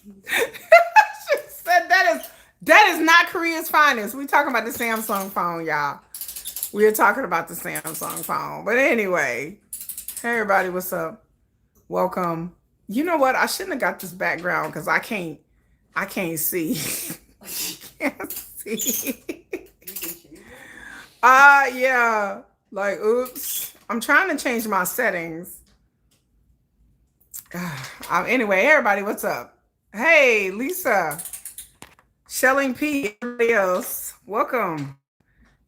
She said that is not Korea's finest. We talking about the Samsung phone, y'all. We are talking about the Samsung phone. But anyway, hey everybody, what's up? Welcome. You know what? I shouldn't have got this background because I can't see. Can't see. Yeah. Like, oops. I'm trying to change my settings. Anyway, everybody, what's up? Hey, Lisa, Shelling P, everybody else, welcome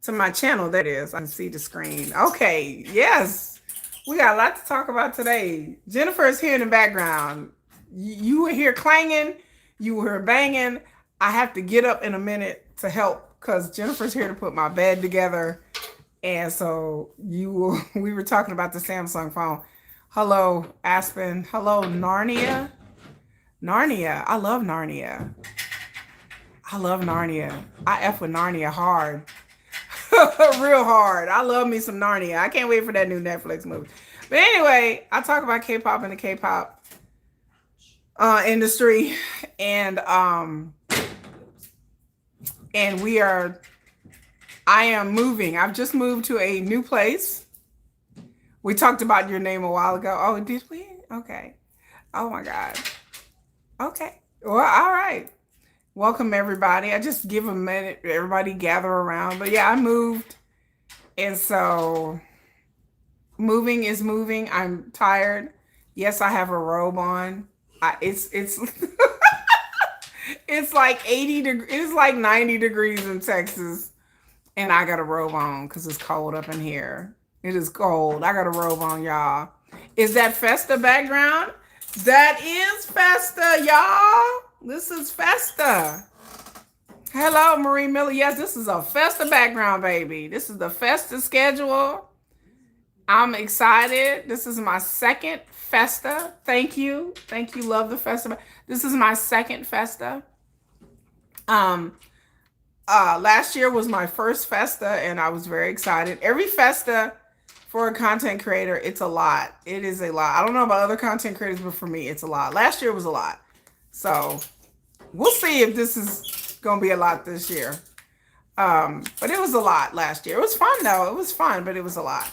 to my channel. That is, I can see the screen. Okay, yes, we got a lot to talk about today. Jennifer is here in the background. You were here clanging, you were banging. I have to get up in a minute to help because Jennifer's here to put my bed together. And so we were talking about the Samsung phone. Hello, Aspen. Hello, Narnia. Narnia. I love Narnia. I love Narnia. I F with Narnia hard. Real hard. I love me some Narnia. I can't wait for that new Netflix movie. But anyway, I talk about K-pop and the K-pop industry. And I am moving. I've just moved to a new place. We talked about your name a while ago. Oh, did we? Okay. Oh my God. Okay. Well, all right. Welcome everybody. I just give a minute, everybody gather around. But yeah, I moved. And so moving is moving. I'm tired. Yes, I have a robe on. It's it's like 80 degrees, it's like 90 degrees in Texas. And I got a robe on because it's cold up in here. It is cold. I got a robe on, y'all. Is that Festa background? That is Festa, y'all. This is Festa. Hello, Marie Miller. Yes, this is a Festa background, baby. This is the Festa schedule. I'm excited. This is my second Festa. Thank you. Thank you. Love the Festa. This is my second Festa. Last year was my first Festa and I was very excited. Every Festa for a content creator, it's a lot. It is a lot. I don't know about other content creators, but for me, it's a lot. Last year was a lot. So we'll see if this is going to be a lot this year. But it was a lot last year. It was fun though. It was fun, but it was a lot.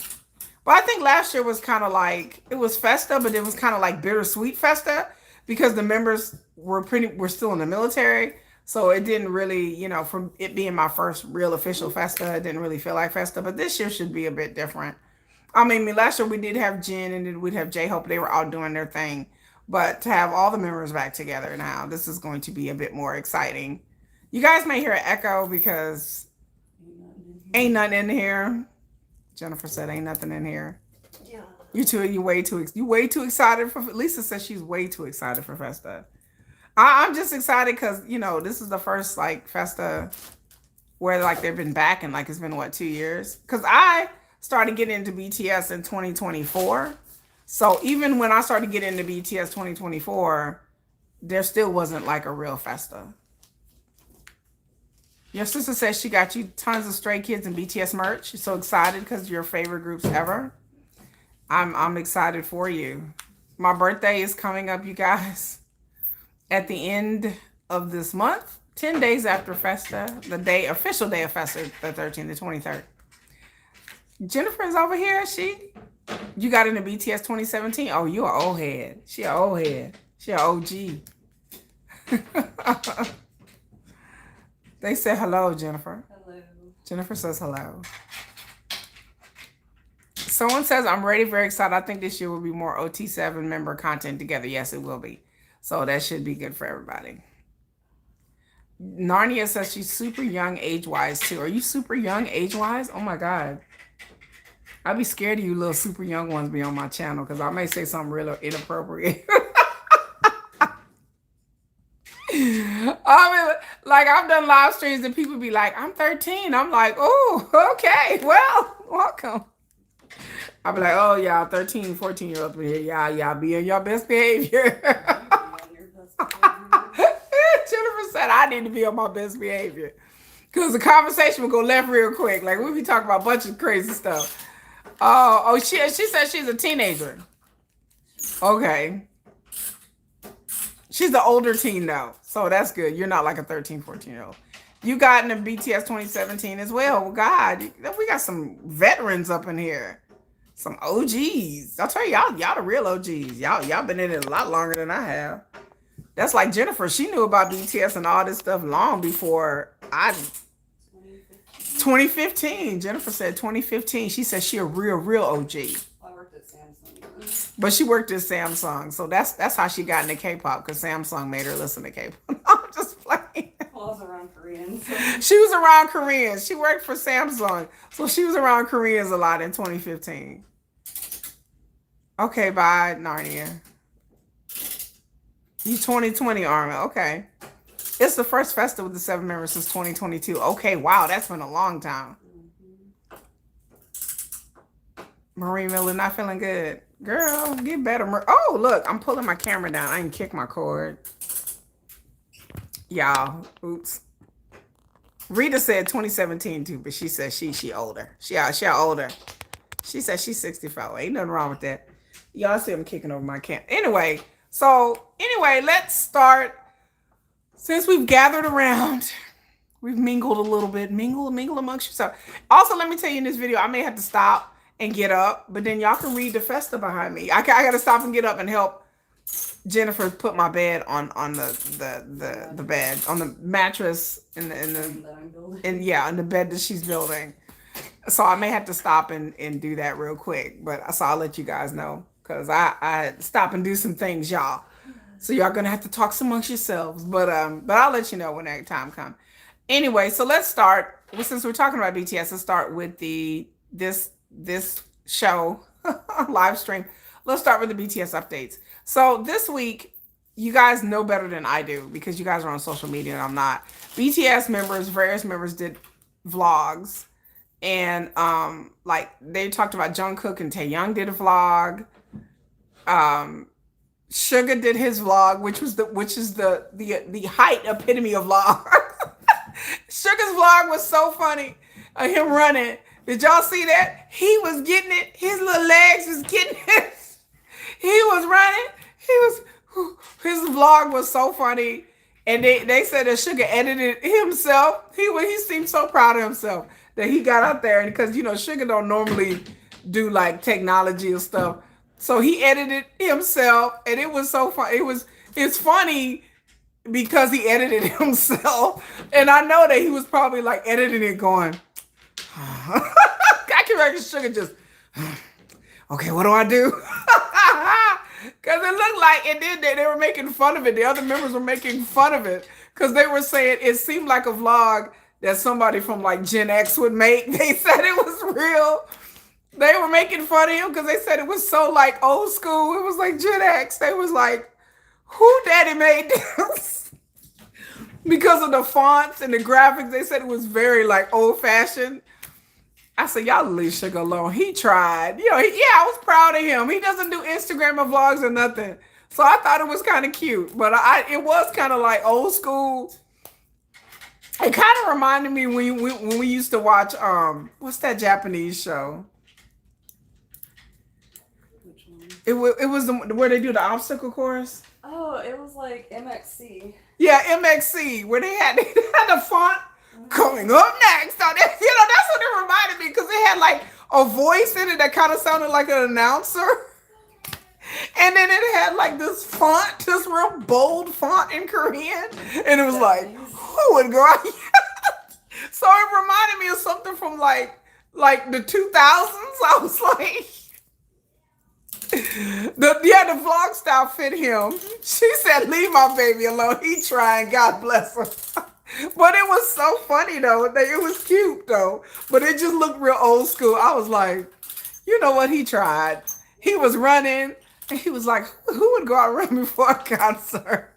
But I think last year was kind of like, it was Festa, but it was kind of like bittersweet Festa because the members were still in the military. So it didn't really, from it being my first real official Festa, it didn't really feel like Festa. But this year should be a bit different. I mean, last year we did have Jen and then we'd have J-Hope. They were all doing their thing. But to have all the members back together now, this is going to be a bit more exciting. You guys may hear an echo because ain't nothing in here. Jennifer said ain't nothing in here. Yeah. You way too excited for Lisa says she's way too excited for Festa. I'm just excited because, this is the first like Festa where like they've been back and like it's been 2 years. Because I started getting into BTS in 2024. So even when I started getting into BTS 2024, there still wasn't like a real Festa. Your sister says she got you tons of Stray Kids and BTS merch. She's so excited because your favorite groups ever. I'm excited for you. My birthday is coming up, you guys. At the end of this month, 10 days after Festa, the official day of Festa, the 13th, the 23rd. Jennifer is over here. You got into BTS 2017. Oh, you an old head. She an old head. She an OG. They said hello, Jennifer. Hello. Jennifer says hello. Someone says, I'm ready, very excited. I think this year will be more OT7 member content together. Yes, it will be. So that should be good for everybody. Narnia says she's super young age-wise too. Are you super young age-wise? Oh my God. I'd be scared of you little super young ones be on my channel because I may say something real inappropriate. I mean, like I've done live streams and people be like, I'm 13. I'm like, oh, okay, well, welcome. I'll be like, oh, y'all 13, 14-year-olds here. Y'all be in your best behavior. Jennifer said I need to be on my best behavior because the conversation will go left real quick. Like we'll be talking about a bunch of crazy stuff. She said she's a teenager. Okay. She's the older teen though, so that's good. You're not like a 13, 14-year-old. You got in the BTS 2017 as well. Well, God, we got some veterans up in here. Some OGs. I'll tell you, y'all the real OGs. Y'all been in it a lot longer than I have. That's like Jennifer. She knew about BTS and all this stuff long before I. 2015. Jennifer said 2015. She said she a real OG. I worked at Samsung. But she worked at Samsung, so that's how she got into K-pop, because Samsung made her listen to K-pop. I'm just playing. Well, I was around Koreans. She was around Koreans. She worked for Samsung, so she was around Koreans a lot in 2015. Okay, bye, Narnia. You 2020, Armin. Okay. It's the first festival with the 7 members since 2022. Okay, wow, that's been a long time. Marie Miller not feeling good. Girl, get better. Oh, look, I'm pulling my camera down. I didn't kick my cord. Y'all, oops. Rita said 2017 too, but she said she older. She older. She said she's 65. Ain't nothing wrong with that. Y'all see I'm kicking over my camera. Anyway, let's start. Since we've gathered around, we've mingled a little bit. Mingle amongst yourself. Also, let me tell you in this video, I may have to stop and get up, but then y'all can read the Festa behind me. I got to stop and get up and help Jennifer put my bed on the bed, on the mattress in the bed that she's building. So I may have to stop and do that real quick, but so I'll let you guys know, because I stop and do some things, y'all. So y'all gonna have to talk amongst yourselves, but I'll let you know when that time comes. Anyway, so let's start. Since we're talking about BTS, let's start with this show live stream. Let's start with the BTS updates. So this week, you guys know better than I do because you guys are on social media and I'm not. BTS members, various members did vlogs, and like they talked about Jungkook and Taehyung did a vlog. Suga did his vlog, which is the height epitome of vlog. Suga's vlog was so funny. Him running. Did y'all see that? He was getting it. His little legs was getting it. He was running. His vlog was so funny. And they said that Suga edited himself. He seemed so proud of himself that he got out there, and because Suga don't normally do like technology and stuff. So he edited himself, and it was so fun. It's funny because he edited himself, and I know that he was probably like editing it going, I can imagine Suga just, okay, what do I do? Because it looked like, and then they were making fun of it. The other members were making fun of it because they were saying it seemed like a vlog that somebody from like Gen X would make. They said it was real. They were making fun of him because they said it was so like old school. It was like Gen X. They was like, who daddy made this? Because of the fonts and the graphics, they said it was very like old fashioned. I said, y'all leave Suga alone. He tried. I was proud of him. He doesn't do Instagram or vlogs or nothing. So I thought it was kind of cute. But it was kind of like old school. It kind of reminded me when we used to watch, what's that Japanese show? It was where they do the obstacle course. Oh, it was like MXC. Yeah, MXC, where they had the font coming up next. So that's what it reminded me, because it had like a voice in it that kind of sounded like an announcer. And then it had like this font, this real bold font in Korean. And it was like, who would go out? So it reminded me of something from like the 2000s. I was like, the vlog style fit him. She said, leave my baby alone. He trying, God bless him. But it was so funny though. It was cute though. But it just looked real old school. I was like, you know what? He tried. He was running. And he was like, who would go out and run before a concert?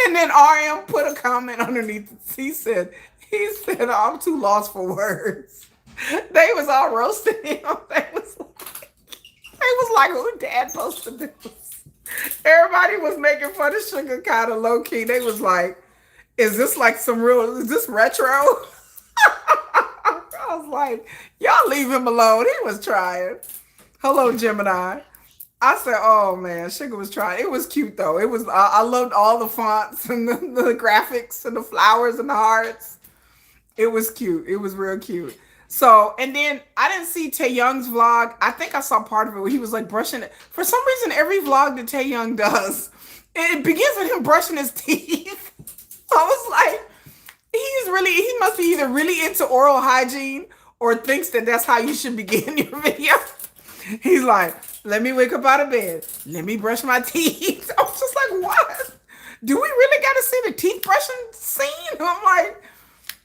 And then RM put a comment underneath. He said, I'm too lost for words. They was all roasting him. They was like, who dad posted this? Everybody was making fun of Suga kind of low key. They was like, is this retro? I was like, y'all leave him alone. He was trying. Hello, Gemini. I said, "Oh man, Sugar was trying." It was cute though. It was. I loved all the fonts and the graphics and the flowers and the hearts. It was cute. It was real cute. So, and then I didn't see Taeyoung's vlog. I think I saw part of it where he was like brushing it. For some reason, every vlog that Taeyoung does, it begins with him brushing his teeth. I was like, he must be either really into oral hygiene or thinks that that's how you should begin your video. He's like, let me wake up out of bed. Let me brush my teeth. I was just like, what? Do we really got to see the teeth brushing scene? I'm like,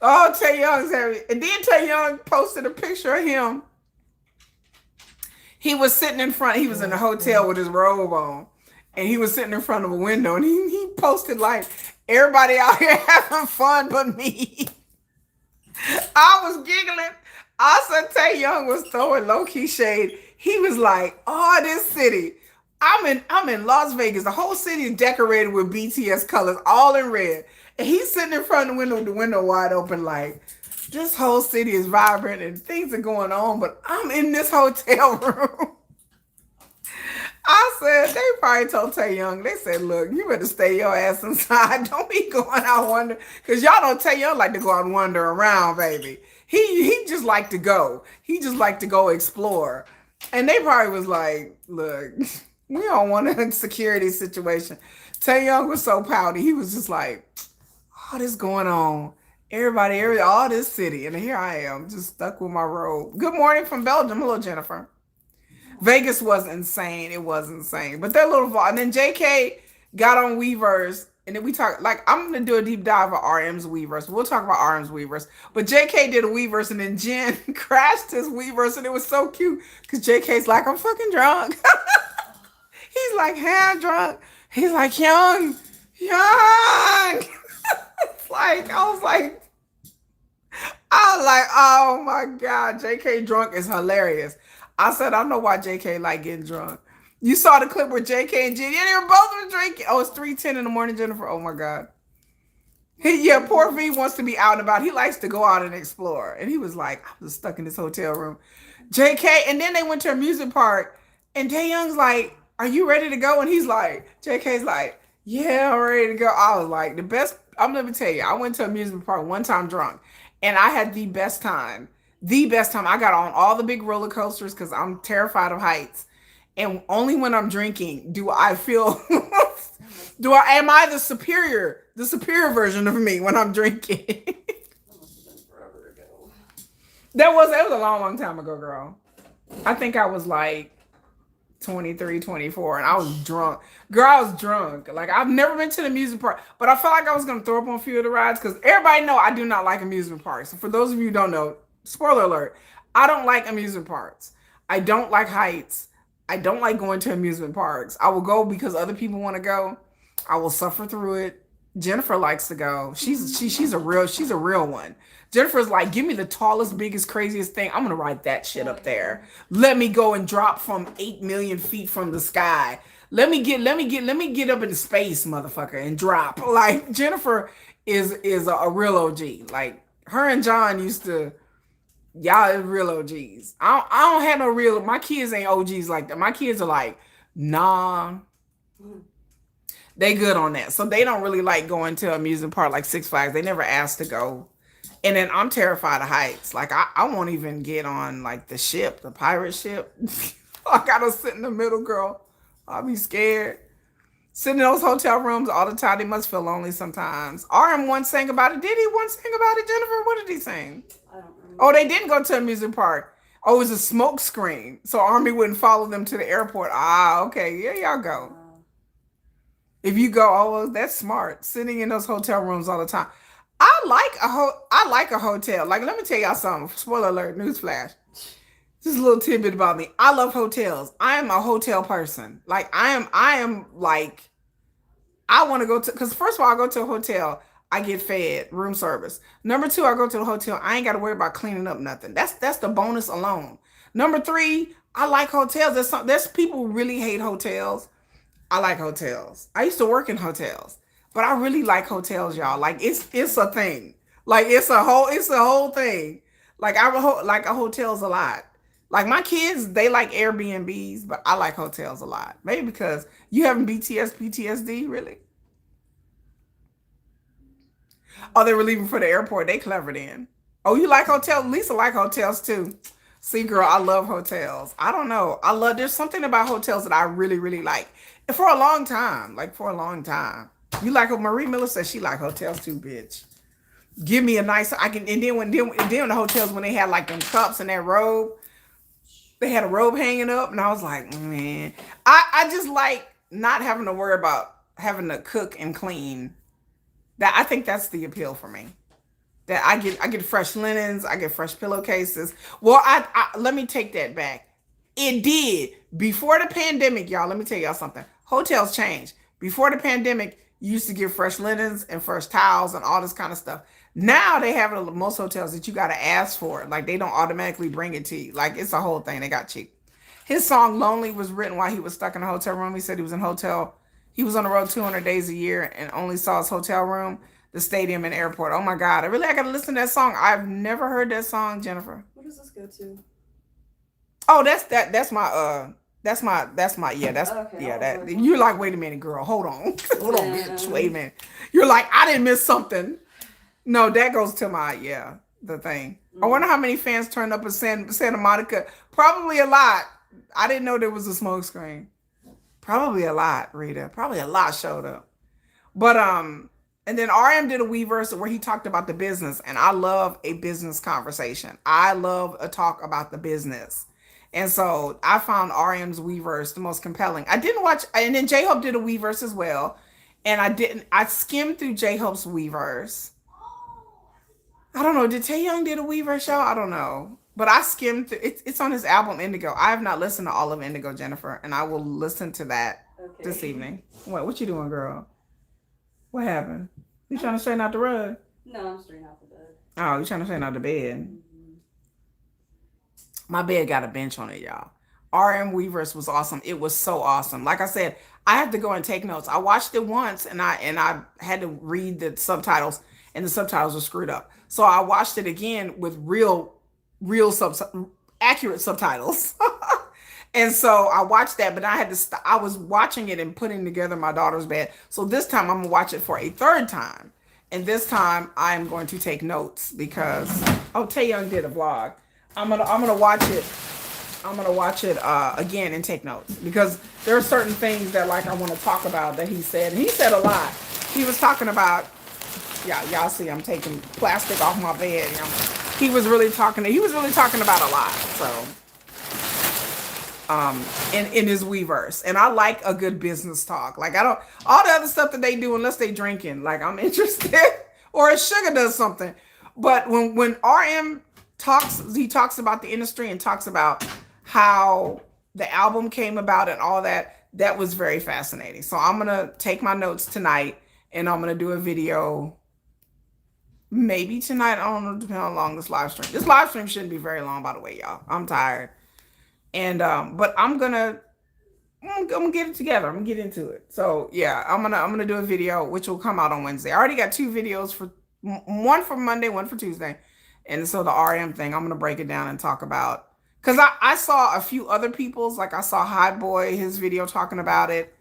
oh, Taeyoung's heavy. And then Taeyoung posted a picture of him. He was sitting in front. He was in a hotel with his robe on. And he was sitting in front of a window. And he posted like, everybody out here having fun but me. I was giggling. I said Taeyoung was throwing low-key shade. He was like, oh, this city. I'm in Las Vegas. The whole city is decorated with BTS colors, all in red. And he's sitting in front of the window with the window wide open, like, this whole city is vibrant and things are going on, but I'm in this hotel room. I said, they probably told Taeyoung, they said, look, you better stay your ass inside. Don't be going out wandering. Because y'all don't Taeyoung like to go out and wander around, baby. He just like to go. He just like to go explore. And they probably was like, look, we don't want a security situation. Taeyoung was so pouty. He was just like, all this going on. Everybody, all this city. And here I am, just stuck with my robe. Good morning from Belgium. Hello, Jennifer. Vegas was insane. It was insane. But that little vlog. And then JK got on Weverse. And then we talked, like, I'm going to do a deep dive of RM's Weverse. We'll talk about RM's Weverse. But JK did a Weverse and then Jen crashed his Weverse. And it was so cute because JK's like, I'm fucking drunk. He's like, hey, I'm drunk. He's like, young. It's like, I was like, oh my God. JK drunk is hilarious. I said, I know why JK like getting drunk. You saw the clip where JK and Jen, yeah, they were both drinking. Oh, it's 3:10 in the morning, Jennifer. Oh my God. Yeah, poor V wants to be out and about. He likes to go out and explore. And he was like, I was stuck in this hotel room. JK, and then they went to a music park. And Taeyoung's like, are you ready to go? And he's like, JK's like, yeah, I'm ready to go. I was like, the best, I'm going to tell you, I went to a amusement park one time drunk. And I had the best time. The best time. I got on all the big roller coasters because I'm terrified of heights. And only when I'm drinking do I feel, am I the superior version of me when I'm drinking? That must have been forever ago. That was a long time ago, girl. I think I was like 23, 24, and I was drunk. Girl, I was drunk. Like, I've never been to the amusement park, but I felt like I was going to throw up on a few of the rides because everybody know I do not like amusement parks. So for those of you who don't know, spoiler alert, I don't like amusement parks. I don't like heights. I don't like going to amusement parks. I will go because other people want to go. I will suffer through it. Jennifer likes to go. She's a real one. Jennifer's like, give me the tallest, biggest, craziest thing. I'm gonna ride that shit up there. Let me go and drop from 8 million feet from the sky. Let me get up into space, motherfucker, and drop. Like, Jennifer is a real OG. Like, her and John used to. Y'all is real OGs. I don't have no real. My kids ain't OGs like that. My kids are like, nah. They good on that. So they don't really like going to amusement park like Six Flags. They never asked to go. And then I'm terrified of heights. Like, I won't even get on like the ship, the pirate ship. I gotta sit in the middle, girl. I'll be scared. Sitting in those hotel rooms all the time. They must feel lonely sometimes. RM once sang about it. Did he once sing about it, Jennifer? What did he sing? I don't remember. Oh, they didn't go to a amusement park. Oh, it was a smoke screen. So Army wouldn't follow them to the airport. Ah, okay. Yeah, y'all go. If you go, oh, that's smart. Sitting in those hotel rooms all the time. I like a hotel. Like, let me tell y'all something. Spoiler alert, newsflash. Just a little tidbit about me. I love hotels. I am a hotel person. Like, I am like, I want to go to, because first of all, I go to a hotel. I get fed, room service. Number 2, I go to the hotel. I ain't got to worry about cleaning up nothing. That's the bonus alone. Number 3, I like hotels. There's people who really hate hotels. I like hotels. I used to work in hotels, but I really like hotels, y'all. Like, it's a thing. Like, it's a whole thing. Like, I like a hotels a lot. Like my kids, they like Airbnbs, but I like hotels a lot. Maybe because you having BTS PTSD, really? Oh, they were leaving for the airport. They clever then. Oh, you like hotels? Lisa like hotels too. See, girl, I love hotels. I don't know. There's something about hotels that I really, really like. And for a long time, like for a long time. You like what Marie Miller said she like hotels too, bitch. Give me a nice, I can, and then the hotels when they had like them cups and that robe, they had a robe hanging up, and I was like, man, I just like not having to worry about having to cook and clean. That I think that's the appeal for me. That I get fresh linens, I get fresh pillowcases. Well, I let me take that back. It did before the pandemic, y'all. Let me tell y'all something. Hotels changed. Before the pandemic, you used to get fresh linens and fresh towels and all this kind of stuff. Now they have it at most hotels that you got to ask for it. Like they don't automatically bring it to you. Like it's a whole thing. They got cheap. His song "Lonely" was written while he was stuck in a hotel room. He said he was in hotel. He was on the road 200 days a year and only saw his hotel room, the stadium, and airport. Oh my God! I got to listen to that song. I've never heard that song, Jennifer. What does this go to? Oh, that's my yeah, that's Okay, yeah, I'll that look. you're like, wait a minute, girl, hold on. Hold on, bitch. Yeah. Wait a minute. You're like, I didn't miss something. No, that goes to my yeah, the thing. I wonder how many fans turned up in Santa Monica. Probably a lot. I didn't know there was a smoke screen. Probably a lot, Rita. Probably a lot showed up. But and then RM did a Weverse where he talked about the business, and I love a business conversation. I love a talk about the business. And so I found RM's Weverse the most compelling. I didn't watch, and then J Hope did a Weverse as well. And I skimmed through J Hope's Weverse. I don't know. Did Taeyong did a Weverse show? I don't know. But I skimmed through, it's on his album Indigo. I have not listened to all of Indigo, Jennifer, and I will listen to that this Okay. evening. What you doing, girl? What happened? You trying to straighten out the rug? No, I'm straighten out the bed. Oh, you trying to straighten out the bed? My bed got a bench on it, y'all. RM Weverse was awesome. It was so awesome. Like I said, I have to go and take notes. I watched it once and I had to read the subtitles and the subtitles were screwed up. So I watched it again with real accurate subtitles. And so I watched that, but I had to stop. I was watching it and putting together my daughter's bed. So this time I'm gonna watch it for a third time. And this time I'm going to take notes because Taeyong did a vlog. I'm gonna watch it. I'm gonna watch it again and take notes because there are certain things that like I want to talk about that he said. And he said a lot. He was talking about, yeah, y'all see I'm taking plastic off my bed. You know? He was really talking about a lot. So in his Weverse. And I like a good business talk. Like I don't all the other stuff that they do unless they drinking. Like I'm interested. Or if Sugar does something. But when RM talks, he talks about the industry and talks about how the album came about and all that. That was very fascinating. So I'm gonna take my notes tonight and I'm gonna do a video maybe tonight. I don't know, depending on how long this live stream. This live stream shouldn't be very long, by the way, y'all. I'm tired. And but I'm gonna get it together. I'm gonna get into it. So yeah, I'm gonna do a video which will come out on Wednesday. I already got two videos for one for Monday, one for Tuesday. And so the RM thing, I'm gonna break it down and talk about because I saw a few other people's, like I saw HYBE, his video talking about it.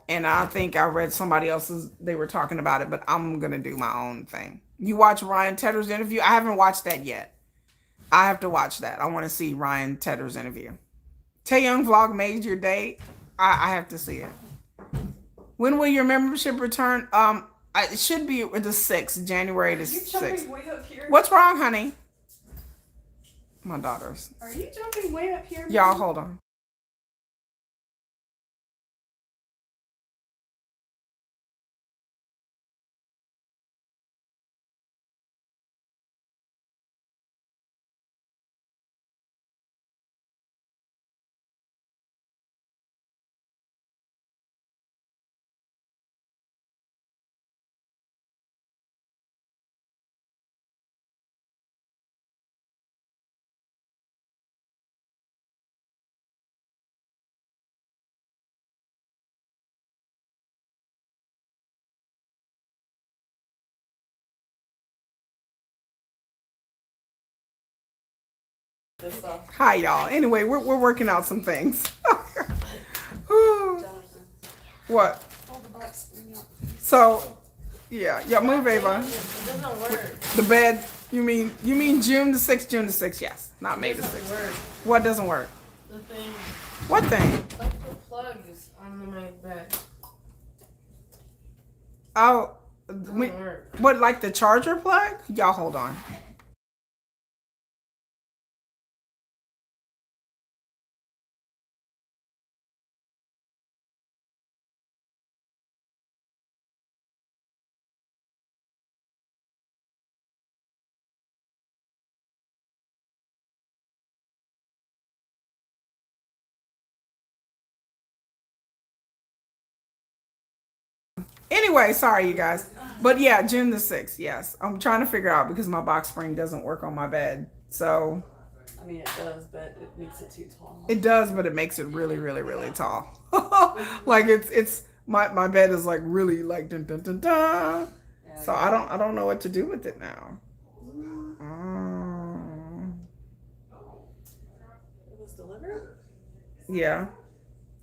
And I think I read somebody else's, they were talking about it, but I'm gonna do my own thing. You watch Ryan Tedder's interview? I haven't watched that yet. I have to watch that. I want to see Ryan Tedder's interview. Taeyong vlog made your day. I have to see it. When will your membership return? It should be the 6th, January the 6th. Are you jumping way up here? What's wrong, honey? My daughters. Are you jumping way up here? Y'all, hold on. This stuff. Hi, y'all. Anyway, we're working out some things. Whew. Jonathan. What? Hold the box. So, yeah, move, Ava. It doesn't work. The bed. You mean June the 6th? June the 6th. Yes, not May It the doesn't 6th. work. What doesn't work? The thing, What thing? like the plugs on my bed. Oh, Doesn't work. what, like the charger plug? Y'all hold on. Anyway, sorry you guys. But yeah, June the 6th, yes. I'm trying to figure out because my box spring doesn't work on my bed. So I mean, it does, but it makes it too tall. it does, but it makes it really, really, really tall. Like it's my bed is like really like dun dun dun dun. Yeah, So I don't know what to do with it now. It was delivered? Yeah.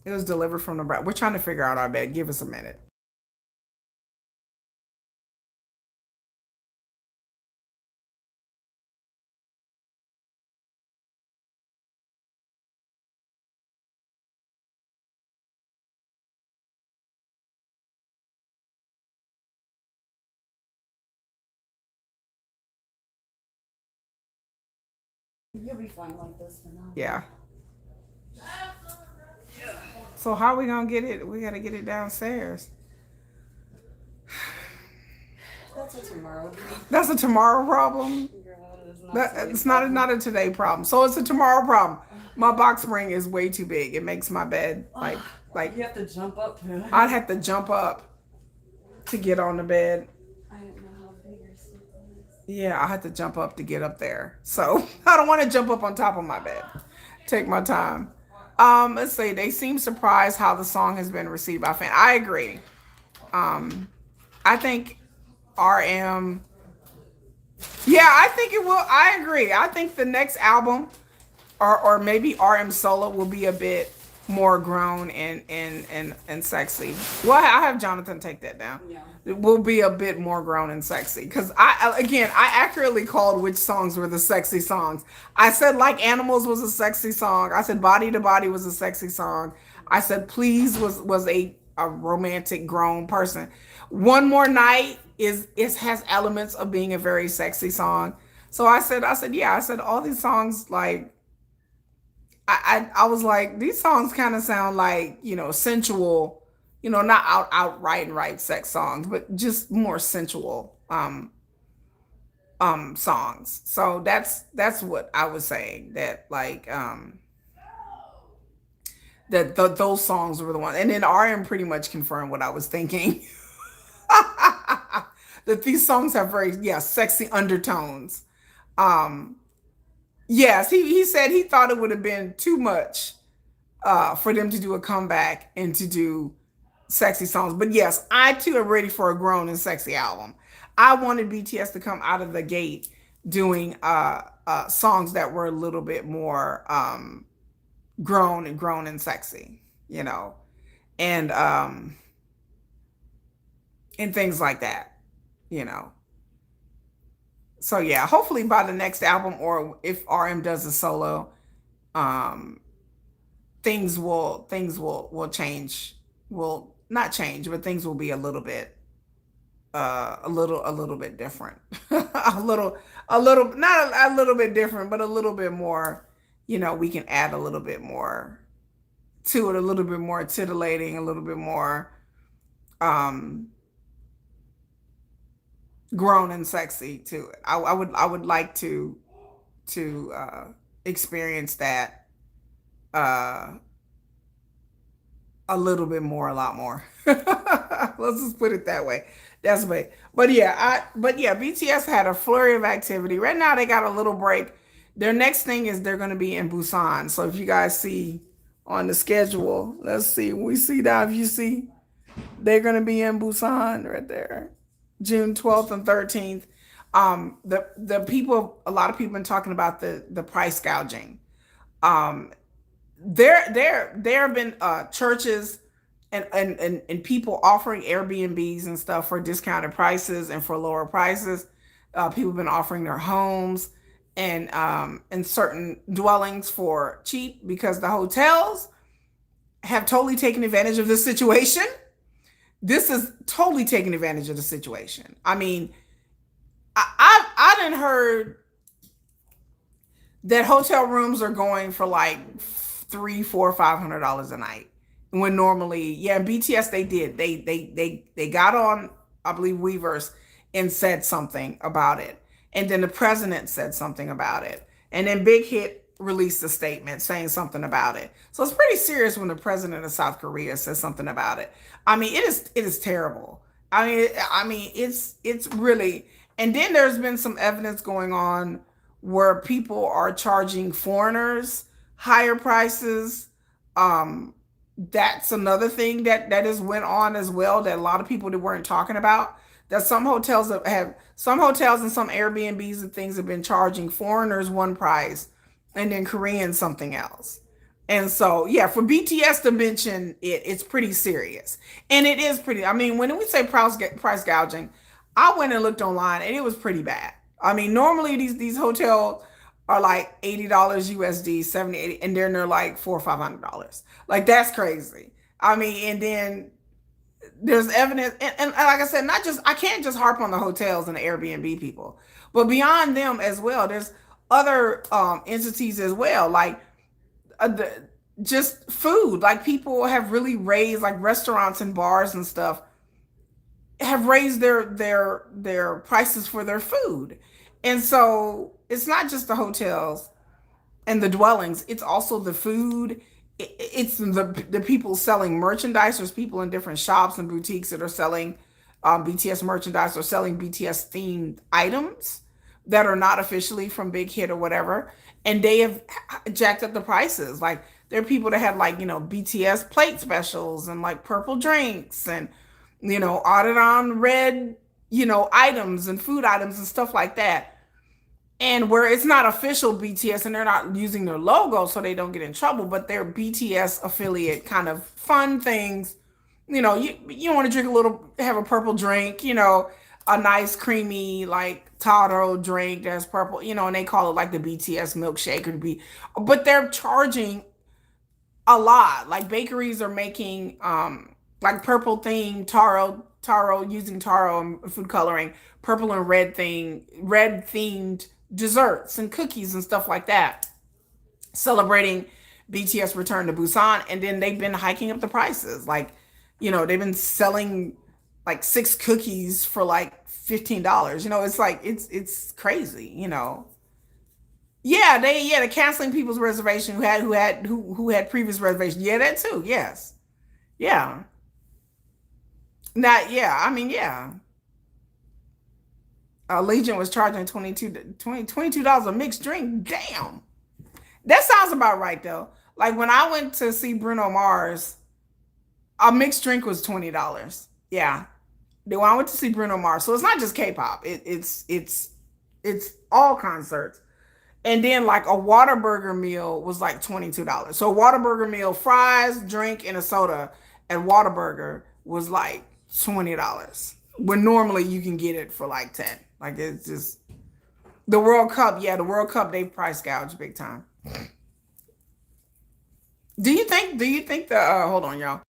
It was delivered from the We're trying to figure out our bed. Give us a minute. You'll be fine like this for now. Yeah. So how are we gonna get it? We gotta get it downstairs. That's a tomorrow. That's a tomorrow problem. Figure out it is not It's not a today problem. So it's a tomorrow problem. My box spring is way too big. It makes my bed like You have to jump up to it. I'd have to jump up to get on the bed. I didn't know how big your sleep was. Yeah, I had to jump up to get up there. So I don't want to jump up on top of my bed. Take my time. Let's see. They seem surprised how the song has been received by fans. I agree. I think RM. Yeah, I think it will. I agree. I think the next album, or maybe RM solo, will be a bit more grown and sexy. Well, I have Jonathan take that down. Yeah. It will be a bit more grown and sexy because I accurately called which songs were the sexy songs. I said Like Animals was a sexy song. I said Body to Body was a sexy song. I said Please was a romantic grown person. One More Night has elements of being a very sexy song. So I said all these songs, like I was like, these songs kind of sound like, sensual, not outright and right sex songs, but just more sensual songs. So that's what I was saying, that like those songs were the ones. And then RM pretty much confirmed what I was thinking. That these songs have very sexy undertones. Yes, he said he thought it would have been too much for them to do a comeback and to do sexy songs. But yes, I too am ready for a grown and sexy album. I wanted BTS to come out of the gate doing songs that were a little bit more grown and sexy, and things like that, So yeah, hopefully by the next album, or if RM does a solo, things will change. Will not change, but things will be a little bit different. a little not a little bit different, but a little bit more, we can add a little bit more to it, a little bit more titillating, a little bit more grown and sexy to it. I would like to experience that a little bit more, a lot more. Let's just put it that way. That's way. But yeah, BTS had a flurry of activity. Right now they got a little break. Their next thing is they're going to be in Busan. So if you guys see on the schedule, let's see. We see that, if you see, they're going to be in Busan right there, June 12th and 13th. The people, a lot of people been talking about the price gouging. Um, there have been churches and people offering Airbnbs and stuff for discounted prices and for lower prices. People have been offering their homes and certain dwellings for cheap because the hotels have totally taken advantage of this situation. This is totally taking advantage of the situation. I mean, I didn't heard that hotel rooms are going for like three, four, $500 a night. When normally, yeah, BTS they did. They got on, I believe, Weverse and said something about it. And then the president said something about it. And then Big Hit released a statement saying something about it. So it's pretty serious when the president of South Korea says something about it. I mean, it is terrible. I mean, it's really. And then there's been some evidence going on where people are charging foreigners higher prices. Um, that's another thing that has went on as well that a lot of people that weren't talking about. That some hotels and some Airbnbs and things have been charging foreigners one price and then Koreans something else. And so, yeah, for BTS to mention it, it's pretty serious. And it is pretty, I mean, when we say price gouging, I went and looked online and it was pretty bad. I mean, normally these hotels are like $80 USD, 70, 80, and then they're like $400 or $500. Like that's crazy. I mean, and then there's evidence, and like I said, not just I can't just harp on the hotels and the Airbnb people, but beyond them as well, there's other entities as well, like just food. Like people have really raised, like restaurants and bars and stuff have raised their prices for their food. And so it's not just the hotels and the dwellings, it's also the food. It's the people selling merchandise. There's people in different shops and boutiques that are selling BTS merchandise or selling BTS themed items that are not officially from Big Hit or whatever. And they have jacked up the prices. Like there are people that have like, BTS plate specials and like purple drinks and, audit on red, items and food items and stuff like that. And where it's not official BTS and they're not using their logo so they don't get in trouble, but they're BTS affiliate kind of fun things. You want to drink a little, have a purple drink, a nice creamy like taro drink that's purple, and they call it like the BTS milkshake or but they're charging a lot. Like bakeries are making like purple themed taro using taro and food coloring, purple and red themed desserts and cookies and stuff like that, celebrating BTS return to Busan. And then they've been hiking up the prices. Like, they've been selling like 6 cookies for like $15. It's like it's crazy. They're canceling people's reservation who had previous reservations. Yeah, that too. Yes. Yeah. Not yeah. I mean, yeah. Legion was charging $22 a mixed drink. Damn. That sounds about right though. Like when I went to see Bruno Mars, a mixed drink was $20. Yeah. When I went to see Bruno Mars. So it's not just K-pop. It's all concerts. And then like a Whataburger meal was like $22. So a Whataburger meal, fries, drink, and a soda at Whataburger was like $20. When normally you can get it for like 10. Like it's just the World Cup. Yeah, the World Cup, they price gouge big time. Do you think the hold on, y'all.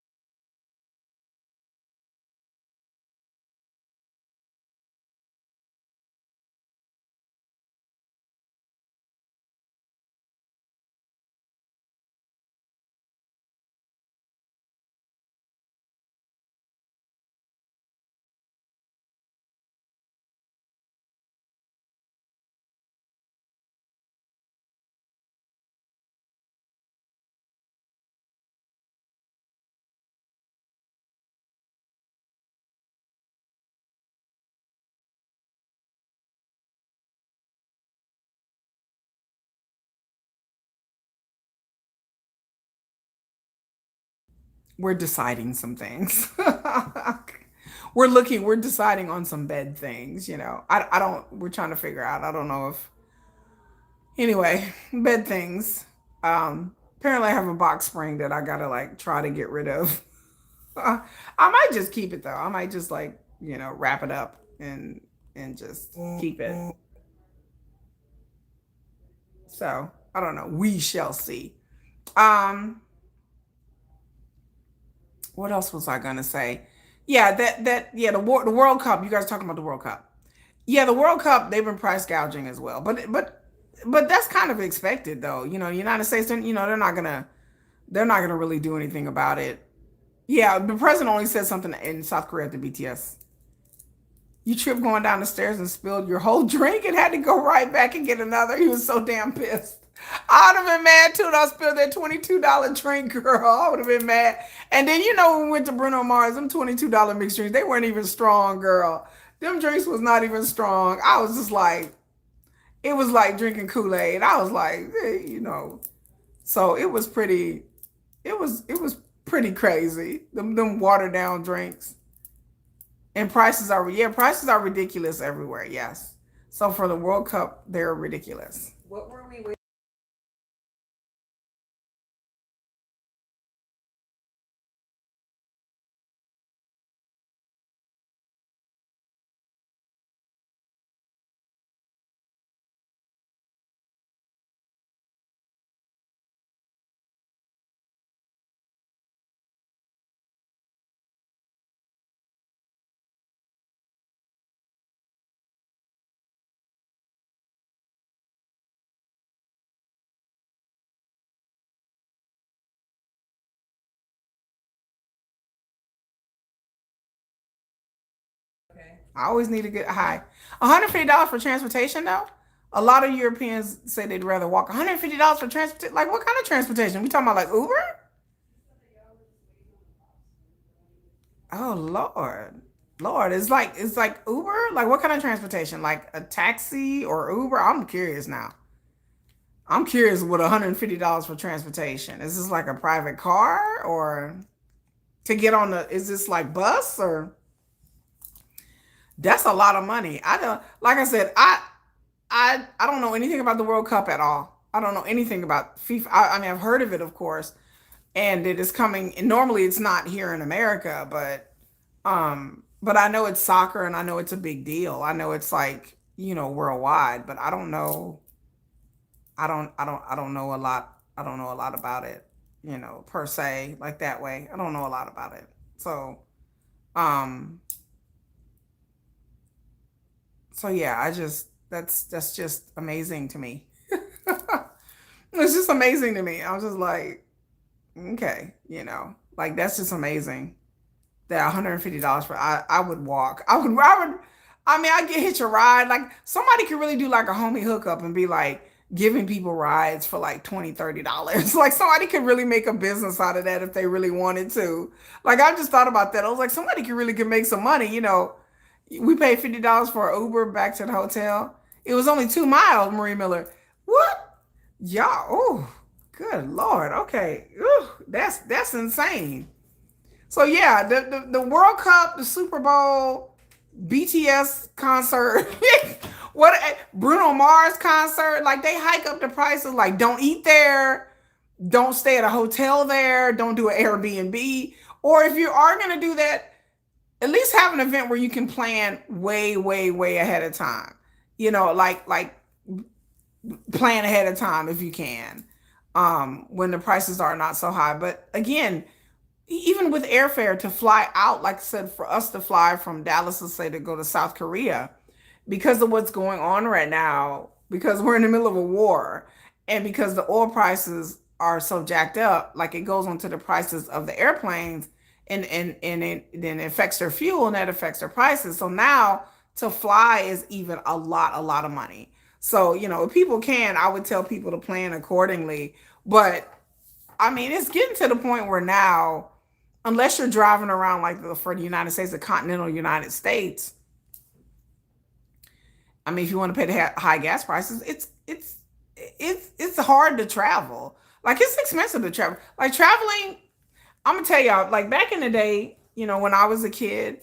We're deciding some things. we're deciding on some bed things, you know. I don't, we're trying to figure out, I don't know if, anyway, bed things. Apparently I have a box spring that I gotta like try to get rid of. I might just keep it though. I might just like, you know, wrap it up and just keep it. So I don't know. We shall see. What else was I gonna say? Yeah, the World Cup. You guys are talking about the World Cup. Yeah, the World Cup. They've been price gouging as well, but that's kind of expected though. You know, the United States. You know, they're not gonna really do anything about it. Yeah, the president only said something in South Korea at the BTS. You tripped going down the stairs and spilled your whole drink and had to go right back and get another. He was so damn pissed. I would have been mad too. I spilled that $22 drink, girl. I would have been mad. And then, you know, when we went to Bruno Mars, them $22 mixed drinks, they weren't even strong, girl. Them drinks was not even strong. I was just like, it was like drinking Kool-Aid. I was like, hey, you know. So it was pretty, it was pretty crazy. Them watered down drinks. And prices are ridiculous everywhere, yes. So for the World Cup, they're ridiculous. What were we waiting? Okay. I always need to get high. $150 for transportation, though? A lot of Europeans say they'd rather walk. $150 for transportation? Like, what kind of transportation? We talking about, like, Uber? Oh, Lord. Lord, it's like Uber? Like, what kind of transportation? Like a taxi or Uber? I'm curious now. I'm curious what $150 for transportation. Is this like a private car or to get on the, is this like bus or? That's a lot of money. I don't, like I said, I don't know anything about the World Cup at all. I don't know anything about FIFA. I mean, I've heard of it, of course, and it is coming. And normally, it's not here in America, but I know it's soccer, and I know it's a big deal. I know it's like, you know, worldwide, but I don't know. I don't know a lot. I don't know a lot about it, you know, per se, like that way. I don't know a lot about it. Um, so yeah, that's just amazing to me. It's just amazing to me. I was just like, okay, you know, like that's just amazing. That $150 for I would walk. I mean, I get hitch a ride. Like somebody could really do like a homie hookup and be like giving people rides for like $20, $30. Like somebody could really make a business out of that if they really wanted to. Like I just thought about that. I was like, somebody could make some money, you know. We paid $50 for an Uber back to the hotel. It was only 2 miles, Marie Miller. What? Y'all, oh, good Lord. Okay. Ooh, that's insane. So yeah, the World Cup, the Super Bowl, BTS concert, what Bruno Mars concert, like they hike up the prices, like don't eat there, don't stay at a hotel there, don't do an Airbnb. Or if you are gonna do that, at least have an event where you can plan way, way, way ahead of time. You know, like plan ahead of time if you can. When the prices are not so high. But again, even with airfare to fly out, like I said, for us to fly from Dallas, let's say, to go to South Korea, because of what's going on right now, because we're in the middle of a war, and because the oil prices are so jacked up, like it goes onto the prices of the airplanes, and it then affects their fuel, and that affects their prices. So now to fly is even a lot of money. So, you know, if people can, I would tell people to plan accordingly. But I mean, it's getting to the point where now, unless you're driving around like for the United States, the continental United States, I mean, if you want to pay the high gas prices, it's hard to travel. Like it's expensive to travel. Like traveling, I'm gonna tell y'all, like back in the day, you know, when I was a kid,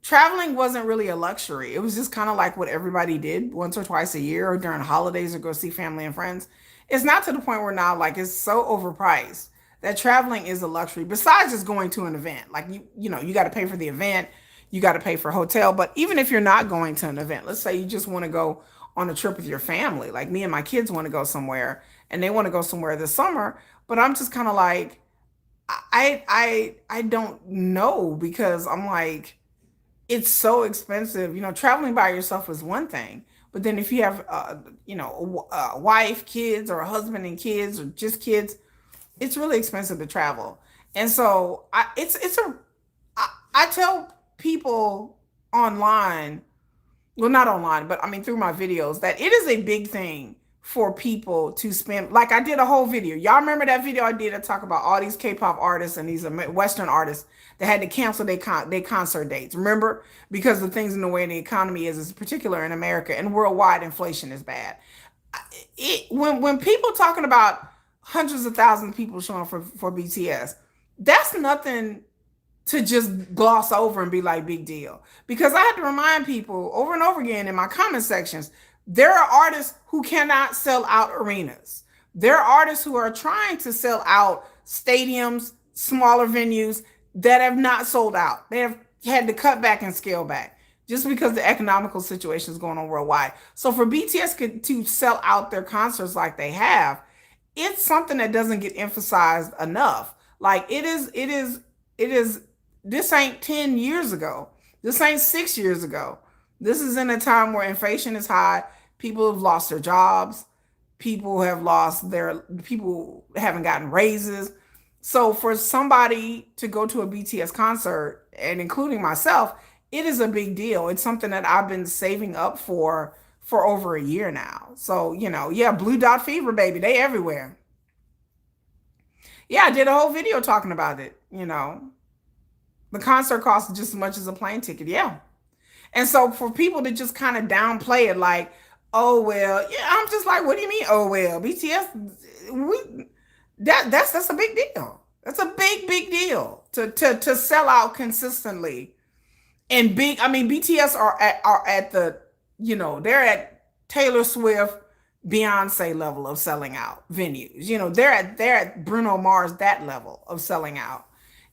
traveling wasn't really a luxury. It was just kind of like what everybody did once or twice a year or during holidays or go see family and friends. It's not to the point where now like it's so overpriced that traveling is a luxury besides just going to an event. Like you got to pay for the event, you got to pay for hotel, but even if you're not going to an event, let's say you just want to go on a trip with your family, like me and my kids want to go somewhere and they want to go somewhere this summer, but I'm just kind of like I don't know because I'm like it's so expensive. Traveling by yourself is one thing, but then if you have, a wife, kids, or a husband and kids, or just kids, it's really expensive to travel. And so I tell people online, well, not online, but I mean through my videos, that it is a big thing for people to spend. Like I did a whole video. Y'all remember that video I did? I talk about all these K-pop artists and these Western artists that had to cancel their concert dates. Remember, because the things in the way the economy is particular in America and worldwide, inflation is bad. When people talking about hundreds of thousands of people showing for BTS, that's nothing to just gloss over and be like big deal. Because I had to remind people over and over again in my comment sections, there are artists who cannot sell out arenas. There are artists who are trying to sell out stadiums, smaller venues that have not sold out. They have had to cut back and scale back just because the economical situation is going on worldwide. So for BTS to sell out their concerts like they have, it's something that doesn't get emphasized enough. Like it is, this ain't 10 years ago. This ain't 6 years ago. This is in a time where inflation is high. People have lost their jobs. People haven't gotten raises. So for somebody to go to a BTS concert, and including myself, it is a big deal. It's something that I've been saving up for over a year now. So, yeah, Blue Dot Fever, baby, they everywhere. Yeah, I did a whole video talking about it. The concert costs just as much as a plane ticket. Yeah. And so for people to just kind of downplay it like, oh, well, yeah, I'm just like, what do you mean? Oh, well, BTS, that's a big deal. That's a big deal to sell out consistently. And BTS are at the, they're at Taylor Swift, Beyonce level of selling out venues. They're at Bruno Mars, that level of selling out.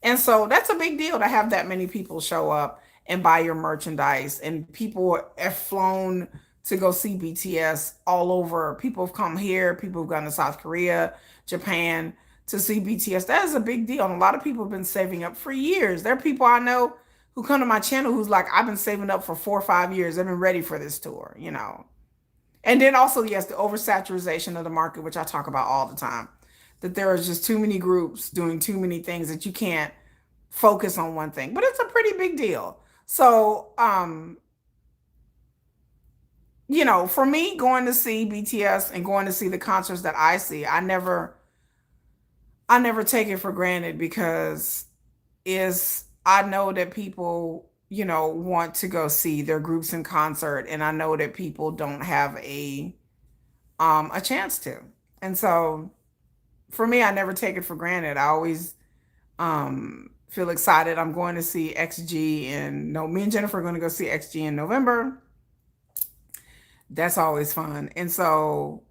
And so that's a big deal to have that many people show up and buy your merchandise. And people have flown to go see BTS all over. People have come here. People have gone to South Korea, Japan to see BTS. That is a big deal. And a lot of people have been saving up for years. There are people I know who come to my channel who's like, I've been saving up for 4 or 5 years. I've been ready for this tour, And then also, yes, the oversaturation of the market, which I talk about all the time, that there are just too many groups doing too many things that you can't focus on one thing. But it's a pretty big deal. So, for me, going to see BTS and going to see the concerts that I see, I never take it for granted because I know that people, want to go see their groups in concert, and I know that people don't have a chance to. And so for me, I never take it for granted. I always feel excited. I'm going to see XG me and Jennifer are going to go see XG in November. That's always fun. And so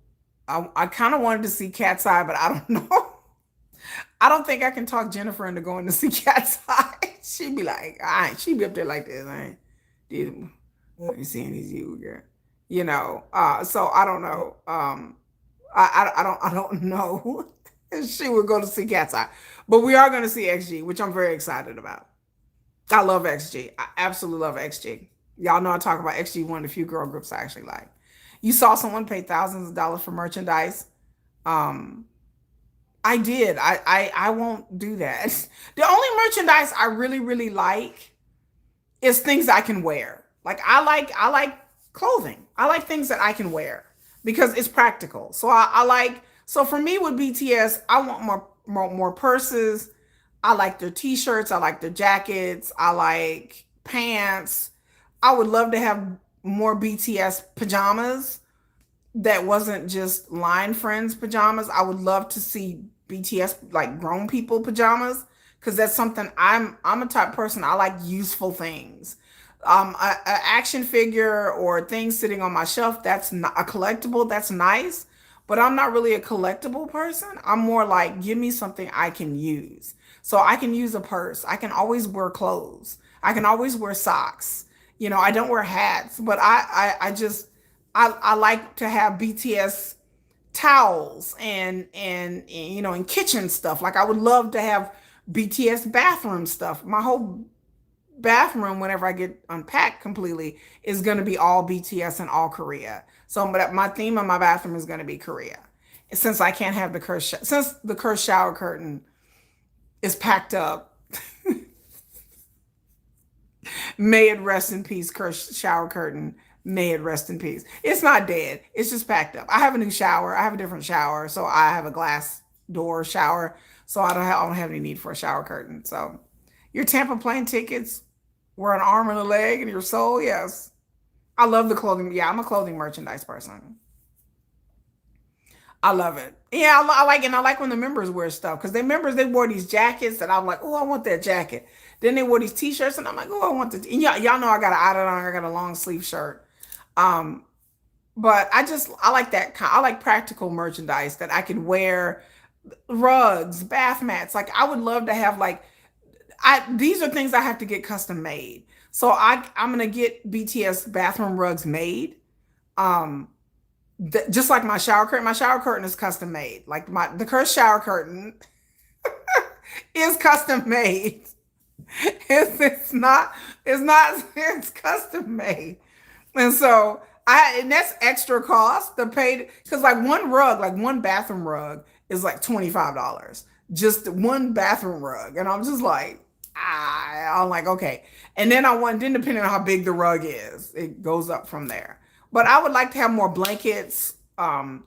I kind of wanted to see Cat's Eye, but I don't know. I don't think I can talk Jennifer into going to see Cat's Eye. She'd be like, all right, she'd be up there like this. I ain't seeing these you, girl. So I don't know. I don't know if she would go to see Cat's Eye. But we are going to see XG, which I'm very excited about. I love XG. I absolutely love XG. Y'all know I talk about XG, one of the few girl groups I actually like. You saw someone pay thousands of dollars for merchandise. I did. I won't do that. The only merchandise I really, really like is things I can wear. Like I like clothing. I like things that I can wear because it's practical. So for me with BTS, I want more purses. I like their t-shirts. I like their jackets. I like pants. I would love to have more BTS pajamas that wasn't just line friends pajamas. I would love to see BTS like grown people pajamas because that's something I'm a type of person. I like useful things. A action figure or things sitting on my shelf, that's not a collectible. That's nice, but I'm not really a collectible person. I'm more like, give me something I can use. So I can use a purse. I can always wear clothes. I can always wear socks. You know, I don't wear hats, but I just I like to have BTS towels and you know, and kitchen stuff. Like I would love to have BTS bathroom stuff. My whole bathroom, whenever I get unpacked completely, is going to be all BTS and all Korea. So but my theme of my bathroom is going to be Korea. Since I can't have the since the cursed shower curtain is packed up, may it rest in peace, cursed shower curtain. May it rest in peace. It's not dead. It's just packed up. I have a new shower. I have a different shower. So I have a glass door shower. So I don't have any need for a shower curtain. So your Tampa plane tickets were an arm and a leg and your soul. Yes. I love the clothing. Yeah, I'm a clothing merchandise person. I love it. Yeah, I like when the members wear stuff because they wore these jackets and I'm like, oh, I want that jacket. Then they wore these t-shirts and I'm like, oh, I want the. And y'all know I got I got a long sleeve shirt. Um, but I like that kind. I like practical merchandise that I can wear, rugs, bath mats. Like I would love to have like these are things I have to get custom made. So I'm gonna get BTS bathroom rugs made. Um, just like my shower curtain. My shower curtain is custom made. Like the cursed shower curtain is custom made. It's custom made. And so and that's extra cost to pay because like one bathroom rug is like $25. Just one bathroom rug. And I'm just like, I'm like, okay. And then then depending on how big the rug is, it goes up from there. But I would like to have more blankets. I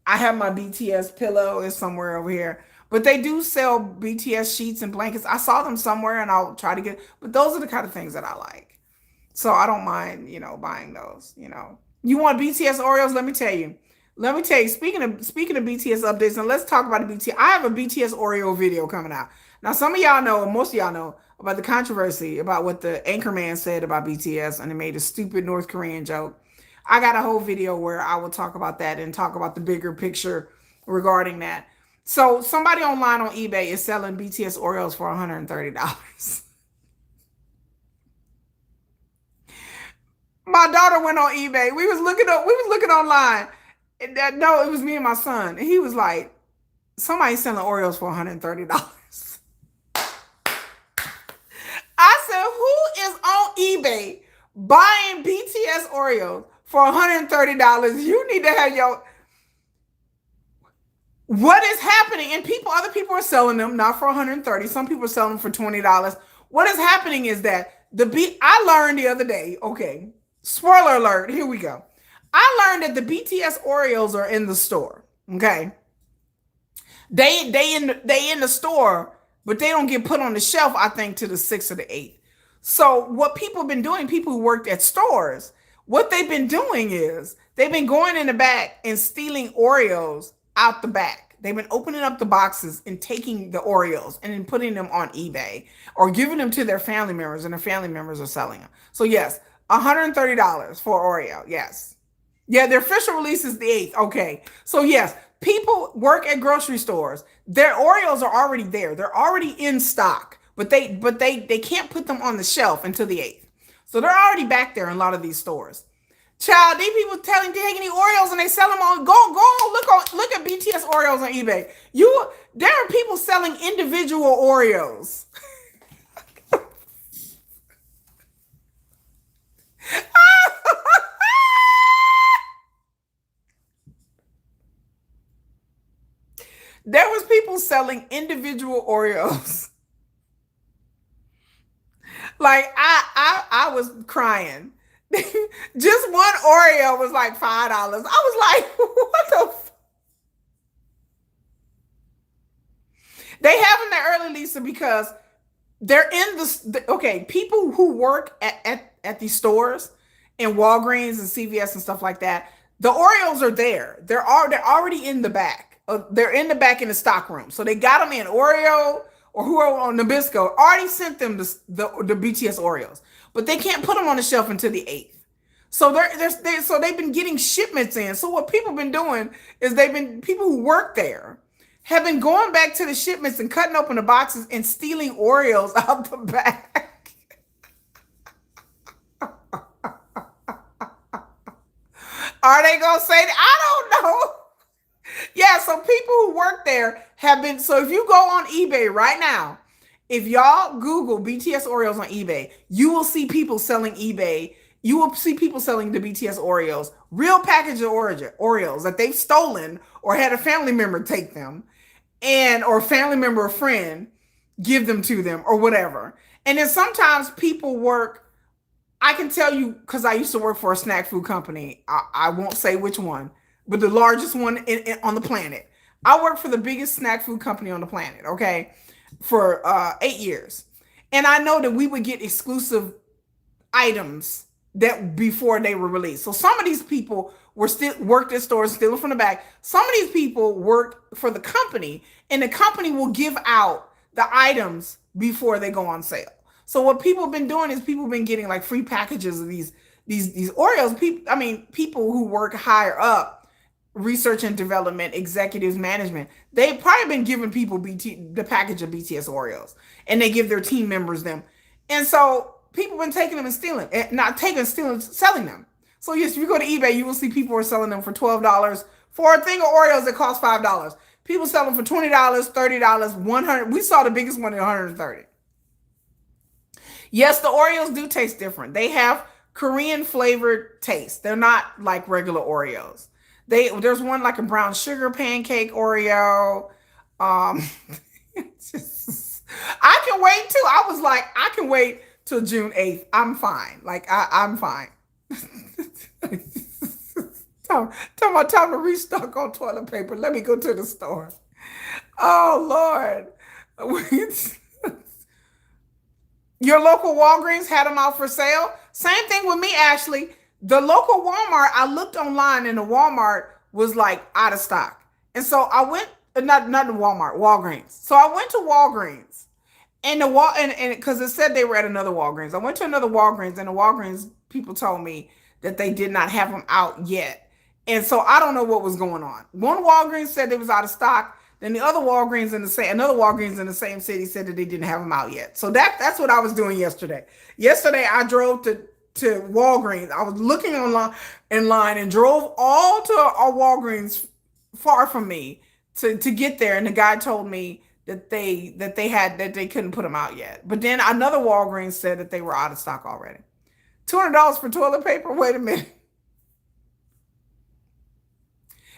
have my BTS pillow is somewhere over here. But they do sell BTS sheets and blankets. I saw them somewhere and I'll try to get, but those are the kind of things that I like. So I don't mind, you know, buying those, you know. You want BTS Oreos? Let me tell you. Speaking of BTS updates, and let's talk about the BTS. I have a BTS Oreo video coming out. Now, some of y'all know, most of y'all know about the controversy about what the anchorman said about BTS, and he made a stupid North Korean joke. I got a whole video where I will talk about that and talk about the bigger picture regarding that. So somebody online on eBay is selling BTS Oreos for $130. My daughter went on eBay. We was looking online. No, it was me and my son. And he was like, somebody's selling Oreos for $130. I said, who is on eBay buying BTS Oreos for $130? You need to have your... What is happening? And other people are selling them not for $130. Some people are selling them for $20. What is happening is that I learned the other day, okay, spoiler alert, here we go. I learned that the BTS Oreos are in the store, okay? They in the store, but they don't get put on the shelf, I think, to the 6th or the 8th. So what people have been doing, people who worked at stores, what they've been doing is they've been going in the back and stealing Oreos out the back. They've been opening up the boxes and taking the Oreos and then putting them on eBay or giving them to their family members, and their family members are selling them. So yes, $130 for Oreo. Yes. Yeah, their official release is the 8th. Okay. So yes, people work at grocery stores. Their Oreos are already there. They're already in stock, but they can't put them on the shelf until the 8th. So they're already back there in a lot of these stores. Child, these people taking the Oreos and they sell them on. Look at BTS Oreos on eBay. There are people selling individual Oreos. There was people selling individual Oreos. Like I was crying. Just one Oreo was like $5. I was like, what the They have them there early, Lisa, because they're in okay, people who work at these stores in Walgreens and CVS and stuff like that, the Oreos are there. They're already in the back. They're in the back in the stock room. So they got them in Oreo, or who are on Nabisco already sent them the BTS Oreos, but they can't put them on the shelf until the 8th. So so they've been getting shipments in. So what people been doing is people who work there have been going back to the shipments and cutting open the boxes and stealing Oreos out the back. Are they gonna say that? I don't know. Yeah, so people who work there have been. So if you go on eBay right now, if y'all Google BTS Oreos on eBay, you will see people selling eBay. You will see people selling the BTS Oreos, real package of Oreos that they've stolen or had a family member take them, or a family member or friend give them to them or whatever. And then sometimes people work. I can tell you because I used to work for a snack food company. I won't say which one, but the largest one on the planet. I worked for the biggest snack food company on the planet, okay, for 8 years. And I know that we would get exclusive items that before they were released. So some of these people worked at stores stealing from the back. Some of these people worked for the company, and the company will give out the items before they go on sale. So what people have been doing is people have been getting like free packages of these Oreos. People who work higher up, research and development, executives, management, they've probably been giving people the package of BTS Oreos, and they give their team members them. And so people have been taking them and stealing, selling them. So yes, if you go to eBay, you will see people are selling them for $12 for a thing of Oreos that costs $5. People sell them for $20, $30, $100. We saw the biggest one at $130. Yes, the Oreos do taste different. They have Korean flavored taste. They're not like regular Oreos. There's one like a brown sugar pancake Oreo. I can wait too. I was like, I can wait till June 8th. I'm fine. Like I'm fine. Time to restock on toilet paper. Let me go to the store. Oh Lord. Your local Walgreens had them out for sale. Same thing with me, Ashley. The local Walmart, I looked online and the Walmart was like out of stock. And so I went, not the Walmart, Walgreens. So I went to Walgreens and because it said they were at another Walgreens. I went to another Walgreens and the Walgreens people told me that they did not have them out yet. And so I don't know what was going on. One Walgreens said it was out of stock. Then the other Walgreens another Walgreens in the same city said that they didn't have them out yet. So that's what I was doing yesterday. Yesterday I drove to Walgreens. I was looking in line and drove all to a Walgreens far from me to get there. And the guy told me that they couldn't put them out yet. But then another Walgreens said that they were out of stock already. $200 for toilet paper. Wait a minute.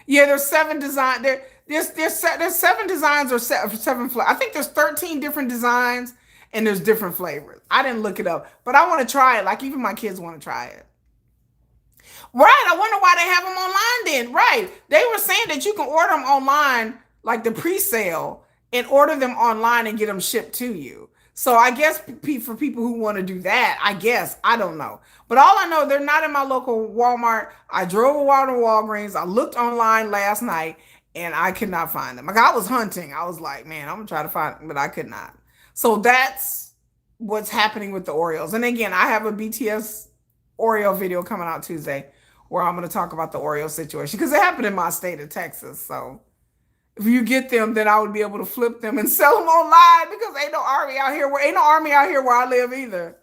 Yeah, there's 7 designs. There's 7 designs or 7 flavors. I think there's 13 different designs and there's different flavors. I didn't look it up, but I want to try it. Like even my kids want to try it. Right. I wonder why they have them online then. Right. They were saying that you can order them online, like the pre-sale, and order them online and get them shipped to you. So I guess for people who want to do that, I don't know. But all I know, they're not in my local Walmart. I drove a while to Walgreens. I looked online last night and I could not find them. Like I was hunting. I was like, man, I'm going to try to find them, but I could not. So that's what's happening with the Oreos. And again, I have a BTS Oreo video coming out Tuesday where I'm going to talk about the Oreo situation because it happened in my state of Texas. So if you get them, then I would be able to flip them and sell them online because ain't no army out here where I live either.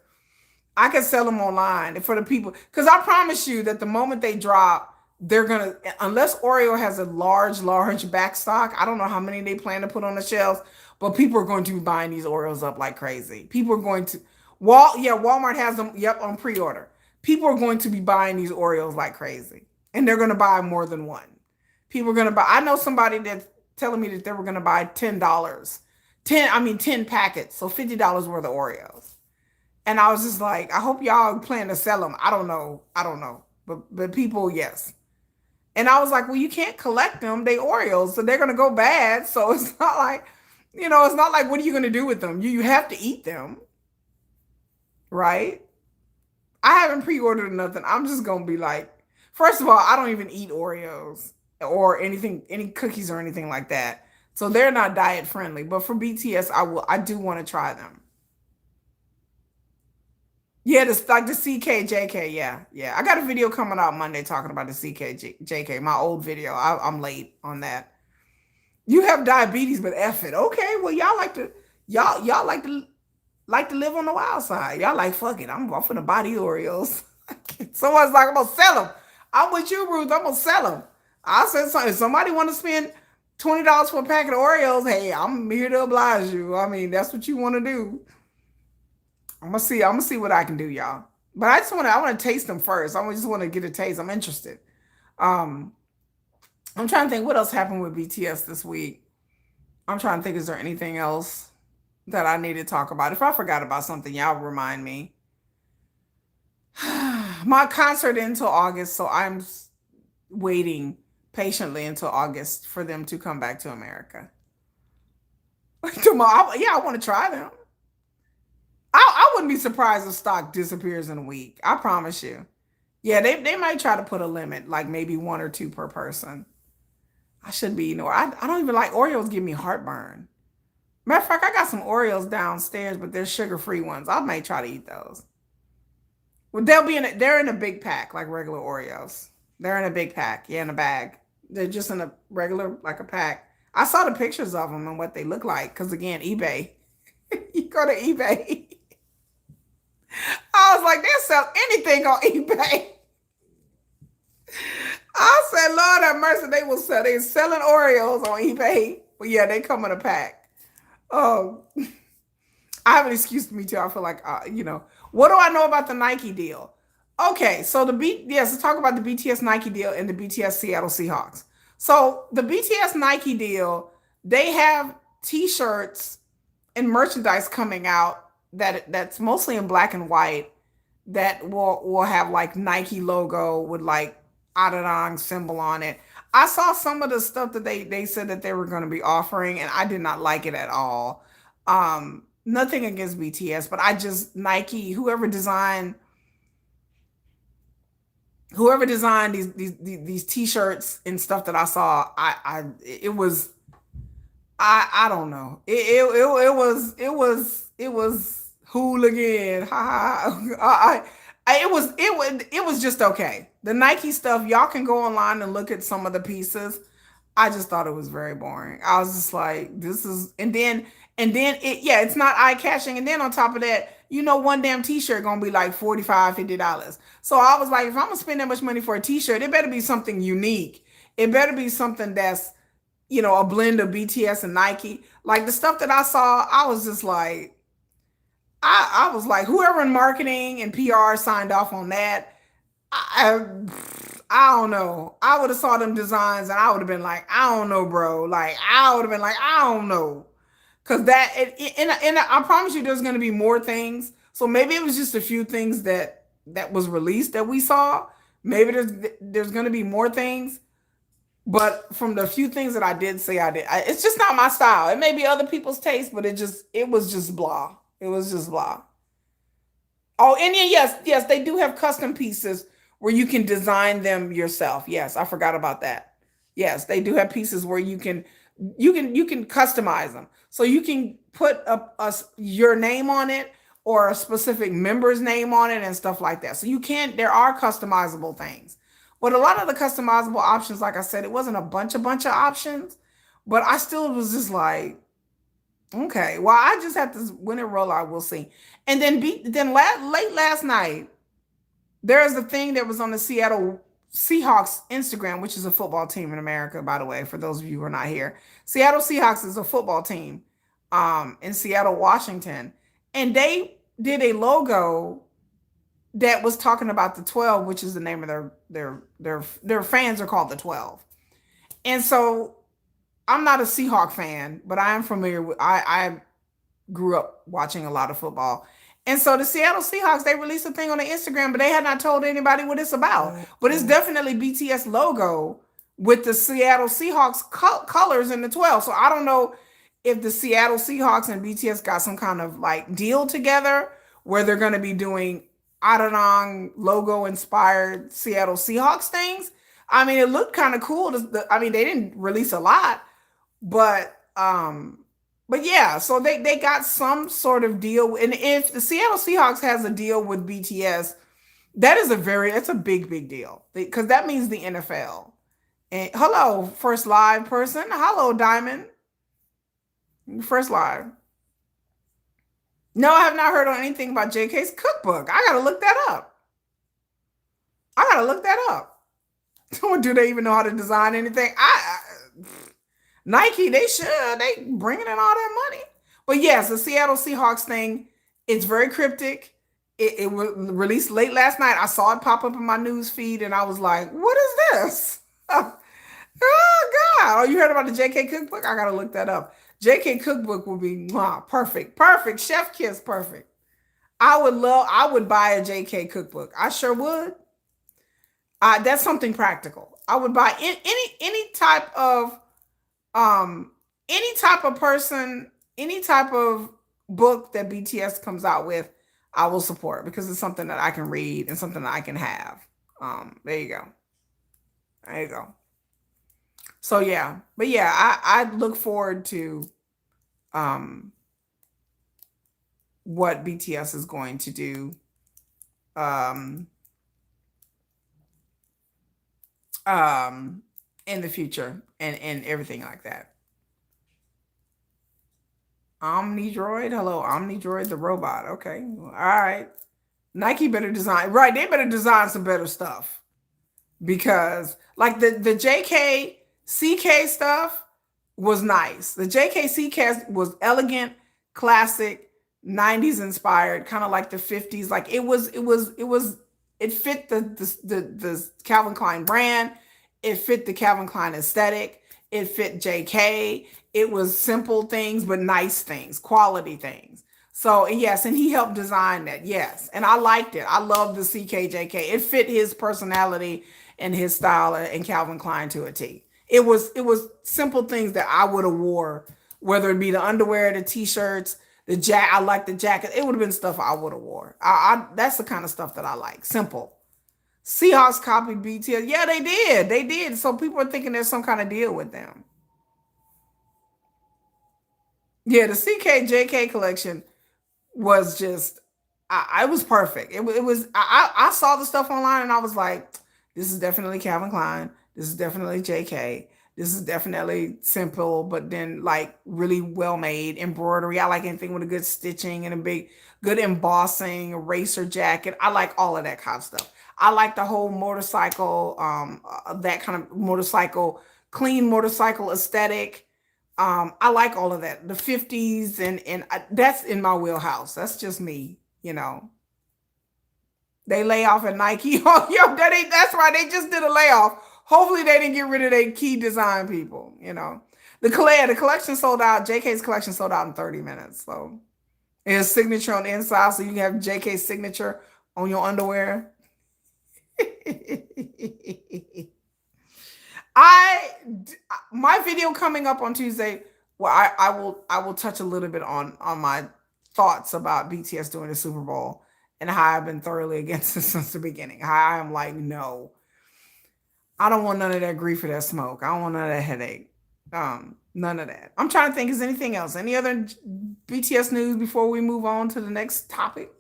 I can sell them online for the people because I promise you that the moment they drop, they're gonna, unless Oreo has a large back stock. I don't know how many they plan to put on the shelves, but people are going to be buying these Oreos up like crazy. People are going to Walmart has them on pre-order. People are going to be buying these Oreos like crazy, and they're going to buy more than one. People are going to buy. I know somebody that's telling me that they were going to buy $10 packets, so $50 worth of Oreos. And I was just like, I hope y'all plan to sell them. I don't know. But people, yes. And I was like, well, you can't collect them. They Oreos, so they're going to go bad. So it's not like, what are you going to do with them? You have to eat them. Right? I haven't pre-ordered nothing. I'm just going to be like, first of all, I don't even eat Oreos or anything, any cookies or anything like that. So they're not diet friendly. But for BTS, I do want to try them. Yeah, this like the CKJK. Yeah, yeah. I got a video coming out Monday talking about the CKJK. My old video. I'm late on that. You have diabetes, but F it. Okay, well y'all like to live on the wild side. Y'all like fuck it. I'm off for the body Oreos. Someone's like, I'm gonna sell them. I'm with you, Ruth. I'm gonna sell them. I said something. If somebody want to spend $20 for a packet of Oreos, hey, I'm here to oblige you. I mean, that's what you want to do. I'm gonna see. I'm gonna see what I can do, y'all. But I want to taste them first. I just want to get a taste. I'm interested. Um, I'm trying to think what else happened with BTS this week. I'm trying to think, is there anything else that I need to talk about? If I forgot about something, y'all remind me. My concert until August, so I'm waiting patiently until August for them to come back to America. Tomorrow, yeah, I want to try them. I wouldn't be surprised if stock disappears in a week. I promise you. Yeah, they might try to put a limit, like maybe 1 or 2 per person. I shouldn't be eating Oreos. I don't even like Oreos. Give me heartburn. Matter of fact, I got some Oreos downstairs, but they're sugar-free ones. I may try to eat those. Well, they're in a big pack, like regular Oreos. They're in a big pack, yeah, in a bag. They're just in a regular, like a pack. I saw the pictures of them and what they look like, because again, eBay. You go to eBay. I was like, they'll sell anything on eBay. I said, Lord have mercy, they're selling Oreos on eBay. But yeah, they come in a pack. I have an excuse to me too. I feel like, what do I know about the Nike deal? Okay, so let's talk about the BTS Nike deal and the BTS Seattle Seahawks. So the BTS Nike deal, they have t-shirts and merchandise coming out that's mostly in black and white that will have like Nike logo with like Adadang symbol on it. I saw some of the stuff that they said that they were going to be offering, and I did not like it at all. Nothing against BTS, but Nike, whoever designed these t-shirts and stuff that I saw, I don't know. It was hooligan. It was just okay. The Nike stuff, y'all can go online and look at some of the pieces. I just thought it was very boring. I was just like, this is, and then it's not eye catching. And then on top of that, one damn t-shirt gonna be like $45, $50. So I was like, if I'm gonna spend that much money for a t-shirt, it better be something unique. It better be something that's, a blend of BTS and Nike. Like the stuff that I saw, I was just like, I was like, whoever in marketing and PR signed off on that, I don't know. I would have saw them designs and I would have been like, I don't know, bro. Like, I would have been like, I don't know. Because and I promise you there's going to be more things. So maybe it was just a few things that was released that we saw. Maybe there's going to be more things. But from the few things that I did see, it's just not my style. It may be other people's taste, but it was just blah. It was just blah. Oh, and yes, they do have custom pieces where you can design them yourself. Yes, I forgot about that. Yes, they do have pieces where you can customize them. So you can put your name on it or a specific member's name on it and stuff like that. So there are customizable things. But a lot of the customizable options, like I said, it wasn't a bunch of options, but I still was just like, okay, well, I just have to, when it roll out, we'll see. And then late last night, there's a thing that was on the Seattle Seahawks Instagram, which is a football team in America, by the way, for those of you who are not here. Seattle Seahawks is a football team in Seattle, Washington. And they did a logo that was talking about the 12, which is the name of their fans are called the 12. And so I'm not a Seahawk fan, but I am familiar with, I grew up watching a lot of football. And so the Seattle Seahawks, they released a thing on the Instagram, but they had not told anybody what it's about. But it's definitely BTS logo with the Seattle Seahawks colors in the 12. So I don't know if the Seattle Seahawks and BTS got some kind of like deal together where they're going to be doing Arirang logo inspired Seattle Seahawks things. I mean, it looked kind of cool. They didn't release a lot, but but yeah, so they got some sort of deal. And if the Seattle Seahawks has a deal with BTS, it's a big deal because that means the NFL. And hello, first live person. Hello, Diamond. First live. No, I have not heard on anything about JK's cookbook. I gotta look that up. Do they even know how to design anything? Nike, they should. They bringing in all that money. But yes, the Seattle Seahawks thing, it's very cryptic. It was released late last night. I saw it pop up in my news feed, and I was like, "What is this?" Oh God! Oh, you heard about the JK cookbook? I gotta look that up. JK cookbook would be perfect. Chef kiss, perfect. I would buy a JK cookbook. I sure would. That's something practical. I would buy any type of person, any type of book that BTS comes out with, I will support because it's something that I can read and something that I can have. There you go. So yeah, but yeah, I look forward to what BTS is going to do in the future and everything like that. Omnidroid, hello, Omnidroid the robot. Okay, all right. Nike better design, right? They better design some better stuff because like the JK CK stuff was nice. The JK CK was elegant, classic, 90s inspired, kind of like the 50s. Like it fit the Calvin Klein brand. It fit the Calvin Klein aesthetic. It fit JK. It was simple things, but nice things, quality things. So yes, and he helped design that. Yes, and I liked it. I loved the CKJK. It fit his personality and his style and Calvin Klein to a T. It was simple things that I would have wore, whether it be the underwear, the t-shirts, I like the jacket. It would have been stuff I would have wore. That's the kind of stuff that I like. Simple. Seahawks copied BTS. Yeah, they did. They did. So people are thinking there's some kind of deal with them. Yeah, the CKJK collection was just, it was perfect. I saw the stuff online and I was like, this is definitely Calvin Klein. This is definitely JK. This is definitely simple, but then like really well made embroidery. I like anything with a good stitching and good embossing, a racer jacket. I like all of that kind of stuff. I like the whole motorcycle, that kind of motorcycle, clean motorcycle aesthetic. I like all of that. The 50s and that's in my wheelhouse. That's just me, you know. They lay off at Nike. Oh, yo, that's right. They just did a layoff. Hopefully they didn't get rid of their key design people, you know. The collection sold out. JK's collection sold out in 30 minutes. So it's signature on the inside, so you can have JK's signature on your underwear. My video coming up on Tuesday, well, I will touch a little bit on my thoughts about BTS doing the Super Bowl and how I've been thoroughly against it since the beginning. How I'm like, no. I don't want none of that grief or that smoke. I don't want none of that headache. None of that. I'm trying to think, is anything else? Any other BTS news before we move on to the next topic?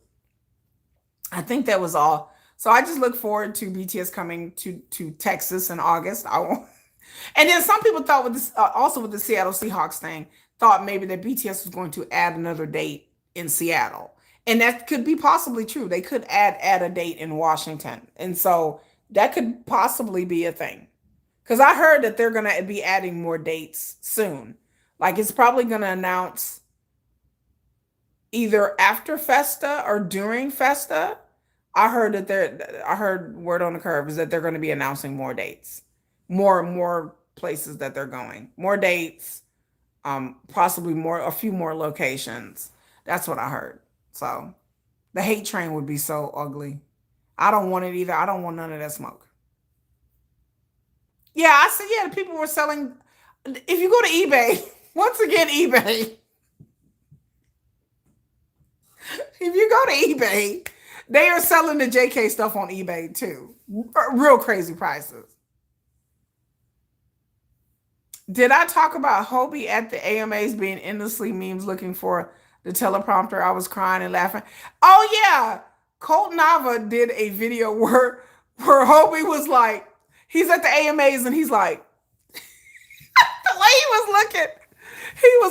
I think that was all. So I just look forward to BTS coming to Texas in August. And then some people thought with this, also with the Seattle Seahawks thing, thought maybe that BTS was going to add another date in Seattle. And that could be possibly true. They could add a date in Washington. And so that could possibly be a thing. Because I heard that they're going to be adding more dates soon. Like it's probably going to announce either after Festa or during Festa. I heard word on the curve is that they're going to be announcing more dates, more places that they're going, more dates, possibly a few more locations. That's what I heard. So the hate train would be so ugly. I don't want it either. I don't want none of that smoke. Yeah, I said, yeah, the people were selling. If you go to eBay, once again, eBay. If you go to eBay, they are selling the JK stuff on eBay too. Real crazy prices. Did I talk about Hobie at the AMAs being endlessly memes looking for the teleprompter? I was crying and laughing. Oh yeah, Colt Nava did a video where Hobie was like, he's at the AMAs and he's like, the way he was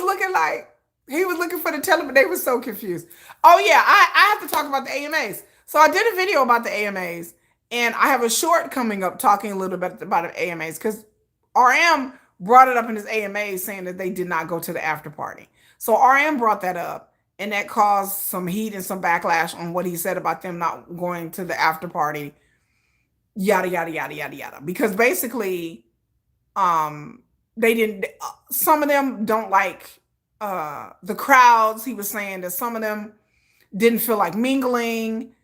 looking like he was looking for the teleprompter. They were so confused. Oh yeah, I have to talk about the AMAs. So I did a video about the AMAs, and I have a short coming up talking a little bit about the AMAs because RM brought it up in his AMA saying that they did not go to the after party. So RM brought that up, and that caused some heat and some backlash on what he said about them not going to the after party. Yada yada yada yada yada. Because basically, they didn't. Some of them don't like the crowds. He was saying that some of them didn't feel like mingling.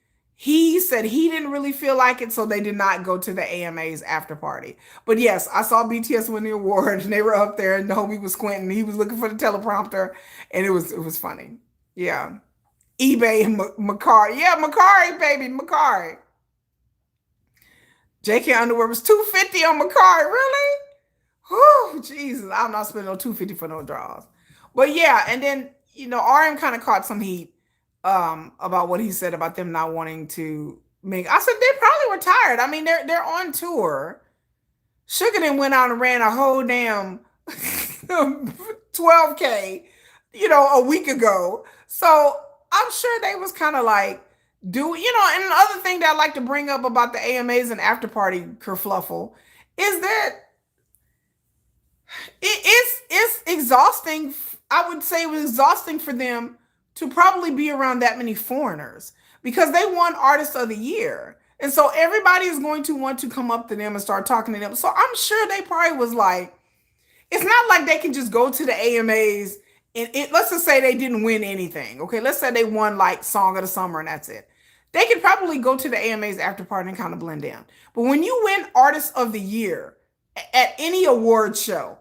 He said he didn't really feel like it, so they did not go to the AMA's after party. But yes, I saw BTS win the award, and they were up there, and Hobie was squinting. He was looking for the teleprompter, and it was funny. Yeah, eBay and Macari. Yeah, Macari, baby, Macari. JK underwear was $250 on Macari. Really? Whew, Jesus, I'm not spending no $250 for no draws. But yeah, and then RM kind of caught some heat about what he said about them not wanting to make. I said they probably were tired. I mean, they're on tour. Sugar then went out and ran a whole damn 12K, a week ago. So I'm sure they was kind of like, and the other thing that I like to bring up about the AMAs and after party kerfluffle is that it's exhausting. I would say it was exhausting for them to probably be around that many foreigners because they won Artist of the Year. And so everybody is going to want to come up to them and start talking to them. So I'm sure they probably was like, it's not like they can just go to the AMAs and let's just say they didn't win anything. Okay, let's say they won like Song of the Summer and that's it. They could probably go to the AMAs after party and kind of blend in. But when you win Artist of the Year at any award show,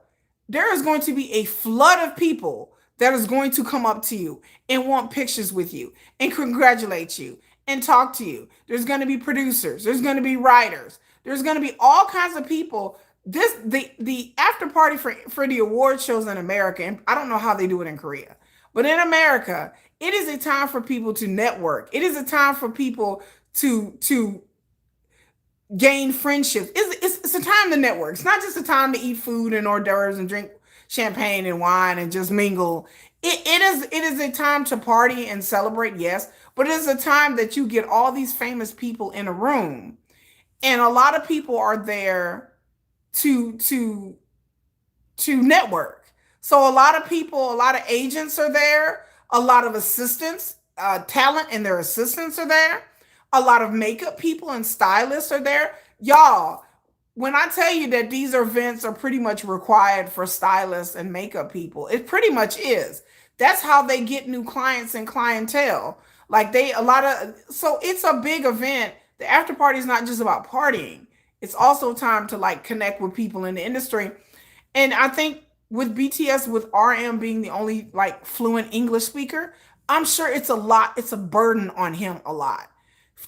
there is going to be a flood of people that is going to come up to you and want pictures with you and congratulate you and talk to you. There's going to be producers. There's going to be writers. There's going to be all kinds of people. The after party for the award shows in America, and I don't know how they do it in Korea, but in America, it is a time for people to network. It is a time for people to gain friendships. It's a time to network. It's not just a time to eat food and hors d'oeuvres and drink champagne and wine and just mingle. It is a time to party and celebrate, yes, but it is a time that you get all these famous people in a room, and a lot of people are there to network. So a lot of people, a lot of agents are there, a lot of assistants, talent and their assistants are there. A lot of makeup people and stylists are there. Y'all, when I tell you that these events are pretty much required for stylists and makeup people, it pretty much is. That's how they get new clients and clientele. So it's a big event. The after party is not just about partying. It's also time to like connect with people in the industry. And I think with BTS, with RM being the only like fluent English speaker, I'm sure it's a burden on him a lot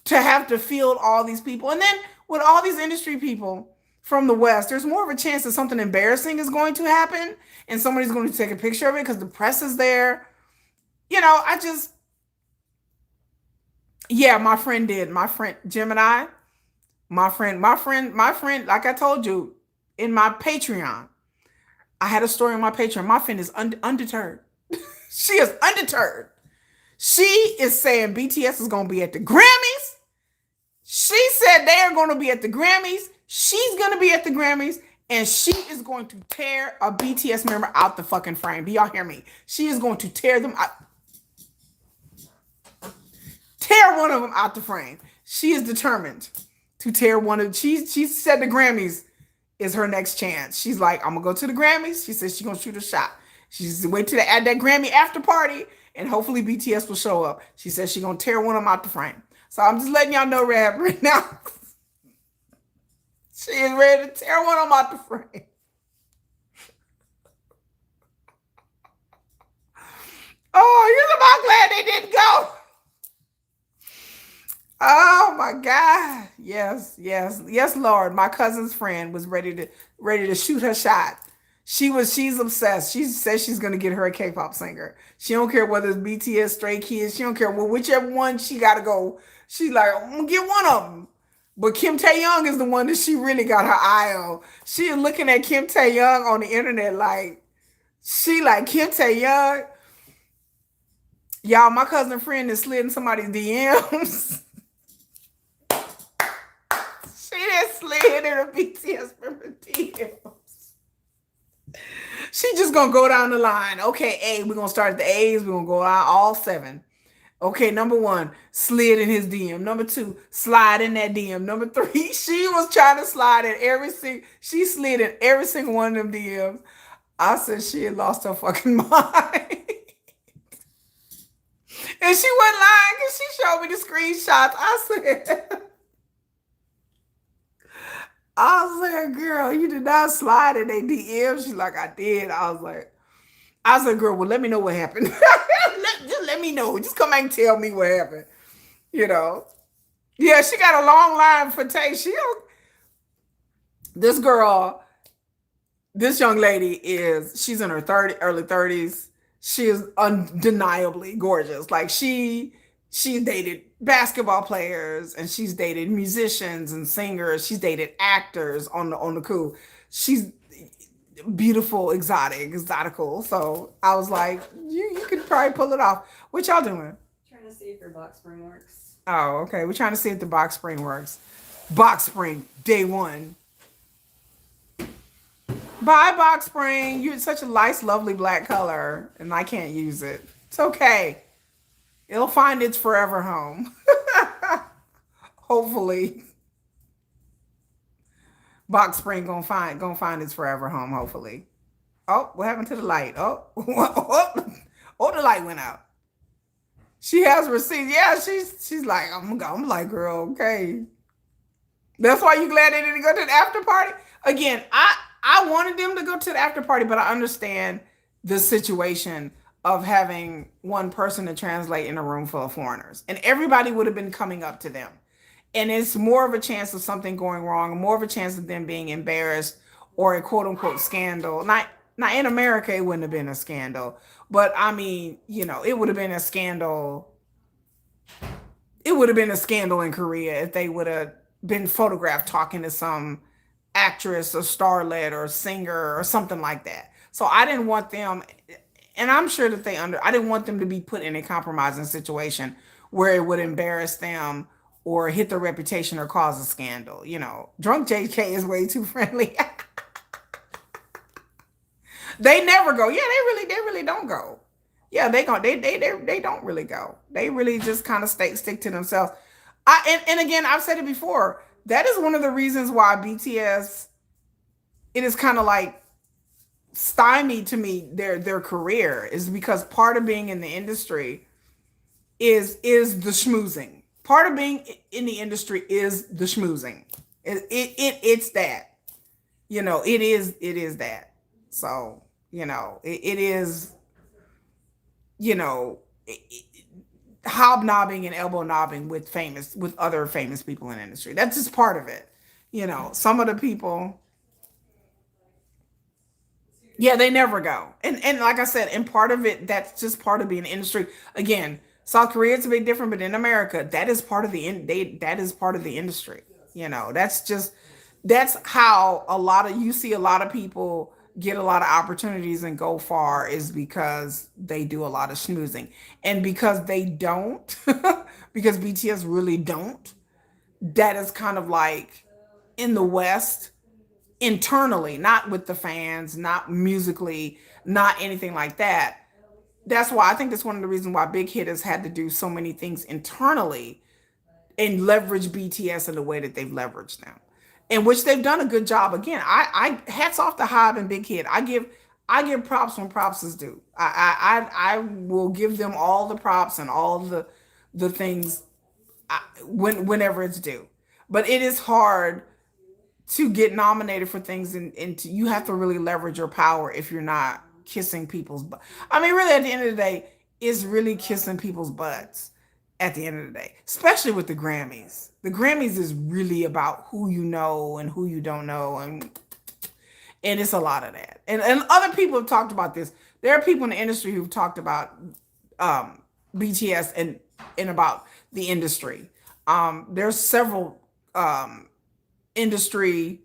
to have to field all these people. And then with all these industry people from the West, there's more of a chance that something embarrassing is going to happen and somebody's going to take a picture of it because the press is there. My friend did. My friend Gemini, my friend, like I told you in my Patreon, I had a story on my Patreon. My friend is undeterred. She is undeterred. She is saying BTS is going to be at the Grammys. She said they are going to be at the Grammys. She's going to be at the Grammys. And she is going to tear a BTS member out the fucking frame. Do y'all hear me? She is going to tear them out. Tear one of them out the frame. She is determined to tear one of. She said the Grammys is her next chance. She's like, I'm going to go to the Grammys. She says she's going to shoot a shot. She's wait till at that Grammy after party. And hopefully BTS will show up. She says she's going to tear one of them out the frame. So I'm just letting y'all know right now. She is ready to tear one of them out the frame. Oh, I'm glad they didn't go. Oh my God. Yes, Lord. My cousin's friend was ready to shoot her shot. She's obsessed. She says she's gonna get her a K-pop singer. She don't care whether it's BTS, Stray Kids. She don't care. Well, whichever one she gotta go. She's like, I'm gonna get one of them. But Kim Tae-young is the one that she really got her eye on. She is looking at Kim Tae-young on the internet like she like Kim Tae-young. Y'all, my cousin friend is slid in somebody's DMs. She just slid in a BTS member DMs. She just gonna go down the line. Okay, A, we're gonna start at the A's. We're gonna go out all 7. Okay, number 1, slid in his DM. Number 2, slide in that DM. Number 3, she was trying to slide in she slid in every single one of them DMs. I said she had lost her fucking mind. And she wasn't lying because she showed me the screenshots. I was like, girl, you did not slide in a DM. She's like, I did. I said, girl, well, let me know what happened. Just let me know. Just come back and tell me what happened. You know? Yeah, she got a long line for Tay. This girl, this young lady she's in her early 30s. She is undeniably gorgeous. Like she's dated basketball players and she's dated musicians and singers. She's dated actors on the cool. She's beautiful, exotical. So I was like, you could probably pull it off. What y'all doing? Trying to see if your box spring works. Oh, okay. We're trying to see if the box spring works. Box spring, day 1. Bye, box spring. You're such a nice, lovely black color, and I can't use it. It's okay. It'll find its forever home. Hopefully. Box spring gonna find its forever home, hopefully. Oh, what happened to the light? Oh, the light went out. She has receipts. Yeah, she's like, I'm like, girl, okay. That's why you glad they didn't go to the after party? Again, I wanted them to go to the after party, but I understand the situation of having one person to translate in a room full of foreigners. And everybody would have been coming up to them. And it's more of a chance of something going wrong, more of a chance of them being embarrassed or a quote unquote scandal. Not in America, it wouldn't have been a scandal. But I mean, it would have been a scandal. It would have been a scandal in Korea if they would have been photographed talking to some actress or starlet or singer or something like that. So I didn't want them, and I'm sure that I didn't want them to be put in a compromising situation where it would embarrass them or hit their reputation or cause a scandal. Drunk JK is way too friendly. They never go. Yeah, they really don't go. Yeah, they don't really go. They really just kind of stick to themselves. And again, I've said it before. That is one of the reasons why BTS, it is kind of like stymied to me their career, is because part of being in the industry is the schmoozing. Part of being in the industry is the schmoozing. It's that. It is that. So, it is, hobnobbing and elbow knobbing with other famous people in the industry. That's just part of it. Some of the people, yeah, they never go. And like I said, and part of it, that's just part of being in the industry. Again, South Korea is a bit different, but in America, that is part of the industry. That's how you see a lot of people get a lot of opportunities and go far, is because they do a lot of schmoozing. And because they don't, because BTS really don't, that is kind of like in the West, internally, not with the fans, not musically, not anything like that. That's why I think that's one of the reasons why Big Hit has had to do so many things internally and leverage BTS in the way that they've leveraged them. In which they've done a good job. Again, I hats off to HYBE and Big Hit. I give props when props is due. I will give them all the props and all the things whenever it's due. But it is hard to get nominated for things, and you have to really leverage your power if you're not kissing people's butt. I mean, really, at the end of the day, it's really kissing people's butts at the end of the day, especially with the Grammys. The Grammys is really about who you know and who you don't know. And it's a lot of that. And other people have talked about this. There are people in the industry who've talked about BTS and about the industry. There's several industry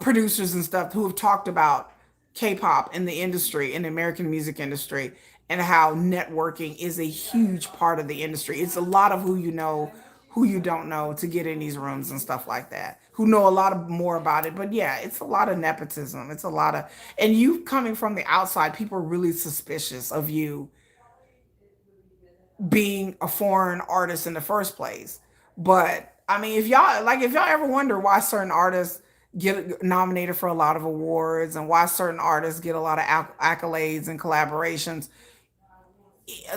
producers and stuff who have talked about K-pop in the industry, in the American music industry, and how networking is a huge part of the industry. It's a lot of who you know, who you don't know to get in these rooms and stuff like that, who know a lot of more about it. But yeah, it's a lot of nepotism. It's a lot of, and you coming from the outside, people are really suspicious of you being a foreign artist in the first place. But I mean, if y'all ever wonder why certain artists get nominated for a lot of awards and why certain artists get a lot of accolades and collaborations,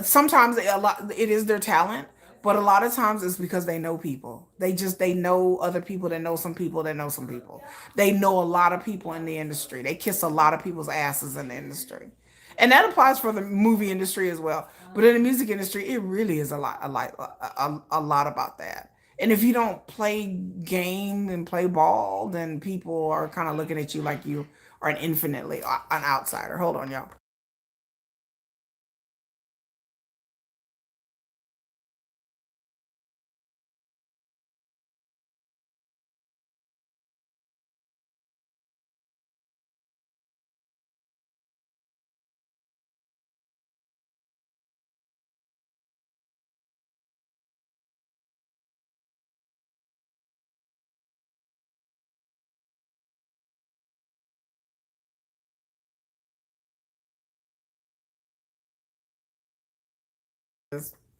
sometimes it is their talent, but a lot of times it's because they know people. They know other people that know some people that know some people. They know a lot of people in the industry. They kiss a lot of people's asses in the industry. And that applies for the movie industry as well. But in the music industry, it really is a lot about that. And if you don't play game and play ball, then people are kind of looking at you like you are an outsider. Hold on, y'all.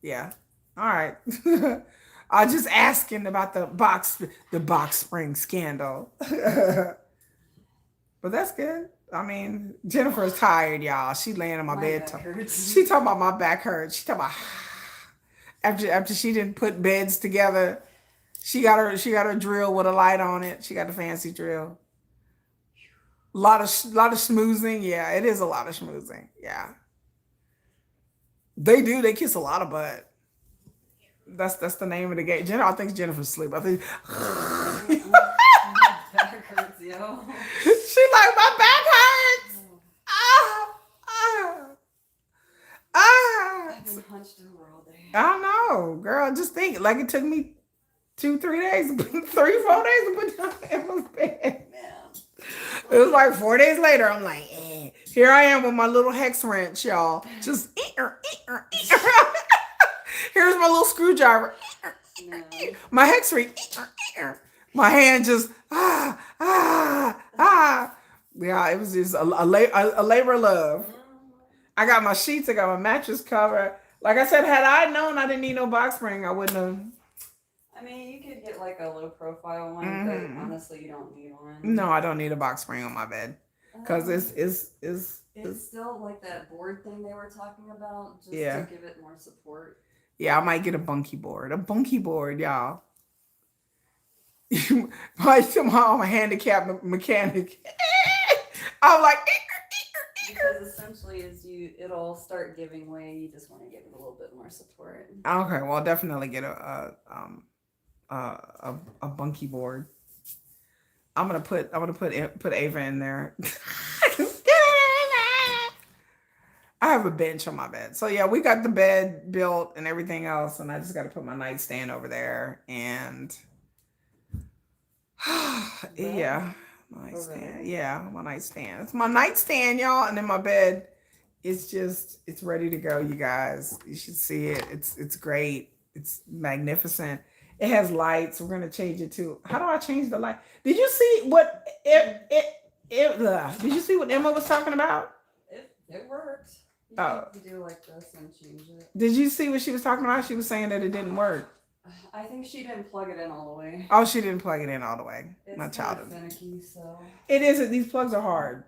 Yeah. All right. I was just asking about the box spring scandal. But that's good. I mean, Jennifer's tired, y'all. She laying in my bed. back hurts. She talking about my back hurts. She talking about after she didn't put beds together. She got her drill with a light on it. She got the fancy drill. Lot of schmoozing. Yeah, it is a lot of schmoozing. Yeah, they do. They kiss a lot of butt. That's the name of the game. I think Jennifer's asleep. I think My back hurts, yo. she like my back hurts. Ah, ah, ah. I've been hunched over all day. I know, girl. Just think, like it took me 2, 3 days, 3, 4 days to put down Emma's bed. Man. It was like 4 days later. I'm like, here I am with my little hex wrench, y'all. Just here's my little screwdriver. No. My hex wrench. My hand just Yeah, it was just a labor of love. I got my sheets. I got my mattress cover. Like I said, had I known I didn't need no box spring, I wouldn't have. I mean, you could get like a low profile one, but honestly, you don't need one. No, I don't need a box spring on my bed because It's still like that board thing they were talking about, just Yeah. to give it more support. Yeah, I might get a bunky board. A bunky board, y'all. I'm a handicapped mechanic. I'm like, Because essentially, it'll start giving way. You just want to give it a little bit more support. okay, well, I'll definitely get a bunky board. I'm gonna put Ava in there. I have a bench on my bed. So yeah, we got the bed built and everything else, and I just got to put my nightstand over there and yeah, my nightstand. Yeah, my nightstand. It's my nightstand, y'all, and then my bed. It's ready to go, you guys. You should see it. It's great. It's magnificent. It has lights. We're gonna change it to. How do I change the light? Did you see what Did you see what Emma was talking about? It works. You can do like this and change it. Did you see what she was talking about? She was saying that it didn't work. I think she didn't plug it in all the way. Oh, she didn't plug it in all the way. It's My kind child of finicky, so. It is. These plugs are hard.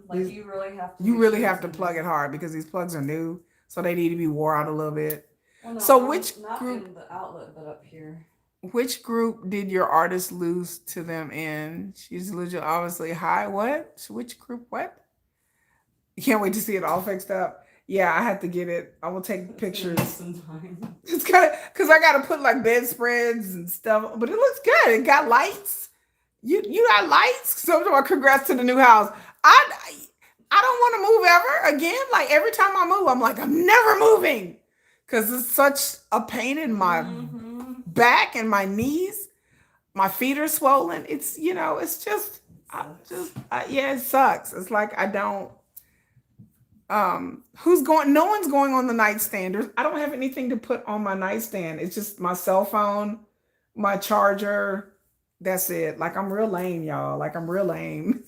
Like you really have to. You really have to plug it hard because these plugs are new, so they need to be wore out a little bit. Well, no, So which not group? in the outlet, but up here. Which group did your artist lose to them in? She's legit, obviously high. What? Which group? What? You can't wait to see it all fixed up. Yeah, I have to get it. I will take pictures. It's kind of because I got to put like bedspreads and stuff, but it looks good. It got lights. You got lights? So congrats to the new house. I don't want to move ever again. Like every time I move, I'm like, I'm never moving. Cause it's such a pain in my back and my knees. My feet are swollen. It's, it's just yeah, it sucks. It's like I don't no one's going on the nightstand. I don't have anything to put on my nightstand. It's just my cell phone, my charger. That's it. Like I'm real lame, y'all. Like I'm real lame.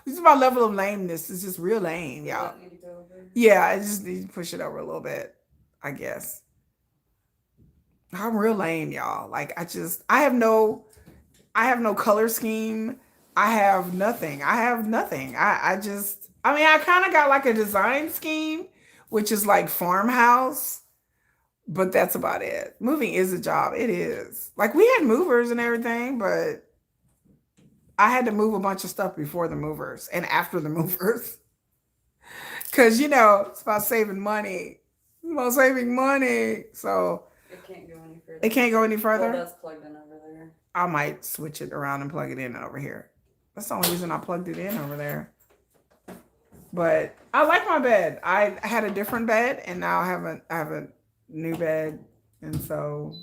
This is my level of lameness. It's just real lame, y'all. Yeah, I just need to push it over a little bit, I guess. I'm real lame, y'all. Like I have no color scheme. I have nothing. I mean, I kind of got like a design scheme, which is like farmhouse, but that's about it. Moving is a job. It is. Like we had movers and everything, but I had to move a bunch of stuff before the movers and after the movers. Cause it's about saving money. It's about saving money. So it can't go any further. It can't go any further? Well, that's plugged in over there. I might switch it around and plug it in over here. That's the only reason I plugged it in over there. But I like my bed. I had a different bed and now I have a new bed. And so,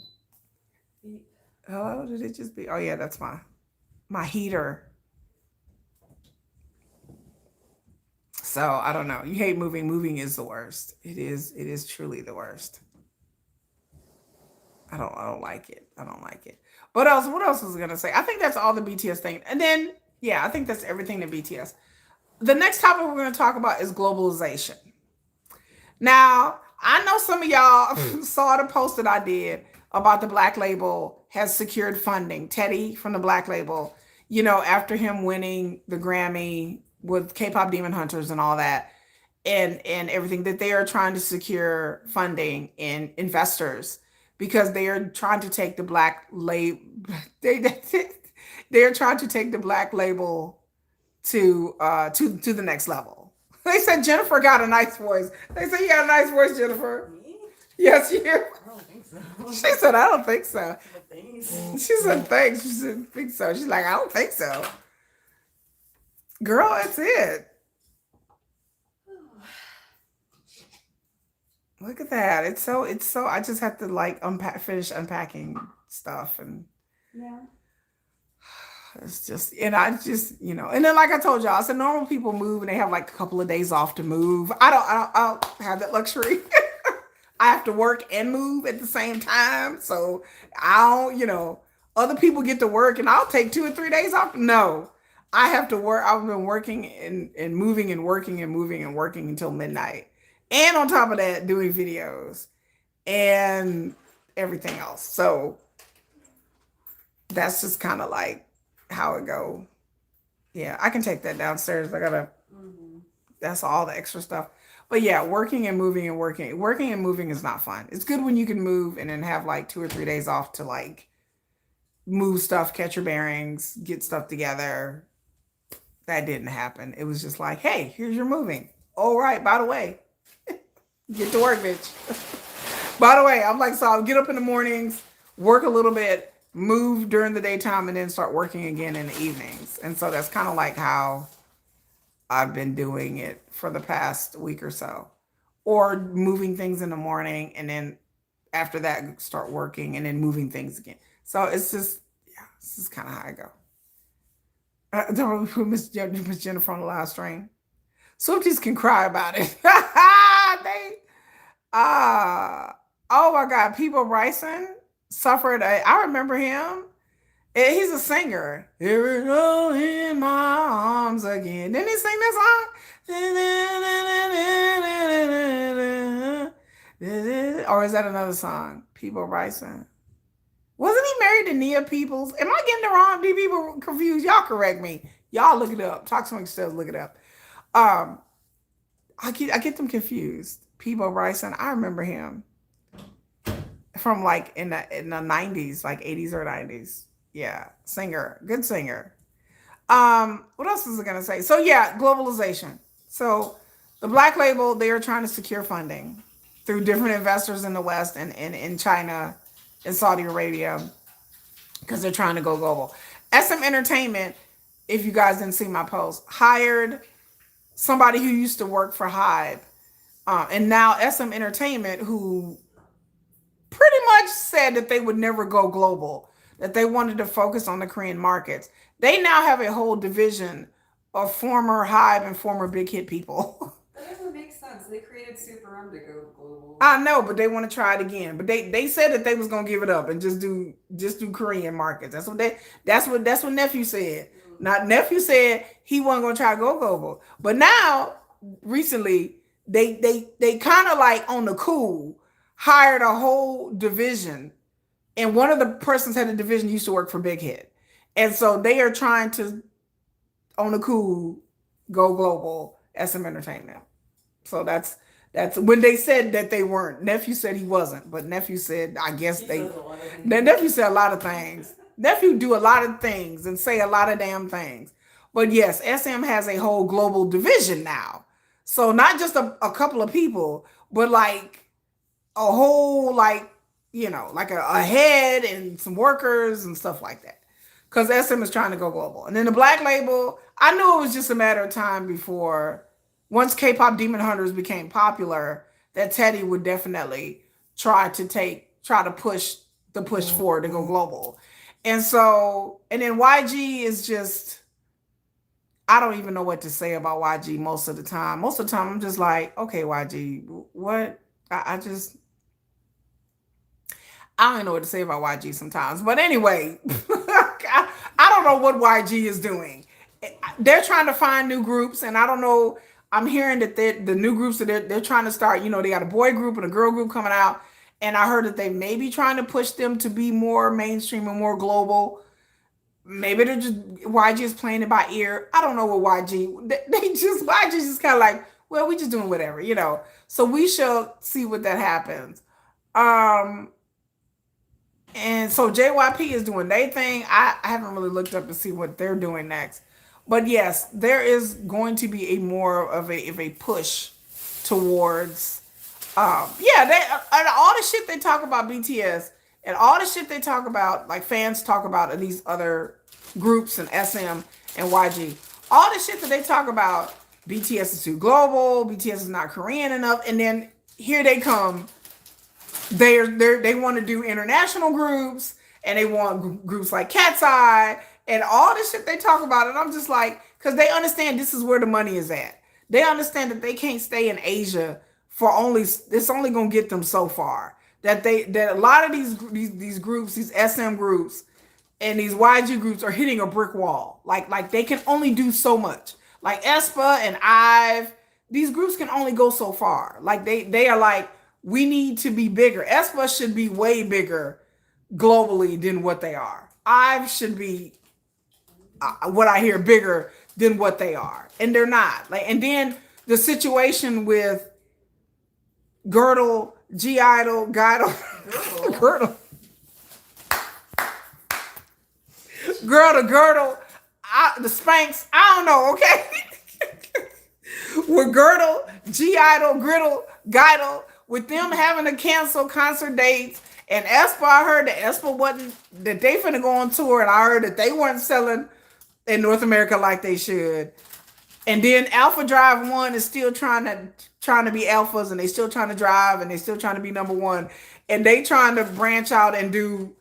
hello, did it just be? Oh yeah, that's my heater. So I don't know. You hate moving. Moving is the worst. It is truly the worst. I don't like it. I don't like it. What else was I gonna say? I think that's all the BTS thing. And then I think that's everything to BTS. The next topic we're gonna talk about is globalization. Now, I know some of y'all saw the post that I did about the Black Label has secured funding. Teddy from the Black Label, after him winning the Grammy with K-pop Demon Hunters and all that, and everything, that they are trying to secure funding and investors because they are trying to take the Black Label. They are trying to take the Black Label to the next level. They said Jennifer got a nice voice. They said you got a nice voice, Jennifer. Me? Yes, you. I don't think so. She said I don't think so. But thanks. She said thanks. She said think so. She's like I don't think so. Girl, that's it. Look at that. It's so I just have to like finish unpacking stuff and Yeah. it's just, and I just, and then like I told y'all, I said normal people move and they have like a couple of days off to move. I don't have that luxury. I have to work and move at the same time. So other people get to work and I'll take 2 or 3 days off. No. I have to work. I've been working and moving and working and moving and working until midnight. And on top of that, doing videos and everything else. So that's just kind of like how it go. Yeah, I can take that downstairs. That's all the extra stuff. But yeah, working and moving and working and moving is not fun. It's good when you can move and then have like 2 or 3 days off to like move stuff, catch your bearings, get stuff together. That didn't happen. It was just like, hey, here's your moving. All right, by the way, get to work, bitch. By the way, I'm like, so I'll get up in the mornings, work a little bit, move during the daytime, and then start working again in the evenings. And so that's kind of like how I've been doing it for the past week or so. Or moving things in the morning, and then after that, start working, and then moving things again. So it's just, this is kind of how I go. Don't put Miss Jennifer on the live stream. Swifties can cry about it. Oh my God, People Bryson suffered I remember him. He's a singer. Here we go in my arms again. Didn't he sing that song? Or is that another song? People Bryson. Wasn't he married to Nia Peoples? Am I getting the wrong? Do people confused? Y'all correct me. Y'all look it up. Talk to me still. Look it up. I get them confused. People Bryson. I remember him from like in the 90s, like 80s or 90s. Yeah, singer, good singer. What else was I gonna say? So yeah, globalization. So the Black Label, they are trying to secure funding through different investors in the West and in China, in Saudi Arabia, because they're trying to go global. SM Entertainment, if you guys didn't see my post, hired somebody who used to work for HYBE, and now SM Entertainment, who pretty much said that they would never go global, that they wanted to focus on the Korean markets. They now have a whole division of former HYBE and former Big Hit people. That doesn't make sense. They created Super M to go global. I know, but they want to try it again. But they said that they was gonna give it up and just do Korean markets. That's what nephew said. Not nephew said he wasn't gonna try to go global. But now recently they kind of like on the cool hired a whole division, and one of the persons had a division used to work for Big Hit, and so they are trying to on the cool go global. SM Entertainment. So that's when they said that they weren't. Nephew said he wasn't, but nephew said I guess nephew said a lot of things. Nephew do a lot of things and say a lot of damn things. But yes, SM has a whole global division now. So not just a couple of people, but like a whole like a head and some workers and stuff like that. Because SM is trying to go global. And then the Black Label, I knew it was just a matter of time before, once K-pop Demon Hunters became popular, that Teddy would definitely try to push forward to go global. And so, and then YG is just, I don't even know what to say about YG most of the time. Most of the time, I'm just like, okay, YG, what? I don't know what to say about YG sometimes. But anyway, I don't know what YG is doing. They're trying to find new groups, and I don't know. I'm hearing that the new groups that they're trying to start, they got a boy group and a girl group coming out. And I heard that they may be trying to push them to be more mainstream and more global. Maybe they're just, YG is playing it by ear. I don't know what YG, YG just kind of like, well, we just doing whatever, So we shall see what that happens. And so JYP is doing their thing. I haven't really looked up to see what they're doing next. But yes, there is going to be a more of a push towards, all the shit they talk about BTS and all the shit they talk about, like fans talk about these other groups and SM and YG, all the shit that they talk about, BTS is too global, BTS is not Korean enough, and then here they come. They want to do international groups, and they want groups like Cat's Eye and all this shit they talk about. And I'm just like, because they understand this is where the money is at. They understand that they can't stay in Asia it's only going to get them so far. That a lot of these groups, these SM groups and these YG groups are hitting a brick wall. Like they can only do so much. Like aespa and IVE, these groups can only go so far. Like they are like, we need to be bigger. aespa should be way bigger globally than what they are. IVE should be, what I hear, bigger than what they are, and they're not. And then the situation with Girdle, G-Idol, Girdle, Girdle, the Spanx. I don't know. Okay, with Girdle, G-Idol, Griddle, Girdle, with them having to cancel concert dates. And aespa, I heard that aespa wasn't, that they finna go on tour, and I heard that they weren't selling in North America like they should. And then Alpha Drive 1 is still trying to be alphas, and they still trying to drive, and they still trying to be number one. And they trying to branch out and do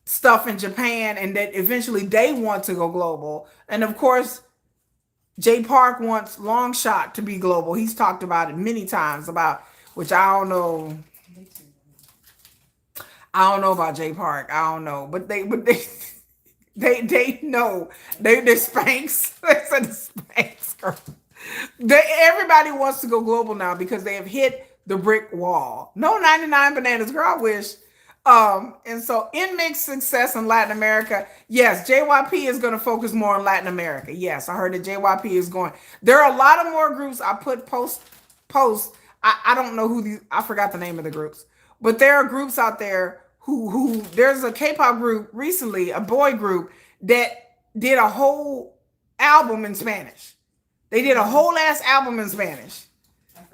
stuff in Japan, and that eventually they want to go global. And of course, Jay Park wants Longshot to be global. He's talked about it many times, which I don't know. I don't know about Jay Park. I don't know, but they know. They're Spanx. They said the Spanx girl. Everybody wants to go global now because they have hit the brick wall. No 99 bananas, girl. I wish. And so in mixed success in Latin America, yes, JYP is going to focus more on Latin America. Yes, I heard that JYP is going. There are a lot of more groups. I put post. I don't know who these. I forgot the name of the groups. But there are groups out there who there's a K-pop group recently, a boy group that did a whole album in Spanish. They did a whole ass album in Spanish.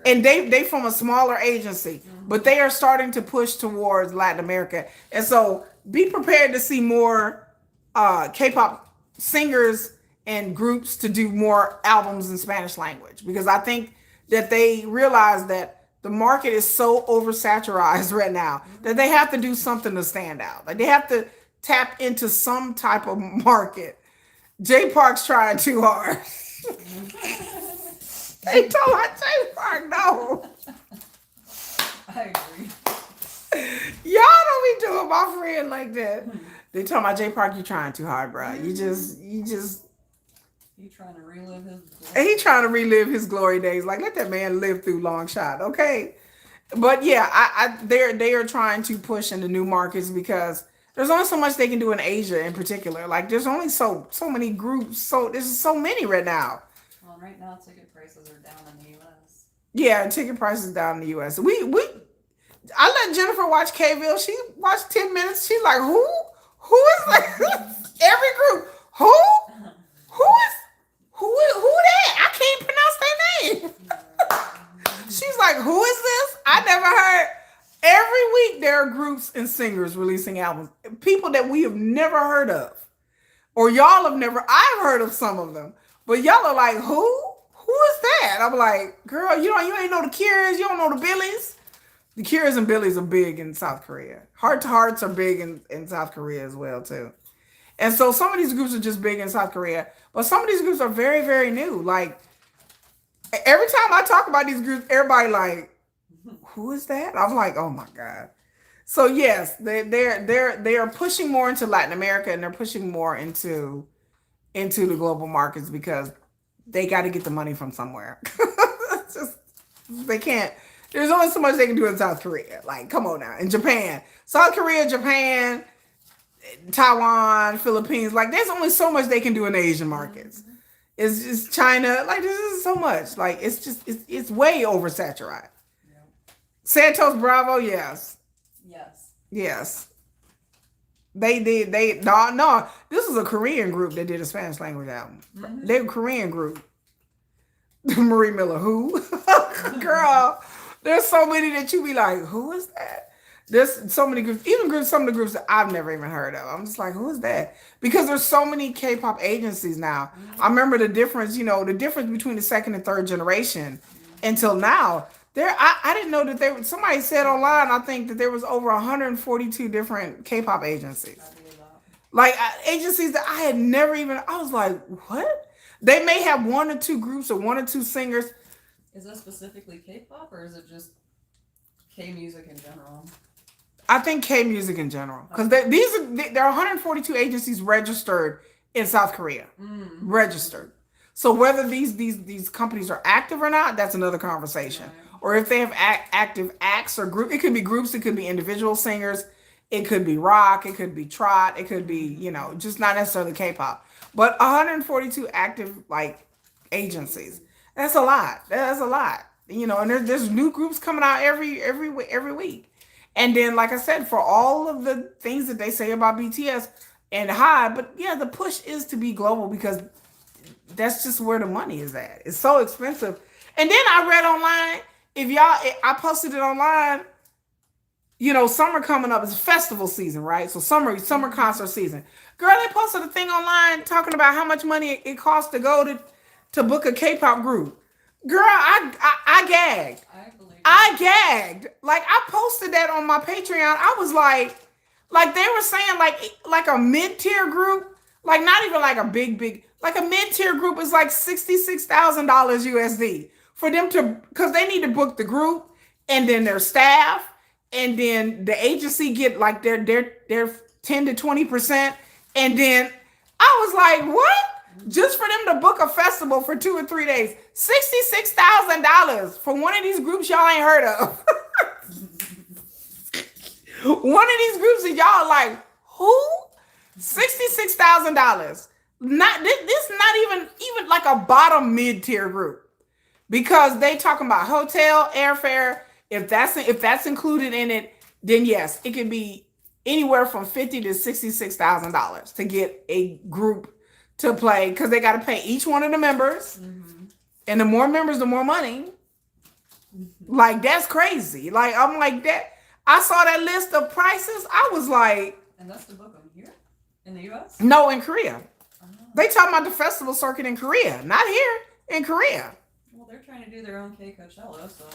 And they from a smaller agency, but they are starting to push towards Latin America. And so be prepared to see more K-pop singers and groups to do more albums in Spanish language because I think that they realize that the market is so oversaturated right now that they have to do something to stand out. Like they have to tap into some type of market. J Park's trying too hard. They told my J Park no. I agree. Y'all don't be doing my friend like that. They told my J Park, you trying too hard, bro. You just. He trying to relive his. And he trying to relive his glory days. Like let that man live through long shot, okay? But yeah, they are trying to push into new markets because there's only so much they can do in Asia in particular. Like there's only so many groups. So there's so many right now. Well, right now ticket prices are down in the U.S. Yeah, ticket prices down in the U.S. I let Jennifer watch K-Ville. She watched 10 minutes. She's like, who? Who is like every group? Who? Who that? I can't pronounce their name. She's like, who is this? I never heard. Every week there are groups and singers releasing albums. People that we have never heard of. Or y'all have never, I've heard of some of them. But y'all are like, who? Who is that? I'm like, girl, you ain't know the Cures, you don't know the Billies. The Cures and Billies are big in South Korea. Heart to Hearts are big in South Korea as well, too. And so some of these groups are just big in South Korea. But some of these groups are very, very new. Like, every time I talk about these groups, everybody like, who is that? I'm like, oh my God. So yes, they are pushing more into Latin America and they're pushing more into the global markets because they got to get the money from somewhere. They can't. There's only so much they can do in South Korea. Like, come on now. In Japan, South Korea, Japan, Taiwan, Philippines. Like, there's only so much they can do in the Asian markets. It's just China. Like, this is so much. Like, it's way oversaturated. Yep. Santos Bravo, yes. Yes. They no. This is a Korean group that did a Spanish language album. Mm-hmm. They're a Korean group. Marie Miller, who? Girl, there's so many that you be like, who is that? There's so many groups, some of the groups that I've never even heard of. I'm just like, who is that? Because there's so many K-pop agencies now. Mm-hmm. I remember the difference between the second and third generation until now. I didn't know that somebody said online, I think that there was over 142 different K-pop agencies. Like agencies that I had never even, I was like, what? They may have one or two groups or one or two singers. Is that specifically K-pop or is it just K-music in general? I think K-music in general. Because there are 142 agencies registered in South Korea. Registered. So whether these companies are active or not, that's another conversation. Right. Or if they have active acts or group, it could be groups, it could be individual singers, it could be rock, it could be trot, it could be, just not necessarily K-pop. But 142 active like agencies. That's a lot. That's a lot. And there's new groups coming out every week. And then, like I said, for all of the things that they say about BTS and HYBE, but yeah, the push is to be global because that's just where the money is at. It's so expensive. And then I read online, I posted it online, summer coming up is festival season, right? So summer concert season. Girl, they posted a thing online talking about how much money it costs to go to book a K-pop group. Girl, I gagged. I gagged. Like, I posted that on my Patreon. I was like they were saying like a mid-tier group, like not even like a big, like a mid-tier group is like $66,000 USD for them because they need to book the group and then their staff and then the agency get like their 10 to 20%. And then I was like, what? Just for them to book a festival for 2 or 3 days, $66,000 for one of these groups y'all ain't heard of. One of these groups that y'all like, who? $66,000. Not this, not even like a bottom mid-tier group, because they talking about hotel, airfare. If that's included in it, then yes, it could be anywhere from $50,000 to $66,000 to get a group to play, because they got to pay each one of the members, and the more members, the more money. Like, that's crazy. Like, I'm like that. I saw that list of prices. I was like, and that's the book on here. In the U.S.? No, in Korea. Oh. They talking about the festival circuit in Korea, not here, in Korea. Well, they're trying to do their own K Coachella, so.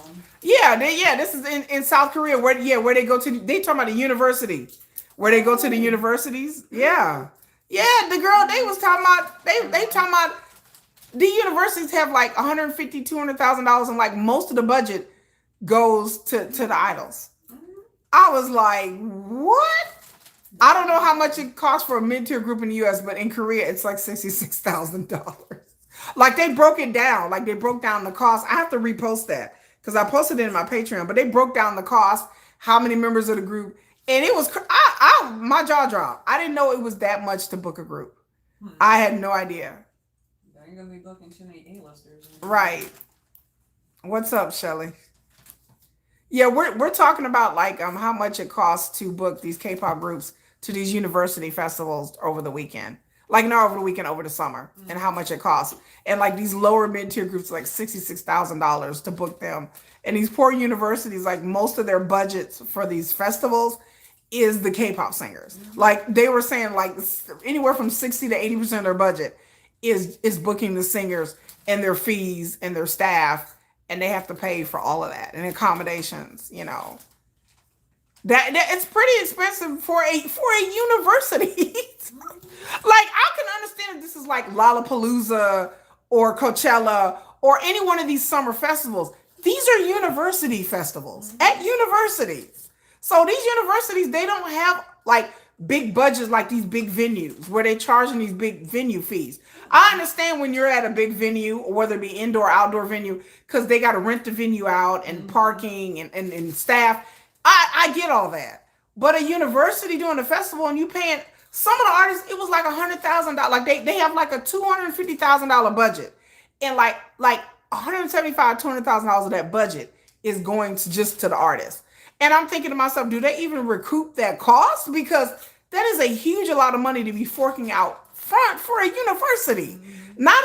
Yeah, this is in South Korea where they go to. They talking about the university, where they go to the universities. Yeah, the girl they was talking about. They talking about the universities have like $150,000-$200,000, and like most of the budget goes to the idols. I was like, what? I don't know how much it costs for a mid-tier group in the US, but in Korea it's like $66,000. Like they broke it down. Like they broke down the cost. I have to repost that because I posted it in my Patreon, but they broke down the cost, how many members of the group, and it was my jaw dropped. I didn't know it was that much to book a group. I had no idea. They ain't gonna be booking too many A-listers. Right. What's up, Shelly? Yeah, we're talking about like how much it costs to book these K-pop groups to these university festivals over the weekend. Like not over the weekend, over the summer, and how much it costs. And like these lower mid-tier groups, like $66,000 to book them. And these poor universities, like most of their budgets for these festivals is the K-pop singers. Like they were saying, like anywhere from 60 to 80% of their budget is booking the singers and their fees and their staff, and they have to pay for all of that and accommodations. You know, that it's pretty expensive for a university. Like I can understand if this is like Lollapalooza or Coachella or any one of these summer festivals. These are university festivals at universities. So these universities, they don't have like big budgets like these big venues where they're charging these big venue fees. I understand when you're at a big venue, or whether it be indoor or outdoor venue, because they got to rent the venue out and parking and staff. I get all that. But a university doing a festival and you paying some of the artists, it was like $100,000. Like they have like a $250,000 budget. And like $175,000, $200,000 of that budget is going to just to the artist. And I'm thinking to myself, do they even recoup that cost? Because that is a huge lot of money to be forking out front for a university, not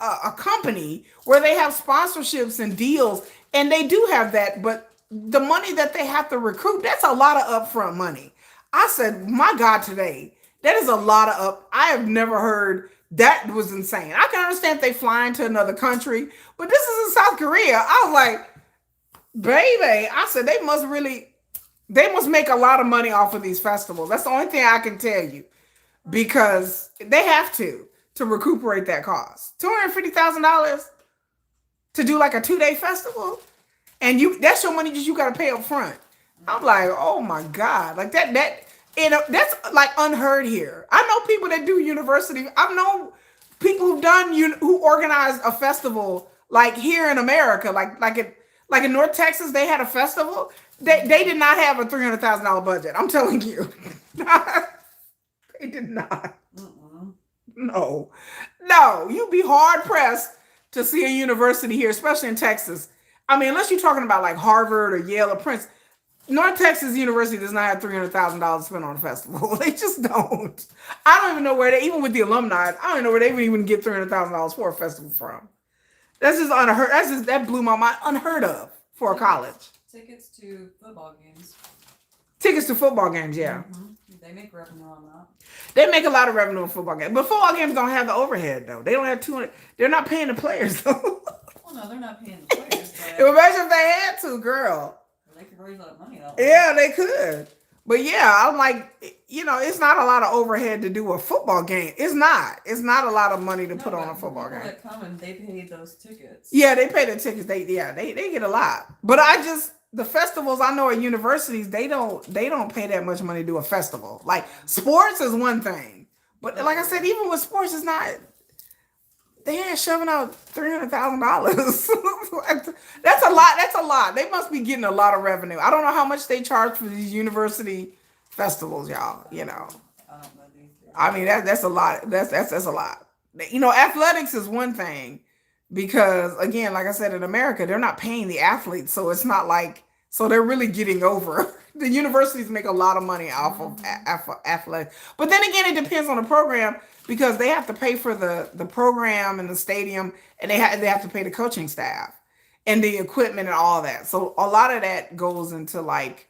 a company where they have sponsorships and deals, and they do have that, but the money that they have to recoup, that's a lot of upfront money. I said, my God, today, that is a lot of I have never heard. That was insane. I can understand if they fly into another country, but this is in South Korea. I was like, baby, I said they must make a lot of money off of these festivals. That's the only thing I can tell you, because they have to recuperate that cost. $250,000 to do like a 2-day festival, and that's your money just you got to pay up front. I'm like, oh my God, like that's like unheard here. I know people that do university. I've known people who organized a festival like here in America, like in North Texas, they had a festival. They did not have a $300,000 budget. I'm telling you, they did not. No, you'd be hard pressed to see a university here, especially in Texas. I mean, unless you're talking about like Harvard or Yale or Princeton. North Texas University does not have $300,000 to spend on a festival. They just don't. I don't even know where even with the alumni, I don't even know where they would even get $300,000 for a festival from. That's just unheard. That blew my mind. Unheard of for a college. Tickets to football games. Tickets to football games, yeah. They make revenue on that. They make a lot of revenue on football games, but football games don't have the overhead though. They don't have 200. They're not paying the players though. Well, no, they're not paying the players. But imagine if they had to, girl. They could raise a lot of money though. Yeah, they could. But yeah, I'm like, it's not a lot of overhead to do a football game. It's not. It's not a lot of money to put on a football game. That come and they pay those tickets. Yeah, they pay the tickets. They get a lot. But the festivals I know at universities, they don't pay that much money to do a festival. Like sports is one thing, but like I said, even with sports, it's not. They ain't shoving out $300,000. That's a lot. That's a lot. They must be getting a lot of revenue. I don't know how much they charge for these university festivals, y'all. I don't know these days. I mean, that's a lot. That's a lot. Athletics is one thing because, again, like I said, in America, they're not paying the athletes, so it's not like they're really getting over. The universities make a lot of money off of athletics, but then again, it depends on the program. Because they have to pay for the program and the stadium, and they have to pay the coaching staff and the equipment and all that. So a lot of that goes into like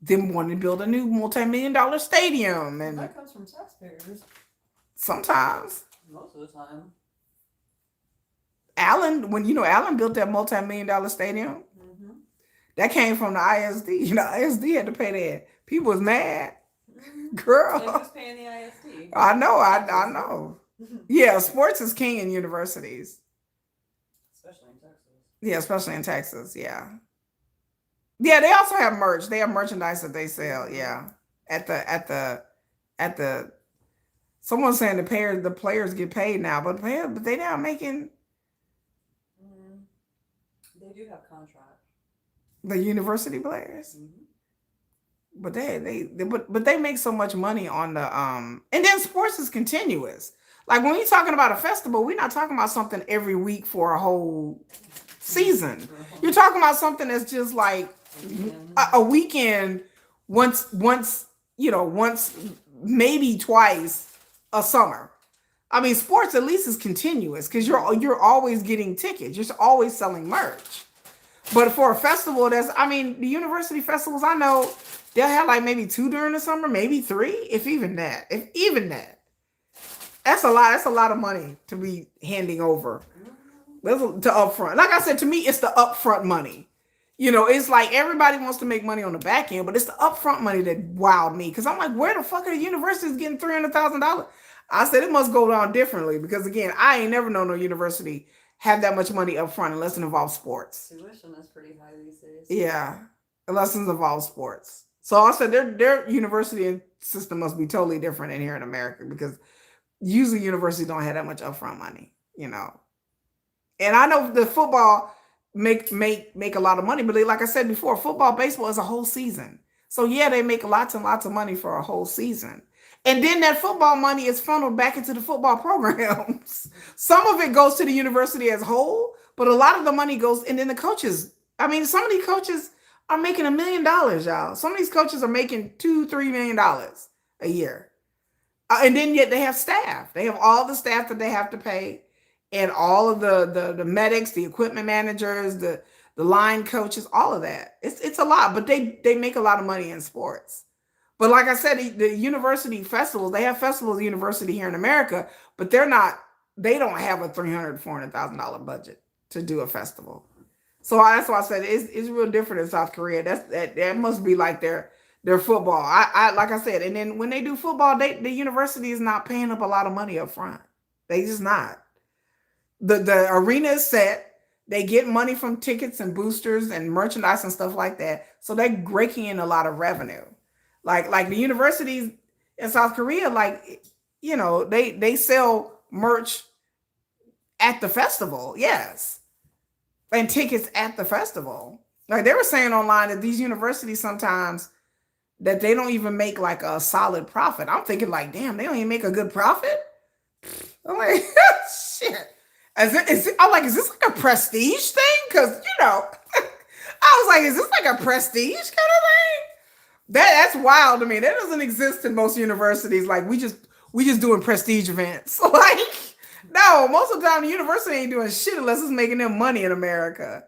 them wanting to build a new multi-million-dollar stadium, and That comes from taxpayers sometimes most of the time. Allen built that multi-million-dollar stadium, Mm-hmm. that came from the ISD. ISD had to pay that. People was mad, And girl. who's paying the ISD? I know, I know. Yeah, sports is king in universities. Especially in Texas. Yeah, especially in Texas. Yeah. Yeah, they also have merch. They have merchandise that they sell. Yeah. At the someone's saying the players get paid now, but they now making Mm. They do have contracts. the university players. Mm-hmm. But but they make so much money on the and then sports is continuous. Like when we're talking about a festival, we're not talking about something every week for a whole season. You're talking about something that's just like a weekend once maybe twice a summer. I mean, sports at least is continuous because you're always getting tickets. You're always selling merch. But for a festival, the university festivals I know, they'll have like maybe 2 during the summer, maybe 3, if even that. If even that. That's a lot. That's a lot of money to be handing over. To upfront. Like I said, to me, it's the upfront money. It's like everybody wants to make money on the back end, but it's the upfront money that wowed me. Because I'm like, where the fuck are the universities getting $300,000? I said it must go down differently. Because again, I ain't never known no university have that much money upfront unless it involves sports. Tuition is pretty high these days. Yeah, unless it involves sports. So I said their university system must be totally different in here in America because usually universities don't have that much upfront money, And I know the football make a lot of money, but like I said before, football, baseball is a whole season. So yeah, they make lots and lots of money for a whole season. And then that football money is funneled back into the football programs. Some of it goes to the university as a whole, but a lot of the money goes, and then the coaches. I mean, some of these coaches are making $1 million, y'all. Some of these coaches are making $2-3 million a year. And then yet they have staff. They have all the staff that they have to pay, and all of the medics, the equipment managers, the line coaches, all of that. It's a lot, but they make a lot of money in sports. But like I said, the university festivals, they have festivals at university here in America, but they don't have a $300,000-$400,000 budget to do a festival. So that's why I said it's real different in South Korea. That must be like their football. I like I said, and then when they do football, the university is not paying up a lot of money up front. They just not. The arena is set. They get money from tickets and boosters and merchandise and stuff like that. So they're raking in a lot of revenue. Like the universities in South Korea, they sell merch at the festival, yes, and tickets at the festival. Like they were saying online that these universities sometimes that they don't even make like a solid profit. I'm thinking like, damn, they don't even make a good profit. I'm like, shit. I'm like, is this like a prestige thing? Because I was like, is this like a prestige kind of thing? That's wild to me. That doesn't exist in most universities. Like we just doing prestige events. Like, no, most of the time the university ain't doing shit unless it's making them money in America.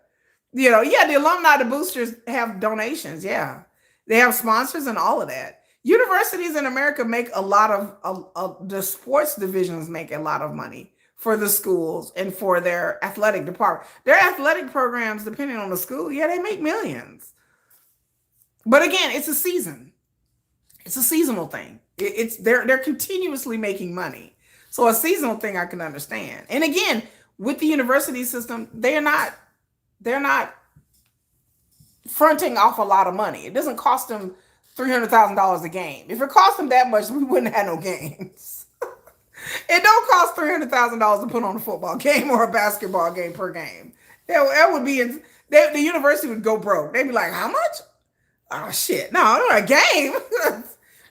Yeah, the alumni, the boosters have donations. Yeah, they have sponsors and all of that. Universities in America make a lot of the sports divisions make a lot of money for the schools and for their athletic department. Their athletic programs, depending on the school, yeah, they make millions. But again, it's a season. It's a seasonal thing. They're continuously making money. So a seasonal thing I can understand. And again, with the university system, they're not fronting off a lot of money. It doesn't cost them $300,000 a game. If it cost them that much, we wouldn't have no games. It don't cost $300,000 to put on a football game or a basketball game per game. That would be the university would go broke. They'd be like, how much? Oh shit! No, a game.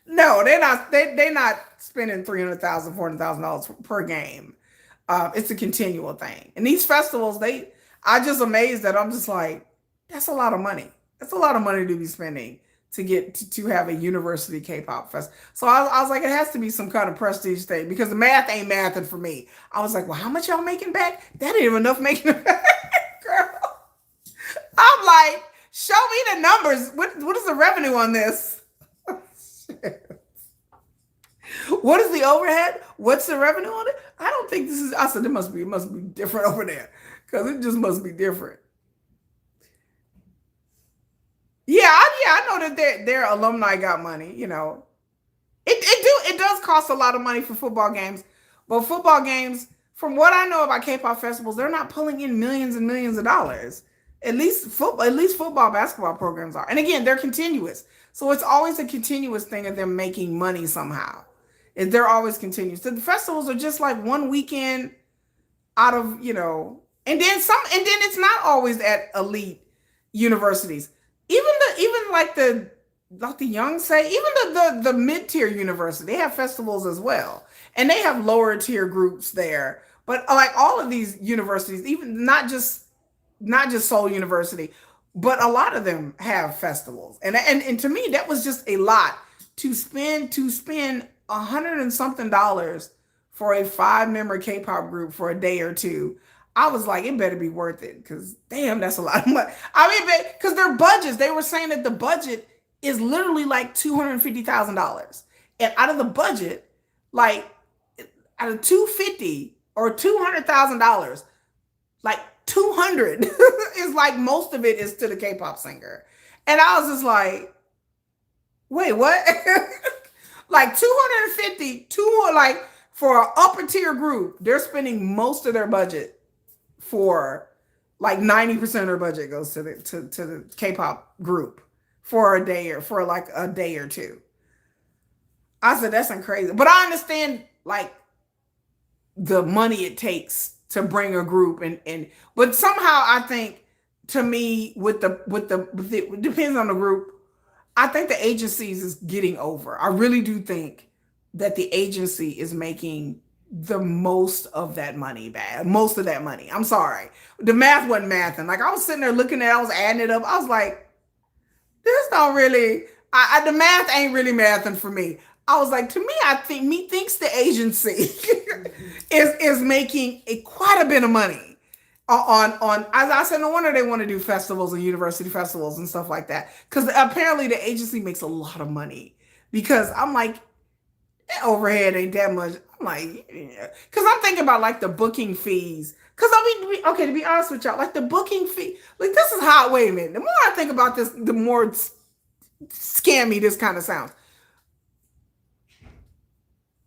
No, they're not. They're not spending $300,000, $400,000 per game. It's a continual thing. And these festivals, I just amazed that I'm just like, that's a lot of money. That's a lot of money to be spending to get to have a university K-pop fest. So I was like, it has to be some kind of prestige thing because the math ain't mathing for me. I was like, well, how much y'all making back? That ain't enough making it back, girl. I'm like, Show me the numbers. What is the revenue on this? What is the overhead? What's the revenue on it? I don't think this is. I said it must be different over there because it just must be different. Yeah, I know that their alumni got money. You know, it does cost a lot of money for football games, but football games, from what I know about K-pop festivals, they're not pulling in millions and millions of dollars. At least football, basketball programs are, and again, they're continuous, so it's always a continuous thing of them making money somehow. And they're always continuous. So the festivals are just like one weekend out of, and then it's not always at elite universities. Even like the young say, even the mid-tier university, they have festivals as well. And they have lower tier groups there. But like all of these universities, even not just Seoul University, but a lot of them have festivals. And to me, that was just a lot to spend $100 and something for a 5-member K-pop group for a day or two. I was like, it better be worth it, because damn, that's a lot of money. I mean, because their budgets, they were saying that the budget is literally like $250,000. And out of the budget, like out of $250 or $200,000, like 200 is like, most of it is to the K-pop singer. And I was just like, wait, what? Like 250, like for an upper tier group, they're spending most of their budget for like 90% of their budget goes to the K-pop group for a day or for like a day or two. I said, that's crazy. But I understand like the money it takes to bring a group but somehow I think, to me, it depends on the group. I think the agencies is getting over. I really do think that the agency is making the most of that money most of that money. I'm sorry. The math wasn't mathing. Like, I was sitting there looking at it, I was adding it up. I was like, this don't really, the math ain't really mathing for me. I was like, to me, thinks the agency is making quite a bit of money on as I said, no wonder they want to do festivals and university festivals and stuff like that, because apparently the agency makes a lot of money. Because I'm like, that overhead ain't that much. I'm like, yeah. Because I'm thinking about like the booking fees. Because I mean, okay, to be honest with y'all, like the booking fee, like this is how, wait a minute, the more I think about this, the more scammy this kind of sounds.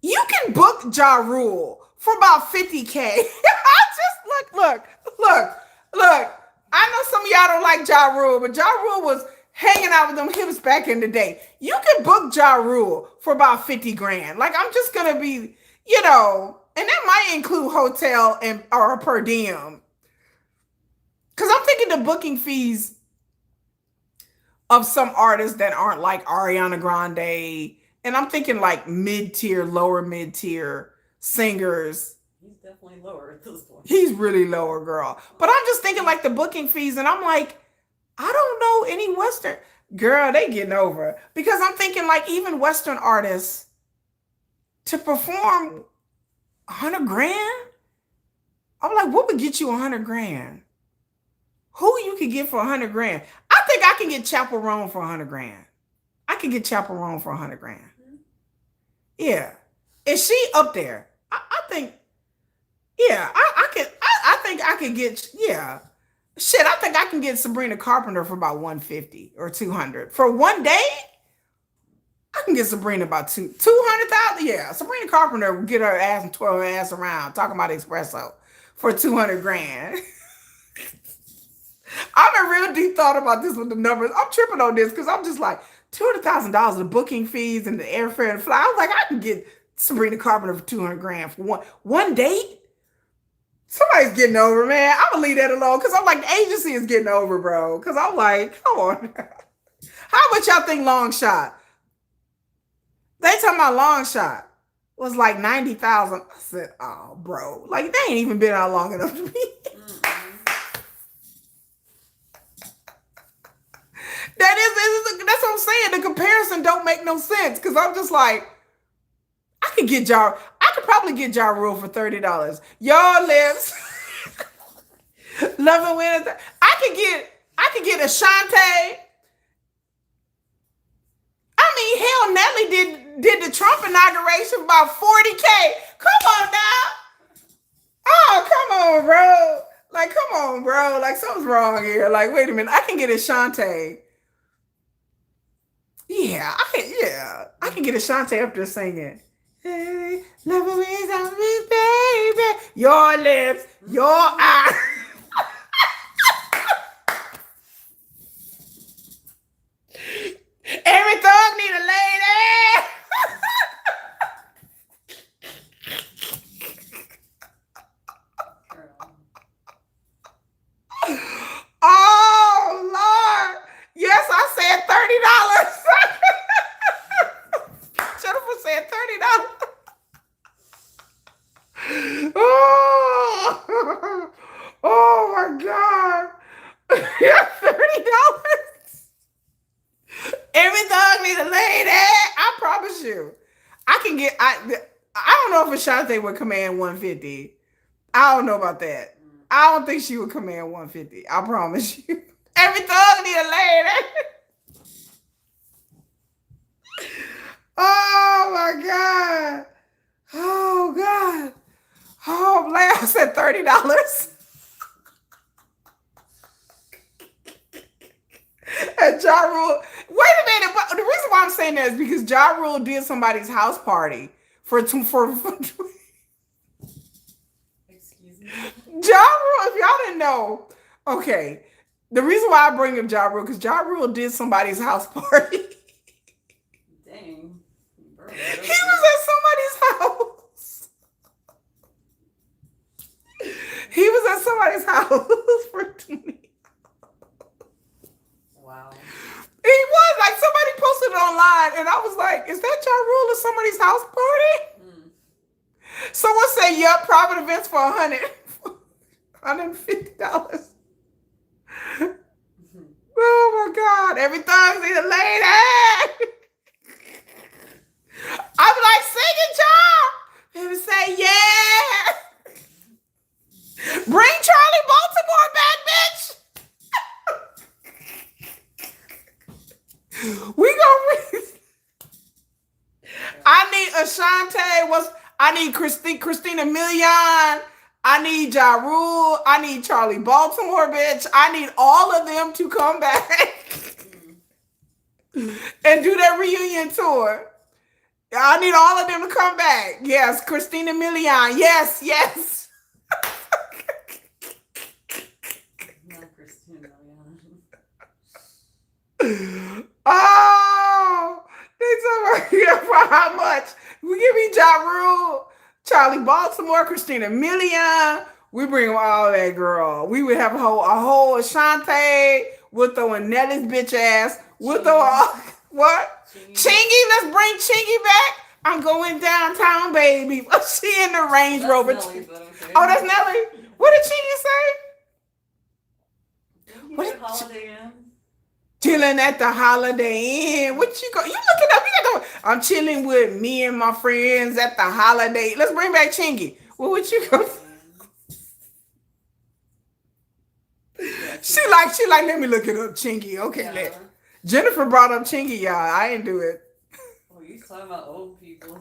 You can book Ja Rule for about $50K. I just look. I know some of y'all don't like Ja Rule, but Ja Rule was hanging out with them hips back in the day. You can book Ja Rule for about 50 grand. Like, I'm just gonna be, and that might include hotel or per diem. Because I'm thinking the booking fees of some artists that aren't like Ariana Grande, and I'm thinking like lower mid-tier singers. He's definitely lower at this point. He's really lower, girl. But I'm just thinking like the booking fees, and I'm like, I don't know any Western girl, they getting over. Because I'm thinking like even Western artists to perform 100 grand. I'm like, what would get you 100 grand? Who you could get for 100 grand? I think I can get Chappell Roan for 100 grand. I could get Chappell Roan for 100 grand. Yeah. Is she up there? I think, yeah, I think I could get, yeah. Shit, I think I can get Sabrina Carpenter for about 150 or 200. For one day, I can get Sabrina about 200,000. Yeah, Sabrina Carpenter will get her ass and twirl her ass around talking about espresso for 200 grand. I'm a real deep thought about this with the numbers. I'm tripping on this because I'm just like, $200,000 of booking fees and the airfare and fly. I was like, I can get Sabrina Carpenter for 200 grand for one date. Somebody's getting over, man. I'm gonna leave that alone because I'm like, the agency is getting over, bro. Because I'm like, come on. How much y'all think Long Shot? They talking about Long Shot was like 90,000. I said, oh, bro, like they ain't even been out long enough to me. That's what I'm saying. The comparison don't make no sense because I'm just like, I could probably get Ja Rule for $30. Your lips. Love and Wednesday. I I could get Ashanti. I mean, hell, Nelly did the Trump inauguration for about 40K. Come on now. Oh, come on, bro. Like, come on, bro. Like, something's wrong here. Like, wait a minute. I can get Ashanti. Yeah, I can get Ashanti up there singing. Hey, love me, baby. Your lips, your eyes. Every thug need a lady. Oh Lord! Yes, I said $30. Jennifer said $30. Oh my God! Yeah, $30. Every dog need a lady. I promise you. I can get. I don't know if Ashanti would command 150. I don't know about that. I don't think she would command 150. I promise you. Every dog need a lady. Oh my God. Oh God. Oh, man, I said $30. And Ja Rule. Wait a minute. But the reason why I'm saying that is because Ja Rule did somebody's house party for Excuse me. Ja Rule, if y'all didn't know, okay. The reason why I bring up Ja Rule, because Ja Rule did somebody's house party. Dang. Bro, He was at somebody's house. He was at somebody's house for 20. Wow. He was like, somebody posted it online, and I was like, is that Ja Rule at somebody's house party? Someone said, yup, private events for $150. Oh my God, every thug's need a lady. I'm like, sing it, y'all. People say, yeah. Bring Charlie Baltimore back, bitch. We gonna. I need Ashanti. I need Christina Milian. I need Ja Rule. I need Charlie Baltimore, bitch. I need all of them to come back and do their reunion tour. I need all of them to come back. Yes, Christina Milian. Yes, yes. Not Christina Milian. Oh, they talking about for how much? We give me Ja Rule, Charlie Baltimore, Christina Milian. We bring them all that, girl. We would have a whole Ashanti. We'll throw in Nelly's bitch ass. We'll throw all what? Chingy. Let's bring Chingy back. I'm going downtown, baby. She in the Range Rover. Nelly, but okay. Oh, that's Nelly. What did Chingy say? You What get did Holiday Inn? Chilling at the Holiday Inn. What you go? You looking up? You got the. I'm chilling with me and my friends at the Holiday. Let's bring back Chingy. Well, what you go? She like. Let me look it up, Chingy. Okay, Yeah. Jennifer brought up Chingy, y'all. I didn't do it. Oh, you talking about old people?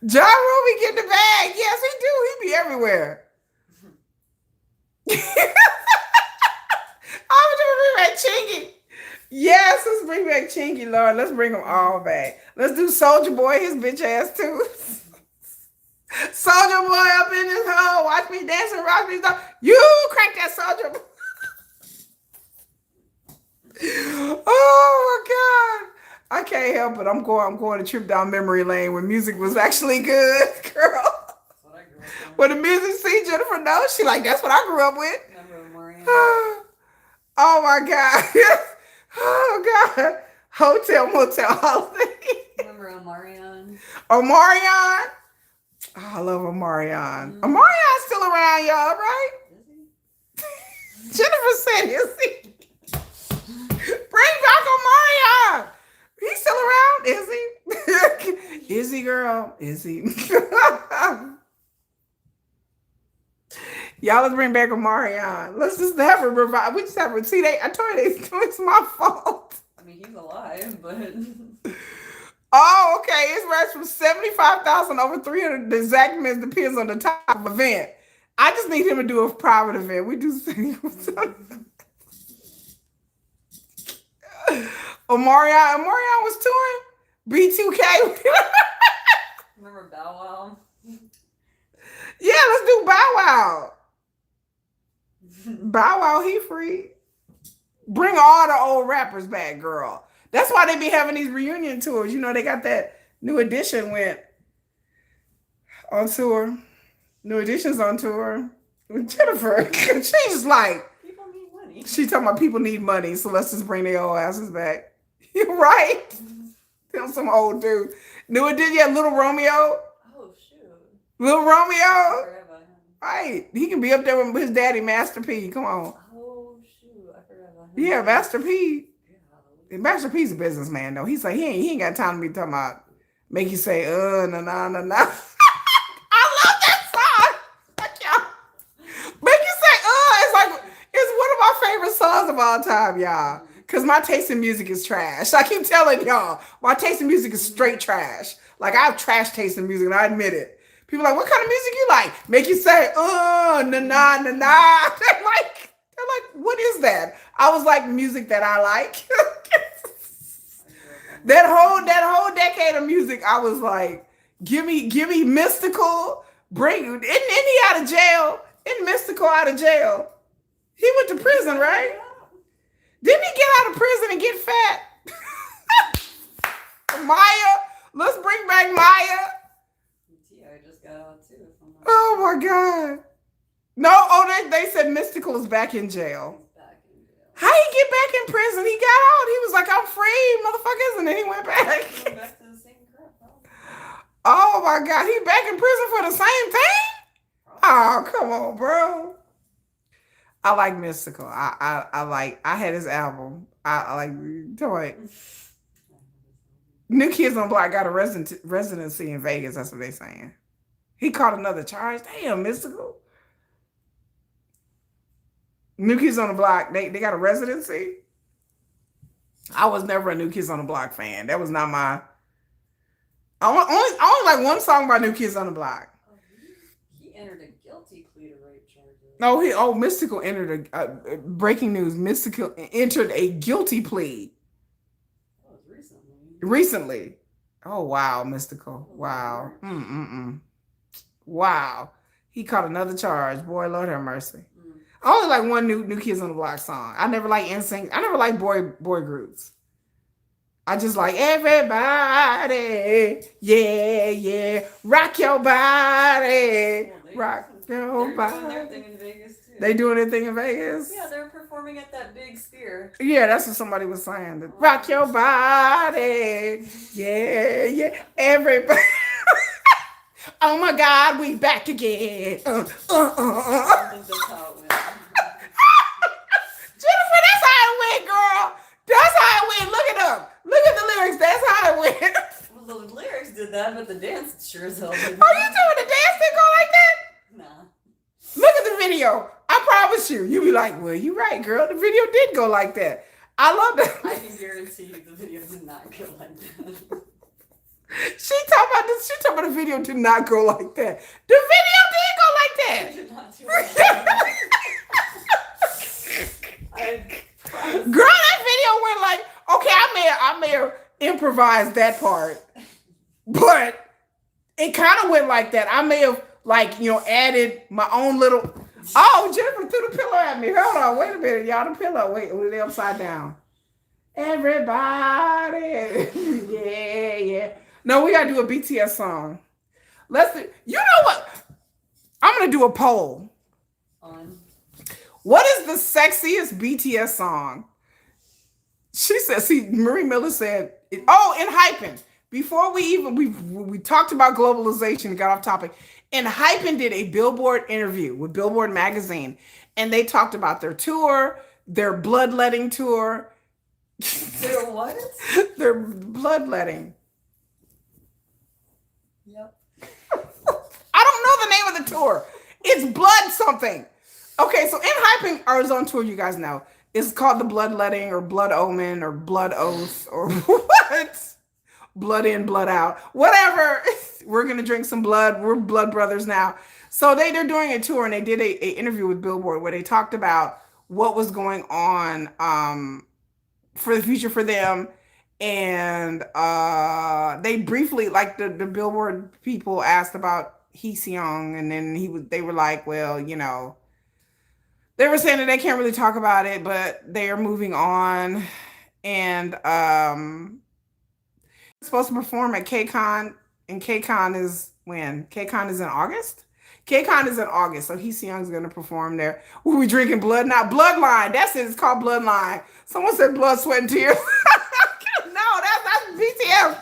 Ja Rule be getting the bag. Yes, he do. He be everywhere. I'm gonna bring back Chingy. Yes, let's bring back Chingy, Lord. Let's bring them all back. Let's do Soldier Boy, his bitch ass too. Soldier Boy up in his hole. Watch me dancing, rock me stuff. You crank that Soldier Boy. Oh my God. I can't help it. I'm going a trip down memory lane when music was actually good, girl. That's what I grew up on. When the music scene, Jennifer knows. She like, that's what I grew up with. Remember Marianne? Oh my God. Oh God. Hotel, motel, holiday. Remember Omarion? Omarion. Oh, I love Omarion. Omarion's still around, y'all, right? Is he? Jennifer said, is he? Bring back Omarion. He's still around, is he? Is he, girl? Is he? Y'all, let's bring back Omarion. Let's just have a revive. We just have a see. I told you it's my fault. I mean, he's alive, but Oh, okay. It's ranked from 75,000 over 300. The exact means depends on the type of event. I just need him to do a private event. We do Omarion was touring. B2K. remember Bow Wow? Yeah, let's do Bow Wow. Bow Wow, he free. Bring all the old rappers back, girl. That's why they be having these reunion tours. You know, they got that New Edition went on tour. New Edition's on tour with Jennifer. She's like, People need money. she talking about people need money, so let's just bring their old asses back. You're right. Tell some old dude. New Edition, yeah, Little Romeo. Oh shoot. Little I Romeo. forgot about him. Right. He can be up there with his daddy, Master P. Come on. Oh shoot, I forgot about him. Yeah, Master P. Golly. Master P's a businessman though. He's like, he ain't got time to be talking about make you say, nah, nah, nah, nah. I love that song. Like, y'all. Make you say, it's one of my favorite songs of all time, y'all. Cause my taste in music is trash. I keep telling y'all, my taste in music is straight trash. Like I have trash taste in music and I admit it. People are like, what kind of music you like? Make you say, nah, nah, nah, nah. They're like, what is that? I was like, music that I like. that whole decade of music, I was like, give me Mystical. Isn't he out of jail? Isn't Mystical out of jail? He went to prison, right? Didn't he get out of prison and get fat? Maya, let's bring back Maya. T.I. just got out too. If I'm not Oh my God. No, they said Mystical is back in jail. He's back in jail. How he get back in prison? He got out. He was like, I'm free, motherfuckers. And then he went back. Going back to the same crap, probably. Oh my God. He back in prison for the same thing? Oh, come on, bro. I like Mystical. I had his album. I like toy. New Kids on Block got a residency in Vegas. That's what they saying. He caught another charge. Damn, Mystical. New Kids on the Block, they got a residency. I was never a New Kids on the Block fan. That was not my. I only like one song by New Kids on the Block. Oh, he entered a guilty plea to rape charges. No, Mystical entered breaking news. Mystical entered a guilty plea That was recently. recently. Oh wow, Mystical. Wow. Wow. He caught another charge. Boy, Lord have mercy. I only like one new Kids on the Block song. I never like NSYNC. I never like boy groups. I just like everybody. Yeah, yeah. Rock your body. Rock your They're doing their body. thing in Vegas too. They doing their thing in Vegas? Yeah, they're performing at that big sphere. Yeah, that's what somebody was saying. Rock your body. Yeah, yeah. Everybody. Oh my God, we back again. I think that's how it went. Jennifer, that's how it went, girl. That's how it went. Look it up. Look at the lyrics. That's how it went. Well, the lyrics did that, but the dance sure as hell didn't. Oh, you doing the dance didn't go like that? Nah. Look at the video. I promise you. You be like, well, you right, girl. The video did go like that. I love that. I can guarantee you the video did not go like that. She talking about the video did not go like that. The video did go like that. It did not do like that. I promise. Girl, that video went like, okay, I may have improvised that part, but it kind of went like that. I may have added my own little. Oh, Jennifer threw the pillow at me. Hold on, wait a minute, y'all. The pillow, wait, they upside down. Everybody, yeah, yeah. No, we gotta do a BTS song. You know what? I'm gonna do a poll. On. What is the sexiest BTS song? She said, Marie Miller said, ENHYPEN. Before we talked about globalization and got off topic, ENHYPEN did a Billboard interview with Billboard magazine, and they talked about their tour, their bloodletting tour. Their what? Their bloodletting. Yep. I don't know the name of the tour. It's blood something. Okay, so ENHYPEN are on tour, you guys know. It's called the Bloodletting or Blood Omen or Blood Oath or what? Blood in, blood out. Whatever. We're gonna drink some blood. We're blood brothers now. So they're doing a tour and they did a interview with Billboard where they talked about what was going on for the future for them. And they briefly, like the Billboard people asked about Heeseung, and then they were like, well, they were saying that they can't really talk about it, but they are moving on. And supposed to perform at KCON, and KCON is when? KCON is in August? KCON is in August, so Heeseung's going to perform there. We'll be drinking blood now. Bloodline, that's it. It's called Bloodline. Someone said blood, sweat, and tears. No, that's BTS.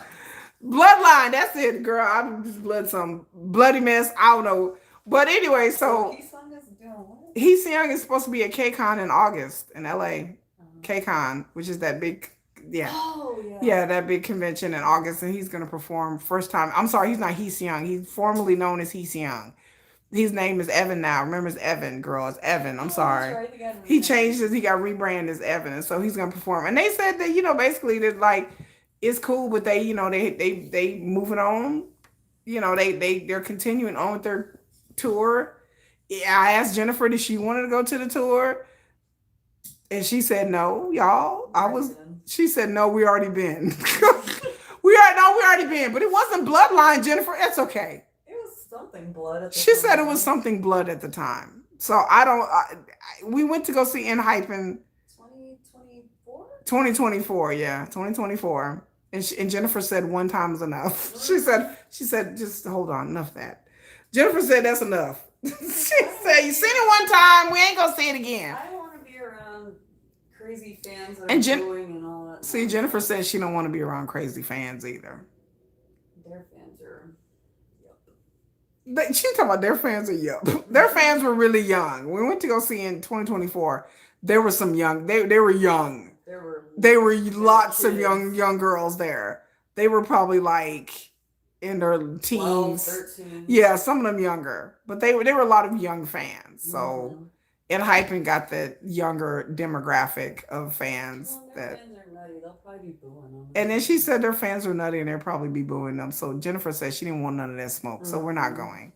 Bloodline, that's it, girl. I'm just some bloody mess. I don't know. But anyway, so Heeseung is doing what? Heeseung is supposed to be at KCON in August in LA. KCON, which is that big, Oh, yeah, that big convention in August, and he's gonna perform first time. I'm sorry, he's not Heeseung. He's formerly known as Heeseung. His name is Evan now. Remember, it's Evan, girl. It's Evan. I'm sorry. Right, He changed his. He got rebranded as Evan, and so he's gonna perform. And they said that basically that like it's cool, but they they moving on. They're continuing on with their tour. Yeah, I asked Jennifer if she wanted to go to the tour, and she said no, y'all. She said no. We already been. we already been, but it wasn't Bloodline, Jennifer. It's okay. It was something blood. At the She time. said it was something blood at the time. So we went to go see ENHYPEN 2024. 2024, yeah, 2024. And Jennifer said one time is enough. She said just hold on, enough of that. Jennifer said that's enough. She said you seen it one time, we ain't gonna see it again. I don't want to be around crazy fans that And are booing and all that. See, Jennifer said she don't want to be around crazy fans either. Their fans are. She talking about their fans are young. Their fans were really young. We went to go see in 2024. There were some young. They were young. There were lots of young girls there. They were probably like in their teens. 12, 13. Yeah, some of them younger, but they were a lot of young fans. So ENHYPEN got the younger demographic of fans Their fans are nutty. They'll probably be booing them. And then she said their fans are nutty and they'll probably be booing them. So Jennifer said she didn't want none of that smoke. So we're not going.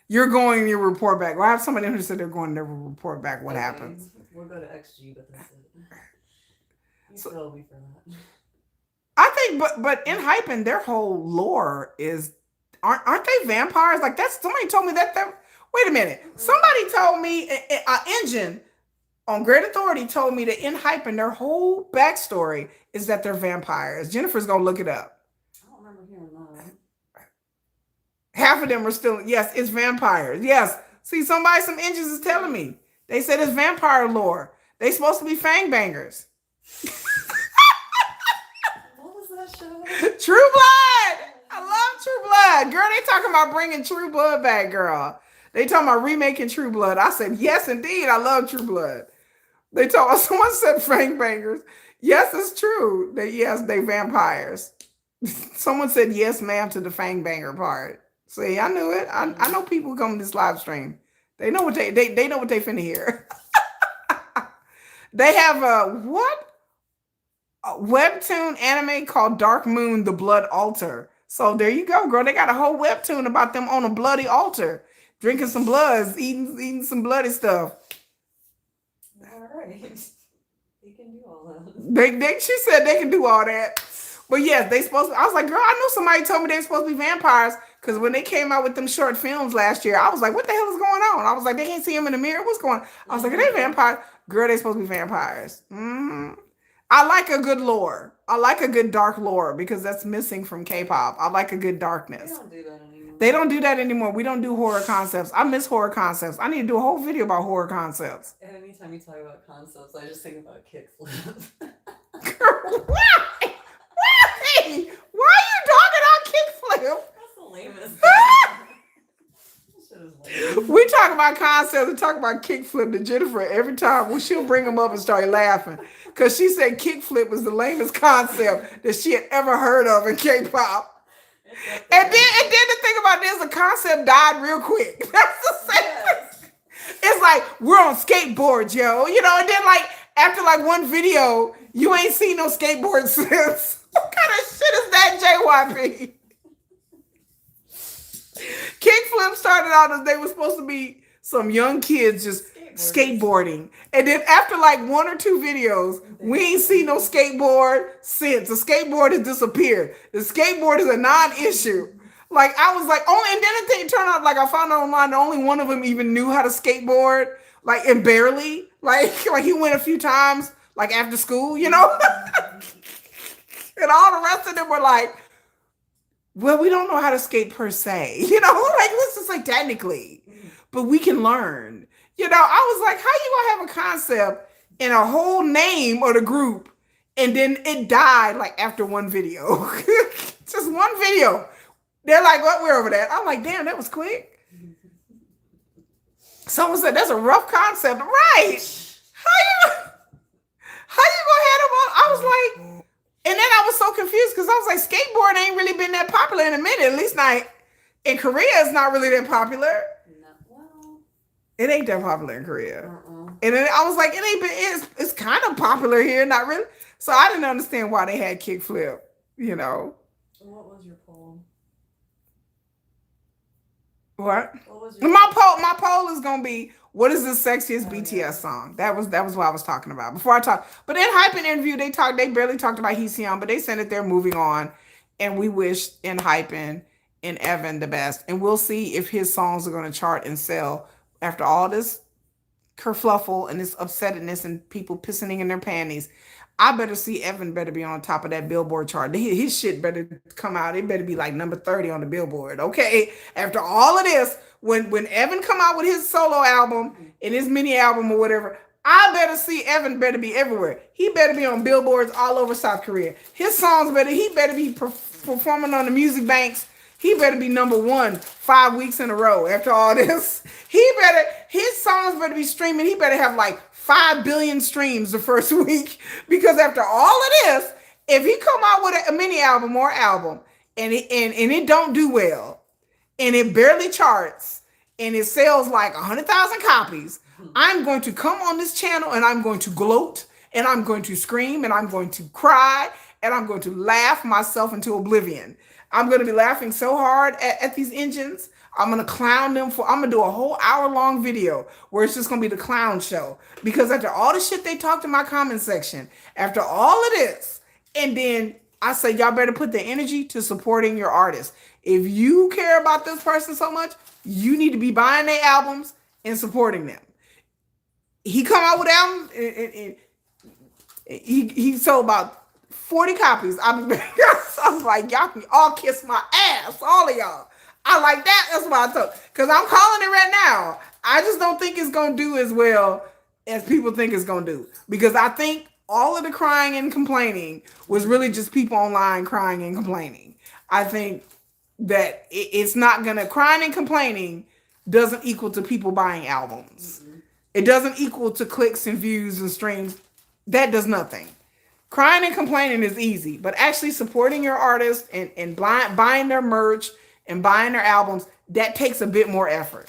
You're going and you report back. Well, I have somebody who said they're going to report back what happens. We'll go to XG, but that's it. You still be for that. I think, but ENHYPEN, their whole lore is, aren't they vampires? Like somebody told me that. Wait a minute. Somebody told me, Engine on Great Authority told me that ENHYPEN, their whole backstory is that they're vampires. Jennifer's gonna look it up. I don't remember hearing that. Half of them are still, yes, it's vampires. Yes. See, some Engines is telling me. They said it's vampire lore. They supposed to be fang bangers. What was that show? True Blood. I love True Blood. Girl, they talking about bringing True Blood back, girl. They talking about remaking True Blood. I said, yes, indeed. I love True Blood. They told us, someone said fang bangers. Yes, it's true. They vampires. Someone said yes, ma'am, to the fang banger part. See, I knew it. I know people come to this live stream. They know what they know what they finna hear. They have a webtoon anime called Dark Moon, the Blood Altar. So there you go, girl. They got a whole webtoon about them on a bloody altar, drinking some bloods, eating some bloody stuff. All right. They can do all that. She said they can do all that. But yes, they supposed to. I was like, girl, I knew somebody told me they were supposed to be vampires because when they came out with them short films last year, I was like, what the hell is going on? I was like, they can't see them in the mirror. What's going on? I was like, are they vampires? Girl, they supposed to be vampires. I like a good lore. I like a good dark lore because that's missing from K-pop. I like a good darkness. They don't do that anymore. We don't do horror concepts. I miss horror concepts. I need to do a whole video about horror concepts. Anytime you talk about concepts, I just think about kickflip. Girl, why? Why are you talking about kickflip? That's the lamest. We talk about concepts and talk about kickflip to Jennifer every time. Well, she'll bring them up and start laughing because she said kickflip was the lamest concept that she had ever heard of in K-pop. And then the thing about this, the concept died real quick. That's the same. Yes. It's It's like, we're on skateboards, yo. You know, and then like after like one video, you ain't seen no skateboard since. What kind of shit is that, JYP? Kickflip started out as they were supposed to be some young kids just skateboarding. And then after like one or two videos, we ain't seen no skateboard since. The skateboard has disappeared. The skateboard is a non-issue. Like I was like, oh, and then the thing turned out like I found out online, only one of them even knew how to skateboard, like and barely. Like he went a few times, like after school, you know? And all the rest of them were like, well, we don't know how to skate per se, you know, like let's just like technically, but we can learn. You know, I was like, how you gonna have a concept and a whole name of the group, and then it died like after one video, just one video. They're like, what? We're over that. I'm like, damn, that was quick. Someone said that's a rough concept, right? How you gonna have them on? I was like. And then I was so confused because I was like, skateboard ain't really been that popular in a minute. At least not in Korea, it's not really that popular. No, well, it ain't that popular in Korea. And then I was like, it ain't been. It's kind of popular here, not really. So I didn't understand why they had kickflip. You know. What was your poll? What? What was your My poll is gonna be, what is the sexiest BTS song? That was what I was talking about before I talked. But in ENHYPEN interview, they barely talked about Heeseung, but they said that they're moving on, and we wish ENHYPEN and Evan the best, and we'll see if his songs are gonna chart and sell after all this kerfluffle and this upsetness and people pissing in their panties. I better see Evan better be on top of that Billboard chart. His shit better come out. It better be like number 30 on the Billboard. Okay. After all of this, when Evan come out with his solo album and his mini album or whatever, I better see Evan better be everywhere. He better be on billboards all over South Korea. His songs he better be performing on the music banks. He better be number 1 5 weeks in a row after all this. His songs better be streaming. He better have like 5 billion streams the first week, because after all of this, if he come out with a mini album or album and it don't do well and it barely charts and it sells like 100,000 copies, I'm going to come on this channel and I'm going to gloat and I'm going to scream and I'm going to cry and I'm going to laugh myself into oblivion. I'm going to be laughing so hard at these engines. I'm going to clown them I'm going to do a whole hour-long video where it's just going to be the clown show. Because after all the shit they talked in my comment section, after all of this, and then I say, y'all better put the energy to supporting your artist. If you care about this person so much, you need to be buying their albums and supporting them. He come out with albums, and he sold about 40 copies. I was like, y'all can all kiss my ass, all of y'all. I like that. That's what I told. Because I'm calling it right now. I just don't think it's going to do as well as people think it's going to do. Because I think all of the crying and complaining was really just people online crying and complaining. I think that it's not going to, crying and complaining doesn't equal to people buying albums. Mm-hmm. It doesn't equal to clicks and views and streams. That does nothing. Crying and complaining is easy, but actually supporting your artist and buying their merch and buying their albums, that takes a bit more effort.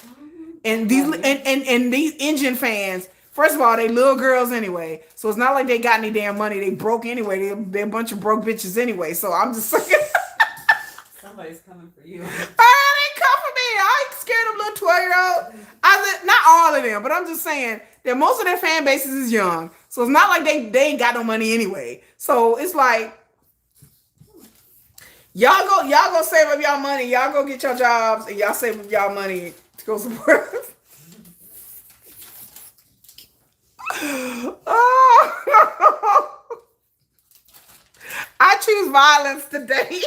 And these and these engine fans, first of all, they little girls anyway, so it's not like they got any damn money. They broke anyway. They're a bunch of broke bitches anyway. So I'm just saying. Somebody's coming for you. They come for me. I ain't scared of little 12-year-old. I said, not all of them, but I'm just saying that most of their fan bases is young. So it's not like they ain't got no money anyway. So it's like, y'all go save up y'all money. Y'all go get your jobs and y'all save up y'all money to go support us. Oh. I choose violence today.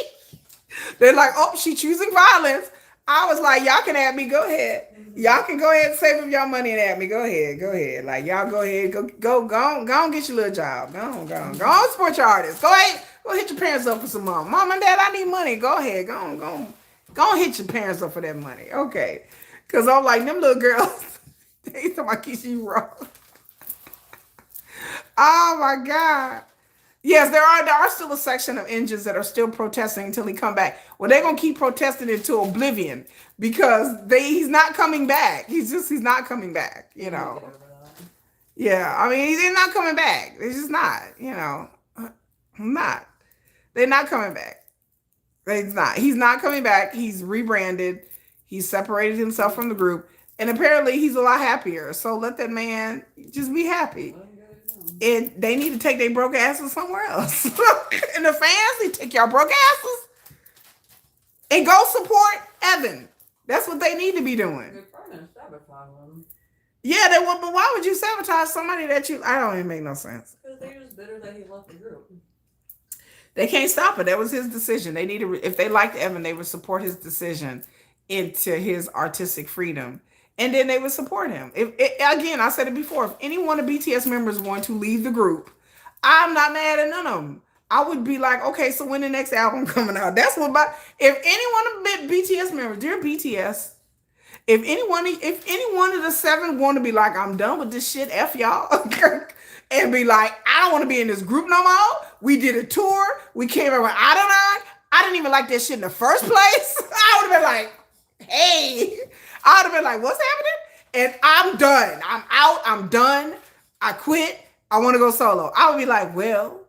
They're like, oh, she choosing violence. I was like, y'all can add me. Go ahead. Y'all can go ahead and save up y'all money and add me. Go ahead. Like, y'all go ahead. Go on, get your little job. Go on, support your artists. Go ahead. Go hit your parents up for some money. Mom and Dad, I need money. Go ahead. Go on, hit your parents up for that money. Okay. Because I'm like, them little girls, they talking about Keisha, you wrong. Oh, my God. Yes, there are still a section of engines that are still protesting until he come back. Well, they're gonna keep protesting until oblivion because he's not coming back. He's not coming back. You know. Get over that. Yeah, I mean he's not coming back. It's just not. You know, not. They're not coming back. He's not. He's not coming back. He's rebranded. He's separated himself from the group, and apparently he's a lot happier. So let that man just be happy. And they need to take their broke asses somewhere else. And the fans need to take y'all broke asses and go support Evan. That's what they need to be doing. They're trying to sabotage him. Yeah, they would, but why would you sabotage somebody that you? I don't even make no sense. Because they're just bitter that he left the group. They can't stop it. That was his decision. They need to, if they liked Evan, they would support his decision into his artistic freedom. And then they would support him. Again, I said it before, if any one of BTS members want to leave the group, I'm not mad at none of them. I would be like, okay, so when the next album coming out? That's what if any one of BTS members, dear BTS, if any one of the 7 want to be like, I'm done with this shit, F y'all, and be like, I don't want to be in this group no more. We did a tour. We came over I didn't even like that shit in the first place. I would have been like, hey. I would have been like, what's happening? And I'm done. I'm out. I'm done. I quit. I want to go solo. I would be like, well,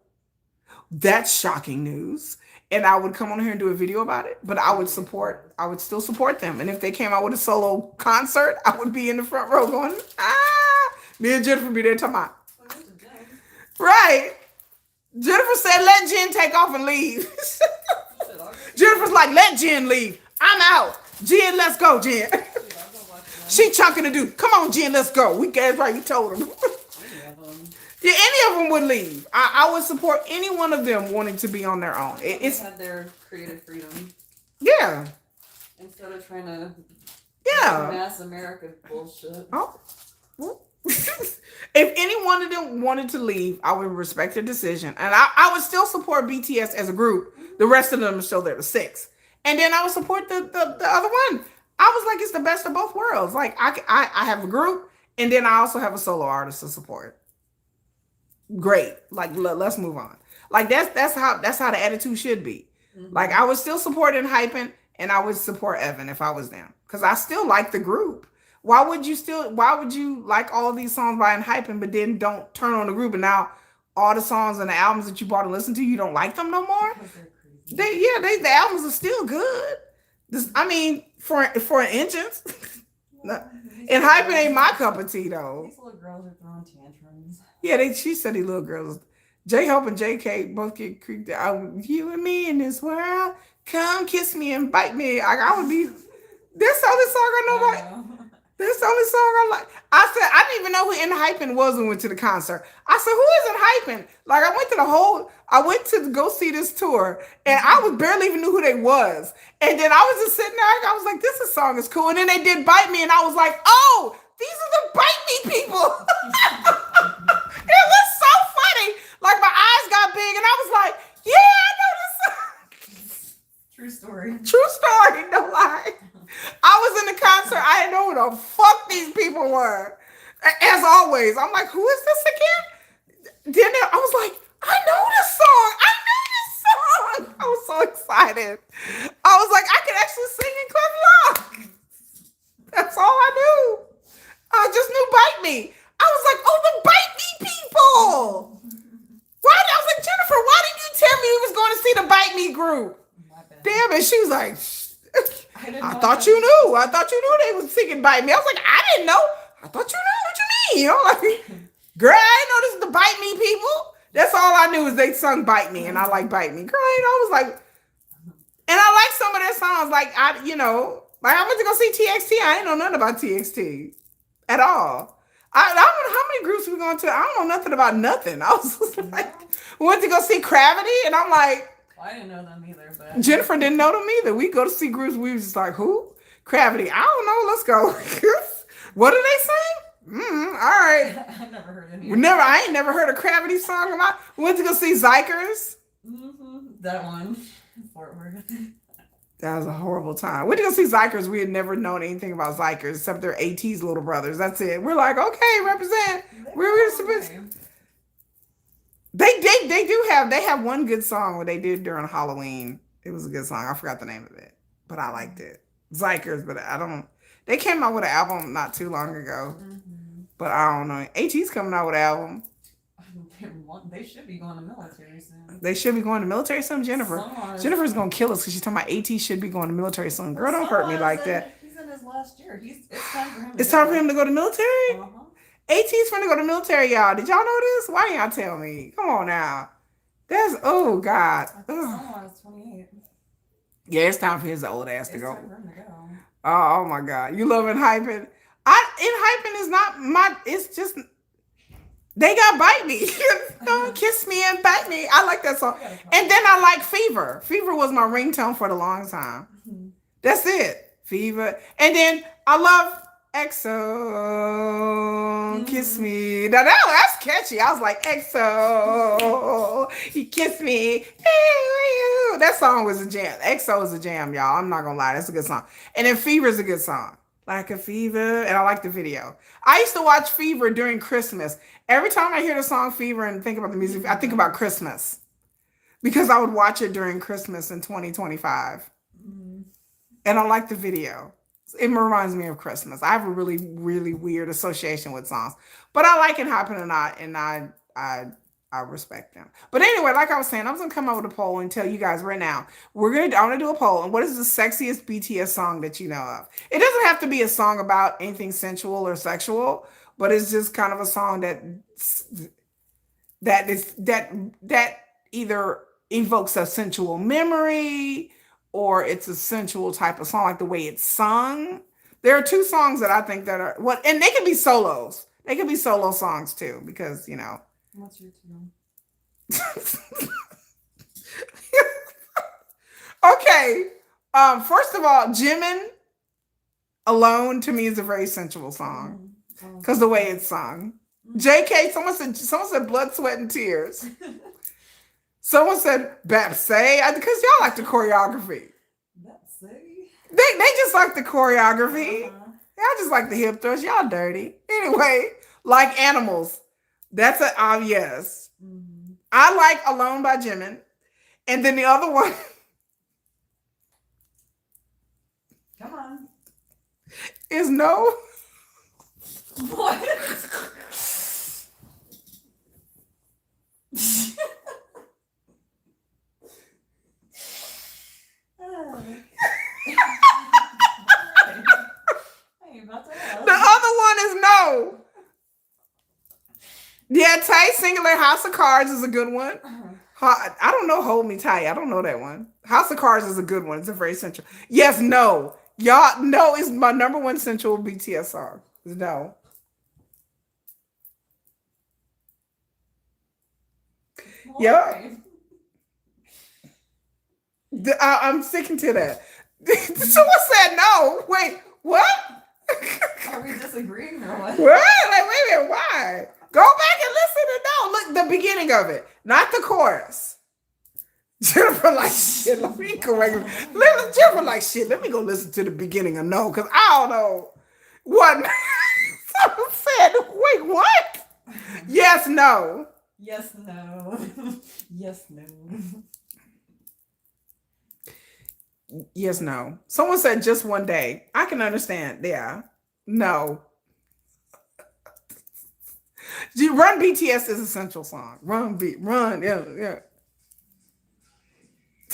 that's shocking news. And I would come on here and do a video about it. But I would still support them. And if they came out with a solo concert, I would be in the front row going, me and Jennifer be there talking about. Right. Jennifer said, let Jen take off and leave. Jennifer's like, let Jen leave. I'm out. Jen, let's go, Jen. She chunking the dude. Come on, Jen, let's go. That's right, you told him. Yeah, any of them would leave. I would support any one of them wanting to be on their own. It's had their creative freedom. Yeah. Instead of trying to mass America bullshit. Oh. If any one of them wanted to leave, I would respect their decision. And I would still support BTS as a group. The rest of them are still there, the 6. And then I would support the other one. I was like, it's the best of both worlds. Like I have a group, and then I also have a solo artist to support. Great. Like let's move on. Like that's how the attitude should be. Mm-hmm. Like I would still support ENHYPEN, and I would support Evan if I was them, because I still like the group. Why would you like all of these songs by ENHYPEN, but then don't turn on the group, and now all the songs and the albums that you bought to listen to, you don't like them no more? The albums are still good. For engines. ENHYPEN ain't my cup of tea though. These little girls are throwing tantrums. Yeah, she said these little girls. J-Hope and JK both get creeped out. You and me in this world. Come kiss me and bite me. I would be. That's the only song I know about. That's the only song I like. I said, I didn't even know who ENHYPEN was when we went to the concert. I said, who is ENHYPEN? Like, I went to go see this tour, and I was barely even knew who they was. And then I was just sitting there, I was like, this song is cool. And then they did Bite Me, and I was like, oh, these are the Bite Me people. It was so funny. Like, my eyes got big, and I was like, yeah, I know this song. True story. True story, no lie. I was in the concert. I didn't know who the fuck these people were. As always, I'm like, who is this again? Then I was like, I know this song. I was so excited. I was like, I could actually sing in Club Lock. That's all I knew. I just knew Bite Me. I was like, oh, the Bite Me people. Why? I was like, Jennifer, why didn't you tell me we was going to see the Bite Me group? Damn it. She was like, I thought you knew. I thought you knew they was singing Bite Me. I was like, I didn't know. I thought you knew. What you mean? You know, like, girl, I didn't know this is the Bite Me people. That's all I knew is they sung Bite Me, and I like Bite Me. Girl, you know, I was like, and I like some of their songs. Like, I went to go see TXT. I didn't know nothing about TXT at all. I don't know how many groups we going to. I don't know nothing about nothing. I was just like, we went to go see Gravity, and I'm like, I didn't know them either, but Jennifer didn't know them either. We go to see groups. We was just like, who? Gravity. I don't know. Let's go. What do they sing? All right. I never heard any. I ain't never heard a Gravity song. We went to go see Zikers. Mm-hmm. That one. Fort Worth. That was a horrible time. Went to go see Zikers. We had never known anything about Zikers except they're AT's little brothers. That's it. We're like, okay, represent. We're supposed. They have one good song what they did during Halloween. It was a good song. I forgot the name of it, but I liked it. Zykers, but I don't. They came out with an album not too long ago, but I don't know. AT's coming out with an album. They should be going to military soon. They should be going to military soon, Jennifer. Jennifer's gonna kill us because she's talking about AT should be going to military soon. Girl, don't hurt me like that. He's in his last year. It's time for him. It's time for him to go to military? Uh-huh. AT's finna go to military, y'all. Did y'all know this? Why y'all tell me? Come on now. That's, oh God. I think someone is 28. Yeah, it's time for his old ass to It's go. time for him to go. Oh my God. You love ENHYPEN? ENHYPEN is not my, it's just, they got Bite Me. Don't kiss me and bite me. I like that song. And then I like Fever. Fever was my ringtone for the long time. That's it. Fever. And then I love EXO, kiss me. Now that's catchy. I was like, EXO, you kiss me. That song was a jam. EXO is a jam, y'all. I'm not gonna lie. That's a good song. And then Fever is a good song. Like a fever. And I like the video. I used to watch Fever during Christmas. Every time I hear the song Fever and think about the music, I think about Christmas. Because I would watch it during Christmas in 2025. And I like the video. It reminds me of Christmas. I have a really, really weird association with songs. But I like ENHYPEN and I respect them. But anyway, like I was saying, I'm gonna come up with a poll and tell you guys right now. I'm gonna do a poll. And what is the sexiest BTS song that you know of? It doesn't have to be a song about anything sensual or sexual, but it's just kind of a song that either evokes a sensual memory or it's a sensual type of song, like the way it's sung. There are two songs that I think that are what, and they can be solos. They can be solo songs too, because you know. What's your two? Okay. First of all, Jimin alone to me is a very sensual song because the way it's sung. JK, someone said blood, sweat, and tears. Someone said Bapsay, because y'all like the choreography. Bapsay? They just like the choreography. Y'all just like the hip thrust. Y'all dirty. Anyway, like Animals. That's an yes. I like Alone by Jimin. And then the other one. Come on. Is No. What? The other one is No. Yeah, Tight Singular House of Cards is a good one. I don't know Hold Me Tight. I don't know that one. House of Cards is a good one. It's a very sensual. Yes, No. Y'all, No is my number one sensual BTS song. Is No. Yeah. I'm sticking to that. Someone said no. Wait, what? Are we disagreeing or what? What? Like, wait a minute, why? Go back and listen to No. Look, the beginning of it, not the chorus. Jennifer like shit. Let me correct him. Jennifer like shit. Let me go listen to the beginning of No, because I don't know what. Someone said, wait, what? Yes, No. Yes, no. Yes, no. Yes, No. Someone said Just One Day. I can understand. Yeah. No. Run BTS is a central song. Run. Yeah.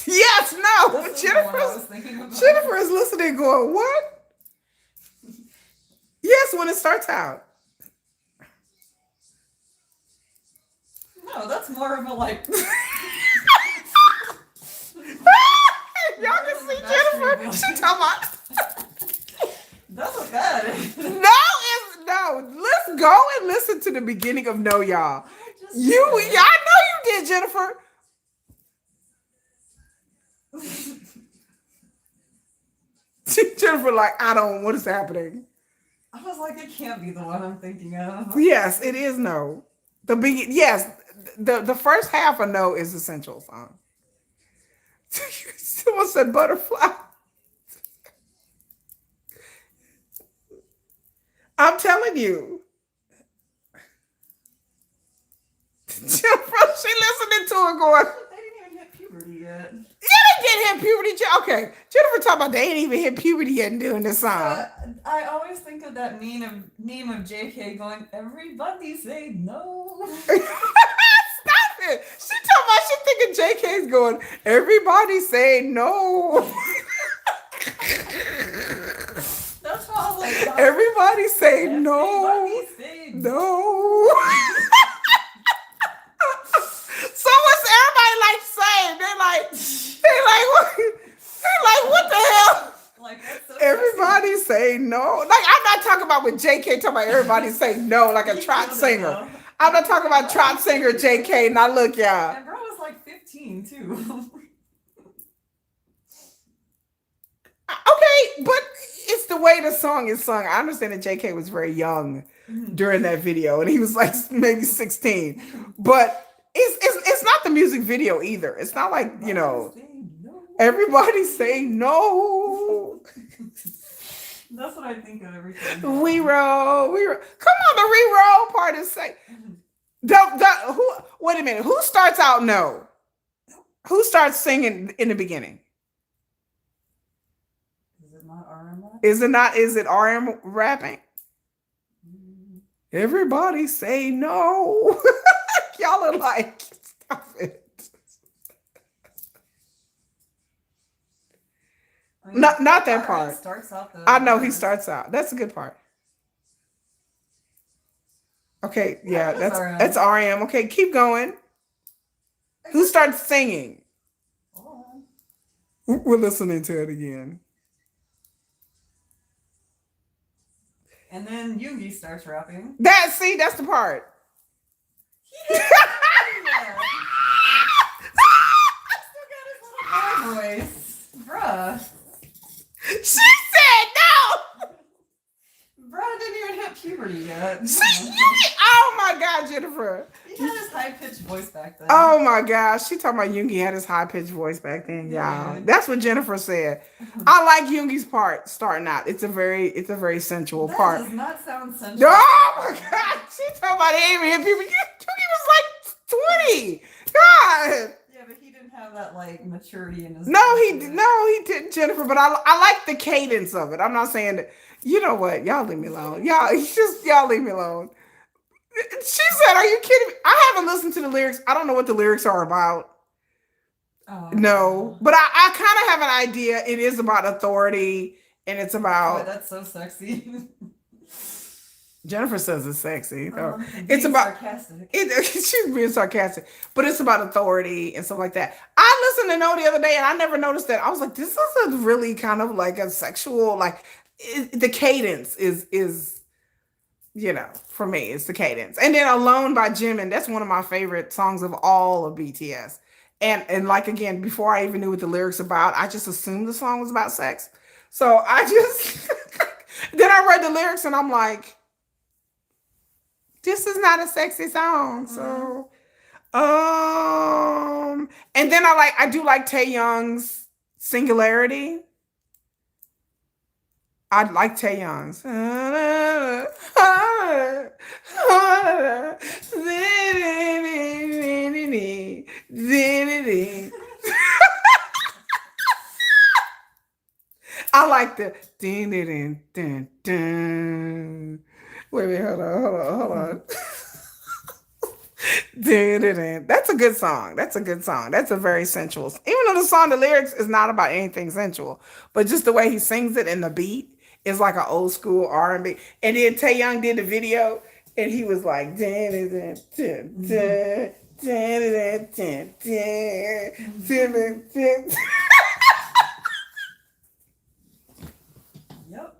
Yes, No. Jennifer is listening going, what? Yes, when it starts out. No, that's more of a like. Y'all can see Jennifer. She talking about. That's okay. No. Let's go and listen to the beginning of No, y'all. I know you did, Jennifer. Jennifer, like, what is happening? I was like, it can't be the one I'm thinking of. Yes, it is No. The first half of No is essential song. Someone said Butterfly. I'm telling you. Jennifer, she going. They didn't even hit puberty yet. They didn't hit puberty. Okay, Jennifer talking about they ain't even hit puberty yet and doing this song. I always think of that meme of JK going, everybody say no. Stop it. She talking about she thinking JK's going, everybody say no. That's why I was like, Everybody say no. everybody say No. So what's everybody like saying? They're like, what the hell? Like, that's so Everybody say no. Like, I'm not talking about with JK talking about everybody say no, like a You trot killed it, singer. though. I'm not talking about trot singer JK. Now look, y'all. And bro was like 15 too. Okay, but it's the way the song is sung. I understand that JK was very young during that video, and he was like maybe 16. But it's not the music video either. It's not like, you know, everybody say no. That's what I think of every time. We roll. Come on, the re-roll part is say. Wait a minute. Who starts out no? Who starts singing in the beginning? Is it not RM? Is it not? Is it RM rapping? Everybody say no. Y'all are like, stop it. I mean, Not that RM part. Starts out the I know he starts out. That's a good part. Okay, yeah, that's that's RM. Okay, keep going. Who starts singing? Oh. We're listening to it again. And then Yoongi starts rapping. That's the part. Yeah. Still got his little boy voice. Bruh. She said no. Bruh didn't even hit puberty yet. Oh my God, Jennifer. He had his high-pitched voice back then. Oh my gosh, she talking about Yoongi had his high-pitched voice back then, y'all. Yeah. That's what Jennifer said. I like Yoongi's part starting out. It's a very sensual That part. does not sound sensual. Oh my God, she talking about he ain't even people. Yoongi was like 20. God. Yeah, but he didn't have that like maturity in his. No, he didn't, Jennifer. But I like the cadence of it. I'm not saying that. You know what? Y'all leave me alone. Y'all leave me alone. She said, "Are you kidding me?" I haven't listened to the lyrics. I don't know what the lyrics are about. Oh, No, but I kind of have an idea. It is about authority, and it's Boy, about that's so sexy. Jennifer says it's sexy. It's It's about sarcastic. she's being sarcastic, but it's about authority and stuff like that. I listened to No the other day, and I never noticed that. I was like, this is a really kind of like a sexual, like the cadence is. You know, for me, it's the cadence. And then Alone by Jimin, that's one of my favorite songs of all of BTS. And like, again, before I even knew what the lyrics about, I just assumed the song was about sex. So I just, then I read the lyrics and I'm like, this is not a sexy song. So, and then I do like Taeyoung's Singularity. I like Taeyoung's. I like the wait, hold on. That's a good song. That's a very sensual. Even though the song, the lyrics is not about anything sensual, but just the way he sings it and the beat is like an old school R&B. And then Taeyoung did the video, and he was like, Yep.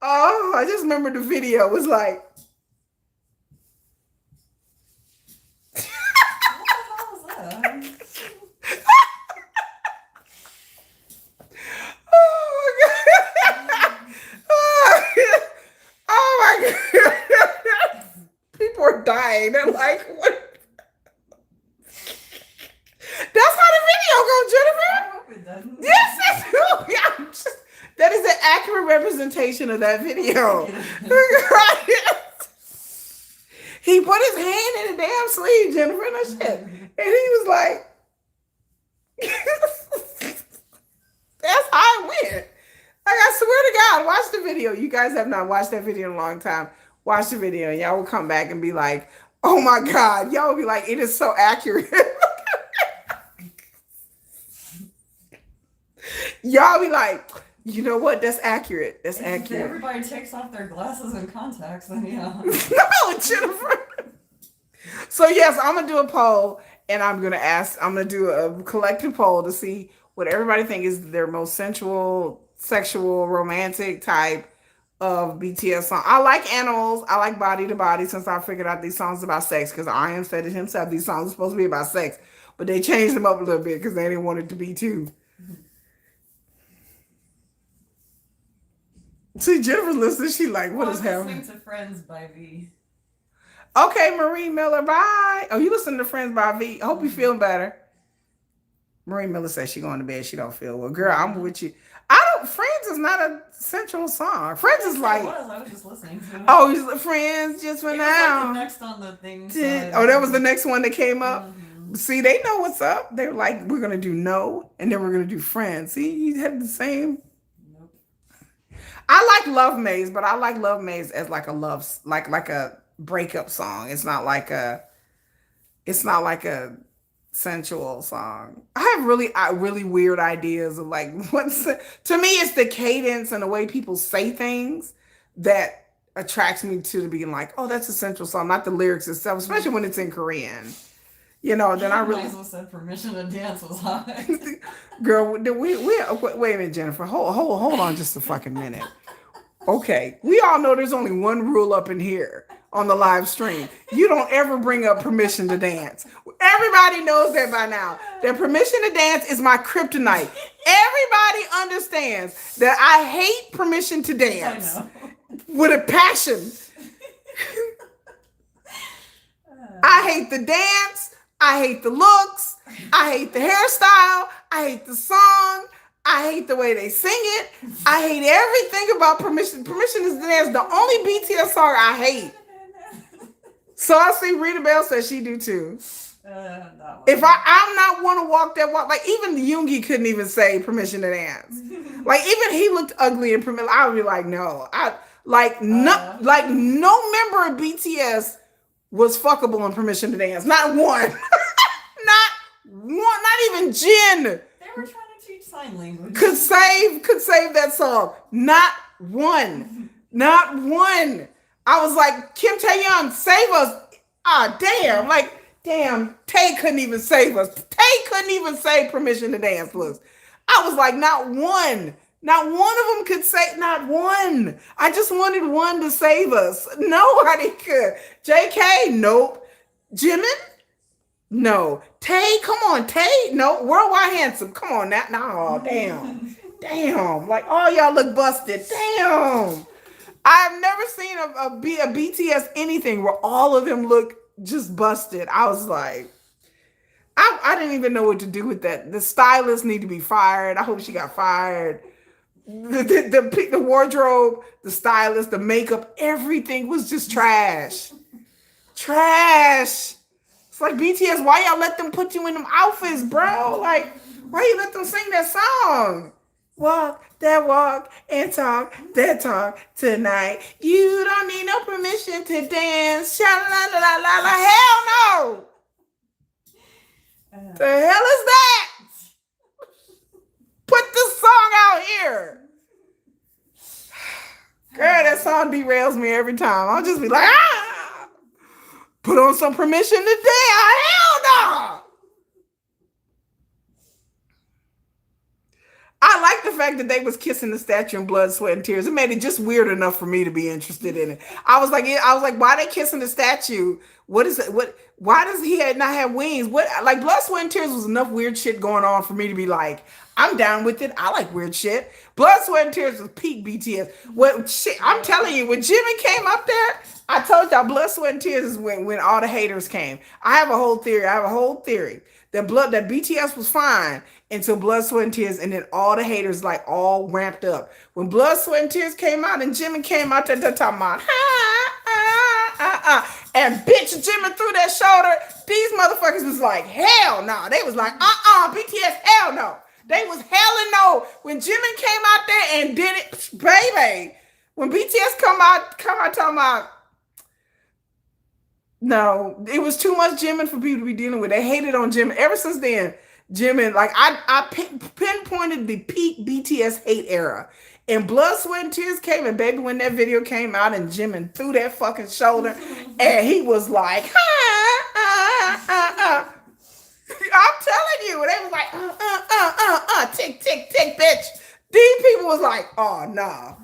Oh, I just remember the video was like, What the hell was that? oh my God. People are dying. They're like, what? That's how the video goes, Jennifer. I hope then. Yes, that's who. Yeah, that is an accurate representation of that video. He put his hand in the damn sleeve, Jennifer, and that shit. And he was like, that's how it went. Like, I swear to God, watch the video. You guys have not watched that video in a long time. Watch the video, and y'all will come back and be like, oh my God. Y'all will be like, it is so accurate. Y'all be like, you know what? That's accurate. That's If accurate. everybody takes off their glasses and contacts, then yeah. No, Jennifer. So yes, I'm gonna do a poll, and I'm gonna do a collective poll to see what everybody think is their most sensual, sexual, romantic type of BTS song. I like Animals. I like Body to Body, since I figured out these songs about sex, because Ian said it himself. These songs are supposed to be about sex, but they changed them up a little bit because they didn't want it to be too. See, Jennifer listening, she like, what is happening? Listening to Friends by V. Okay, Marie Miller, bye. Oh, you listen to Friends by V. I hope you feel better. Marie Miller says she going to bed. She don't feel well. Girl, I'm with you. Friends is not a sensual song. Friends is like, I was just listening to it. oh, Friends just for It was now. like the next on the thing. Oh, that was the next one that came up. Mm-hmm. See, they know what's up. They're like, we're gonna do No, and then we're gonna do Friends. See, you had the same. Nope. I like Love Maze, but I like Love Maze as like a love, like a breakup song. It's not like a sensual song. I have really weird ideas of like to me it's the cadence and the way people say things that attracts me to being like, oh, that's a sensual song, not the lyrics itself, especially when it's in Korean. You know, then I really might as well said Permission to Dance was high. Girl, we wait a minute, Jennifer. Hold on just a fucking minute. Okay, we all know there's only one rule up in here on the live stream. You don't ever bring up Permission to Dance. Everybody knows that by now. That Permission to Dance is my kryptonite. Everybody understands that I hate Permission to Dance with a passion. I hate the dance. I hate the looks. I hate the hairstyle. I hate the song. I hate the way they sing it. I hate everything about Permission. Permission is the only BTS song I hate. So I see Rita Bell says she do too. If I'm not want to walk that walk, like even Yoongi couldn't even say Permission to Dance. Like even he looked ugly in Permission. I would be like, no. No member of BTS was fuckable in Permission to Dance. Not one. Not even Jin. They were trying to teach sign language. Could save that song. Not one. Not one. I was like, Kim Taehyung, save us. Ah, damn. Like, damn, Tay couldn't even save us. Tay couldn't even say Permission to Dance, looks. I was like, not one. Not one of them could say, not one. I just wanted one to save us. Nobody could. JK, nope. Jimin? No. Tay, come on, Tay. No. Worldwide Handsome. Come on now. No, damn. Damn. Like, all y'all look busted. Damn. I've never seen a BTS anything where all of them look just busted. I was like, I didn't even know what to do with that. The stylists need to be fired. I hope she got fired. The wardrobe, the stylist, the makeup, everything was just trash. Trash. It's like, BTS, why y'all let them put you in them outfits, bro? Like, why you let them sing that song? Walk that walk and talk that talk tonight. You don't need no permission to dance. Sha-la-la-la-la-la. Hell no. The hell is that? Put this song out here. Girl, that song derails me every time. I'll just be like, ah! Put on some Permission to Dance. Hell no. I like the fact that they was kissing the statue in blood, sweat, and tears. It made it just weird enough for me to be interested in it. I was like, why are they kissing the statue? What is it? Why does he not have wings? Like, blood, sweat, and tears was enough weird shit going on for me to be like, I'm down with it. I like weird shit. Blood, sweat, and tears was peak BTS. I'm telling you, when Jimmy came up there, I told y'all blood, sweat, and tears is when all the haters came. I have a whole theory. That BTS was fine until Blood, Sweat, and Tears, and then all the haters like all ramped up. When Blood, Sweat, and Tears came out and Jimin came out there talking about and bitch Jimin threw that shoulder, these motherfuckers was like, hell no. They was like, BTS, hell no. They was hella no. When Jimin came out there and did it, baby. When BTS come out talking about, no, it was too much Jimin for people to be dealing with. They hated on Jimin. Ever since then, Jimin, like I pinpointed the peak BTS hate era. And Blood, Sweat, and Tears came, and baby, when that video came out and Jimin threw that fucking shoulder, and he was like, I'm telling you, they was like, tick, tick, tick, bitch. These people was like, oh, nah.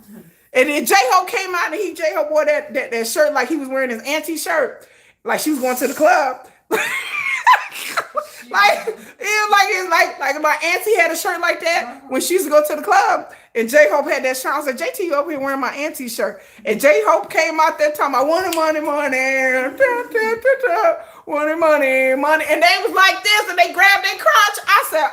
And then J-Hope came out, and J-Hope wore that shirt like he was wearing his auntie shirt, like she was going to the club. Like my auntie had a shirt like that when she used to go to the club, and J-Hope had that shirt. I was like, JT, you up here wearing my auntie shirt? And J-Hope came out there talking about money, money, money. And they was like this, and they grabbed their crotch. I said,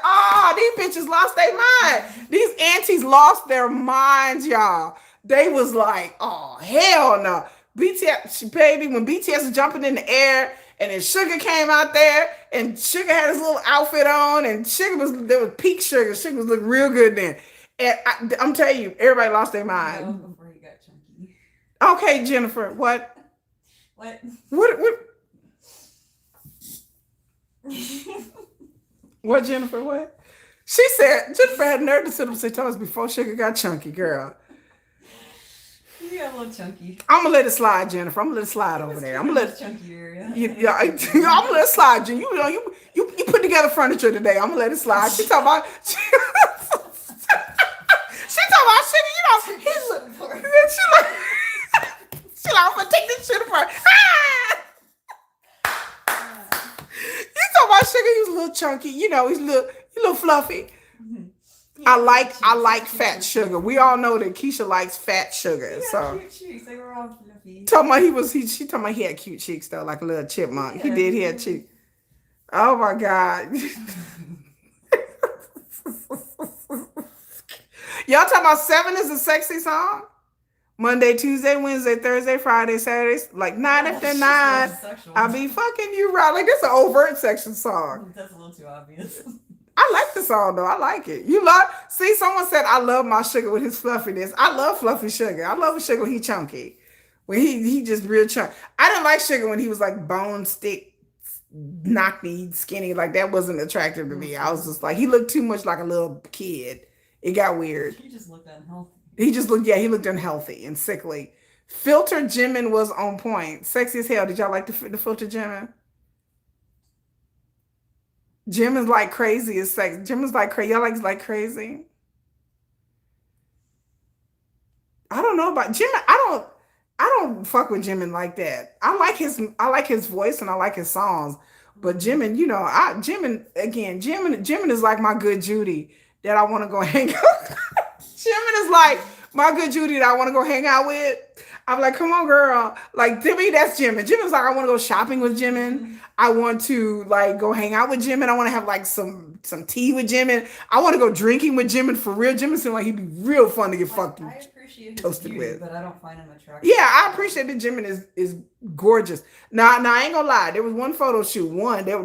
these bitches lost their mind. These aunties lost their minds, y'all. They was like, oh, hell no. BTS, baby, when BTS was jumping in the air, and then Sugar came out there, and Sugar had his little outfit on, and there was peak Sugar. Sugar was looking real good then. And I'm telling you, everybody lost their mind. No, before he got chunky. Okay, Jennifer, what? What? What, Jennifer, what? She said, Jennifer had nerve to sit up and say, tell us before Sugar got chunky, girl. You got a little chunky. I'm gonna let it slide, Jennifer. I'm gonna let it slide over there. I'm gonna let it. Chunky area. I'm gonna let it slide, Jen. You put together furniture today. I'm gonna let it slide. She talking about. She talking about Sugar. You know, she like, I'm gonna take this shit apart. You talking about Sugar? He was a little chunky. You know, he's a little fluffy. Mm-hmm. I like fat Sugar. We all know that Keisha likes fat Sugar. So cute cheeks. They were all fluffy. Talking about she talking about he had cute cheeks though, like a little chipmunk. Yeah, he had cheeks. Oh my God. Y'all talking about 7 is a sexy song? Monday, Tuesday, Wednesday, Thursday, Friday, Saturday, like 9 after 9. I'll be fucking you right. Like that's an overt sexual song. That's a little too obvious. I like the song though. I like it. See, someone said I love my Sugar with his fluffiness. I love fluffy Sugar. I love a Sugar when he chunky. When he just real chunky. I didn't like Sugar when he was like bone stick, knocky, skinny. Like that wasn't attractive to me. I was just like, he looked too much like a little kid. It got weird. He just looked unhealthy. He looked unhealthy and sickly. Filter Jimin was on point. Sexy as hell. Did y'all like the filter Jimin? Jimin's like crazy as sex. Jimin's like crazy. Y'all like crazy? I don't know about Jimin. I don't fuck with Jimin like that. I like his voice and I like his songs. But Jimin, Jimin is like my good Judy that I want to go hang out. Jimin is like my good Judy that I want to go hang out with. I'm like, come on, girl. Like, to me, that's Jimin. Jimin's like, I want to go shopping with Jimin. I want to, like, go hang out with Jimin. I want to have, like, some tea with Jimin. I want to go drinking with Jimin for real. Jimin seems like he'd be real fun to get fucked I appreciate his toasted beauty, with. But I don't find him attractive. Yeah, I appreciate that Jimin is gorgeous. Now, I ain't gonna lie. There was one photo shoot. There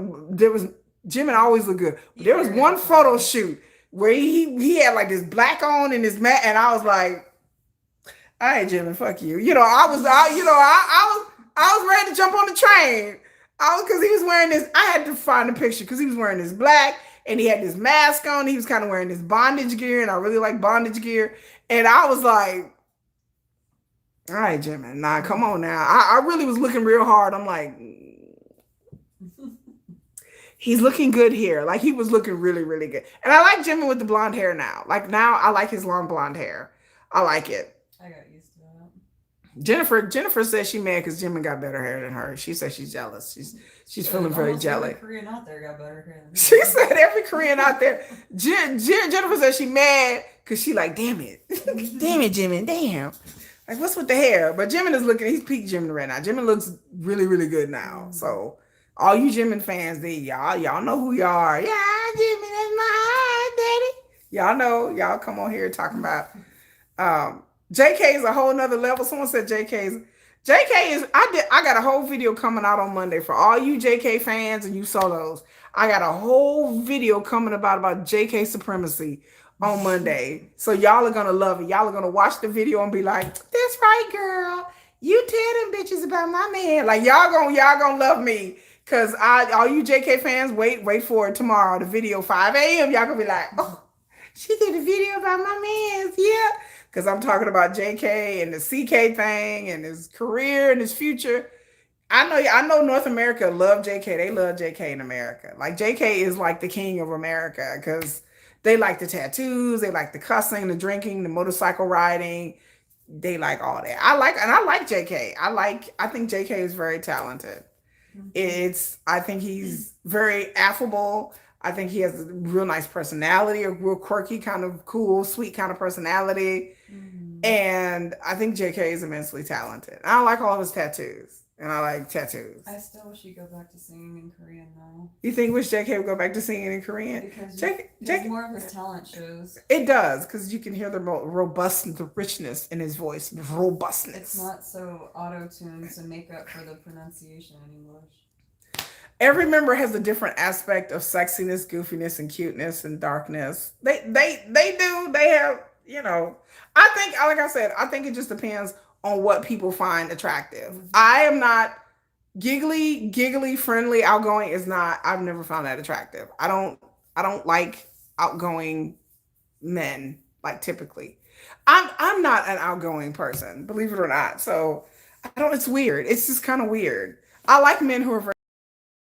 was Jimin always looked good. But there was one photo shoot where he had, like, this black on and his mat, and I was like, all right, Jimin, fuck you. I was ready to jump on the train. Because he was wearing this, I had to find a picture because he was wearing this black and he had this mask on. He was kind of wearing this bondage gear, and I really like bondage gear. And I was like, all right, Jimin, nah, come on now. I really was looking real hard. I'm like, he's looking good here. Like, he was looking really, really good. And I like Jimin with the blonde hair now. Like, now I like his long blonde hair. I like it. I got used to that. Jennifer says she mad because Jimin got better hair than her. She says she's jealous. She's feeling very jealous. Every Korean out there got better hair than me. She said every Korean out there. Jennifer says she mad because she like, damn it. Damn it, Jimin. Damn. Like, what's with the hair? But Jimin is he's peak Jimin right now. Jimin looks really, really good now. So all you Jimin fans, y'all know who you are. Yeah, Jimin is mine. Y'all know, y'all come on here talking about JK is a whole nother level. Someone said JK is I got a whole video coming out on Monday for all you JK fans and you solos. I got a whole video coming about JK supremacy on Monday. So y'all are gonna love it. Y'all are gonna watch the video and be like, that's right, girl. You tell them bitches about my man. Like y'all gonna love me. Cause all you JK fans, wait for it tomorrow. The video 5 a.m. Y'all gonna be like, oh, she did a video about my man's, yeah. Because I'm talking about JK and the CK thing and his career and his future. I know North America love JK. They love JK in America. Like JK is like the king of America because they like the tattoos, they like the cussing, the drinking, the motorcycle riding. They like all that. I like JK. I think JK is very talented. I think he's very affable. I think he has a real nice personality, a real quirky, kind of cool, sweet kind of personality. And I think JK is immensely talented. I like all of his tattoos. And I like tattoos. I still wish he'd go back to singing in Korean though. You think wish JK would go back to singing in Korean? Because JK, more of his talent shows. It does, because you can hear the robustness, the richness in his voice. Robustness. It's not so auto-tuned to make up for the pronunciation in English. Every member has a different aspect of sexiness, goofiness, and cuteness and darkness. They do. They have, I think, like I said, I think it just depends on what people find attractive. I am not giggly, friendly, outgoing is not, I've never found that attractive. I don't like outgoing men, like typically. I'm not an outgoing person, believe it or not. So it's weird. It's just kind of weird. I like men who are very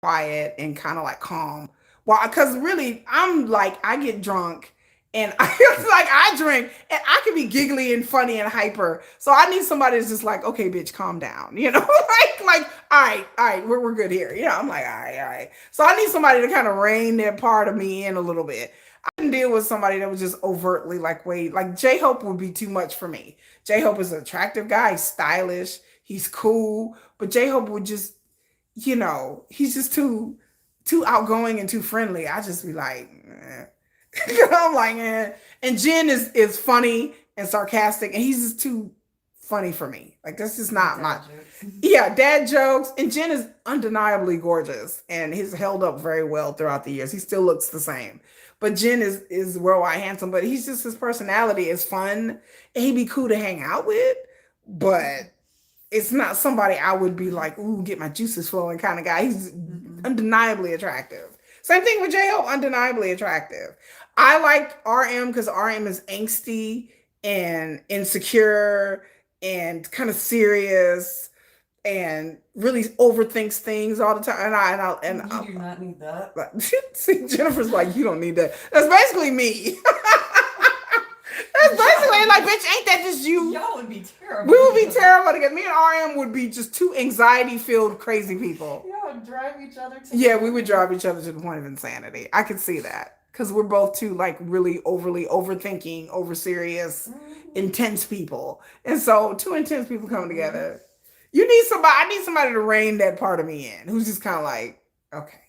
quiet and kind of like calm. Well, because really, I'm like, I get drunk and I drink and I can be giggly and funny and hyper. So I need somebody that's just like, okay, bitch, calm down. Like, all right, we're good here. I'm like, all right. So I need somebody to kind of rein that part of me in a little bit. I can deal with somebody that was just overtly like J-Hope would be too much for me. J-Hope is an attractive guy. He's stylish. He's cool. But J-Hope would just, he's just too outgoing and too friendly. I just be like, eh. I'm like, eh. And Jin is funny and sarcastic, and he's just too funny for me. Like, that's just not my dad jokes. And Jin is undeniably gorgeous, and he's held up very well throughout the years. He still looks the same. But Jin is worldwide handsome, but he's just, his personality is fun, and he'd be cool to hang out with, but it's not somebody I would be like, ooh, get my juices flowing kind of guy. He's undeniably attractive. Same thing with J-Hope, undeniably attractive. I like RM because RM is angsty and insecure and kind of serious and really overthinks things all the time. And you do not need that. See, Jennifer's like, you don't need that. That's basically me. That's basically like, bitch, ain't that just you? Y'all would be terrible. We would be terrible together. Me and RM would be just two anxiety-filled, crazy people. Y'all would drive each other to Yeah, we would drive each other to the point of insanity. I could see that. Because we're both two like really overly overthinking, over serious, intense people. And so two intense people coming together. I need somebody to rein that part of me in, who's just kind of like, okay,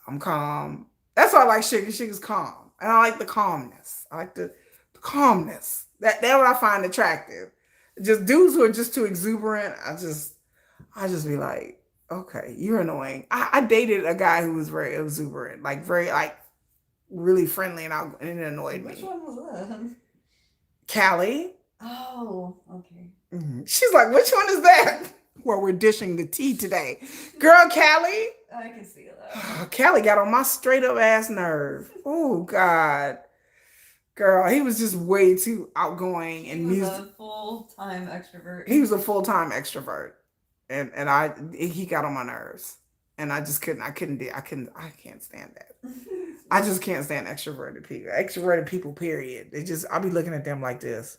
I'm calm. That's why I like Sugar. Sugar's calm. And I like the calmness. I like the calmness. That's what I find attractive. Just dudes who are just too exuberant. I just be like, okay, you're annoying. I dated a guy who was very exuberant, like very like really friendly, and it annoyed me. Which one was that? Callie. Oh, okay. Mm-hmm. She's like, which one is that? Well, we're dishing the tea today. Girl, Callie. I can see that. Callie got on my straight up ass nerve. Oh, God. Girl, he was just way too outgoing and He was a full-time extrovert. He was a full-time extrovert. And he got on my nerves. And I just couldn't, I can't stand that. I just can't stand extroverted people. Extroverted people, period. I'll be looking at them like this.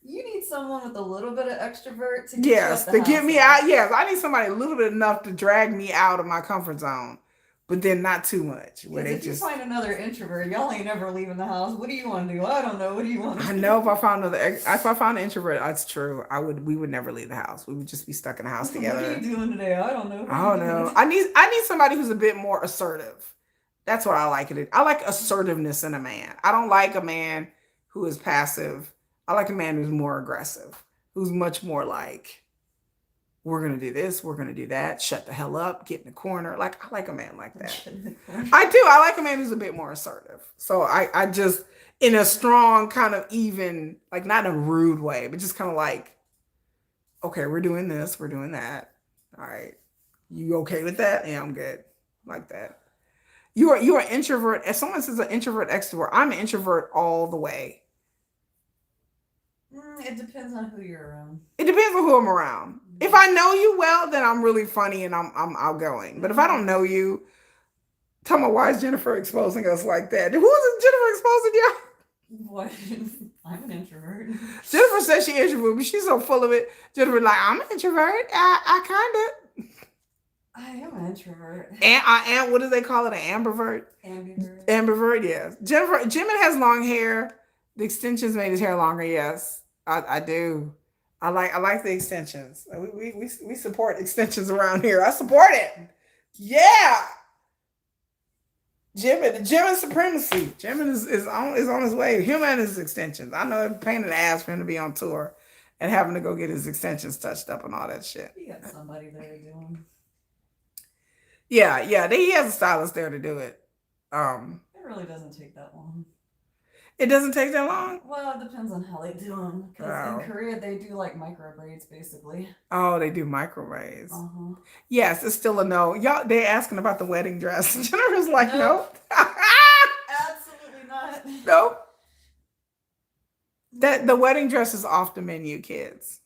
You need someone with a little bit of extrovert to get Yes, you out to get me out. Yes, I need somebody a little bit enough to drag me out of my comfort zone, but then not too much. If you find another introvert, y'all ain't never leaving the house. What do you want to do? I don't know. What do you want to do? I know if I found an introvert, that's true. We would never leave the house. We would just be stuck in the house together. What are you doing today? I don't know. I don't know. I need somebody who's a bit more assertive. That's what I like it. I like assertiveness in a man. I don't like a man who is passive. I like a man who's more aggressive, who's much more like, we're going to do this, we're going to do that, shut the hell up, get in the corner. Like, I like a man like that. I do. I like a man who's a bit more assertive. So I just, in a strong kind of even, like not in a rude way, but just kind of like, okay, we're doing this, we're doing that. All right. You okay with that? Yeah, I'm good. Like that. You are introvert. If someone says an introvert extrovert, I'm an introvert all the way. It depends on who you're around. It depends on who I'm around. If I know you well, then I'm really funny and I'm outgoing. But if I don't know you, tell me, why is Jennifer exposing us like that? Who is Jennifer exposing you? What? I'm an introvert. Jennifer says she's introvert, but she's so full of it. Jennifer like, I'm an introvert. I kind of. I am an introvert. And I am. What do they call it? An ambivert. Ambivert. Ambivert. Yes. Jennifer. Jimin has long hair. The extensions made his hair longer. Yes, I do. I like the extensions. We support extensions around here. I support it. Yeah. Jimin supremacy. Jimin is on his way. Him and his extensions. I know it's a pain in the ass for him to be on tour and having to go get his extensions touched up and all that shit. You got somebody there to do them. Yeah. He has a stylist there to do it. It really doesn't take that long. It doesn't take that long? Well, it depends on how they do them. Because in Korea, they do like micro braids, basically. Oh, they do micro braids. Uh-huh. Yes, it's still a no. Y'all, they're asking about the wedding dress. Jennifer's like, nope. Absolutely not. Nope. The wedding dress is off the menu, kids.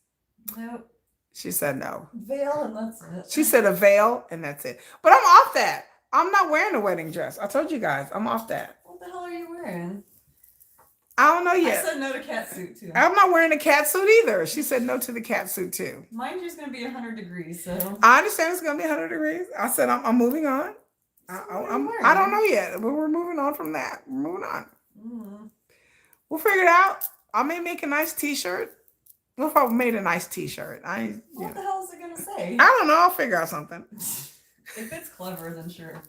Nope. She said no. Veil and that's it. She said a veil and that's it. But I'm off that. I'm not wearing a wedding dress. I told you guys, I'm off that. What the hell are you wearing? I don't know yet. I said no to cat suit too. I'm not wearing a cat suit either. She said no to the cat suit too. Mine's just gonna be 100 degrees, so. I understand it's gonna be 100 degrees. I said I'm moving on. I don't know yet, but we're moving on from that. We're moving on. Mm-hmm. We'll figure it out. I may make a nice t-shirt. What if I made a nice t-shirt? What the hell is it gonna say? I don't know. I'll figure out something. If it's clever, then sure.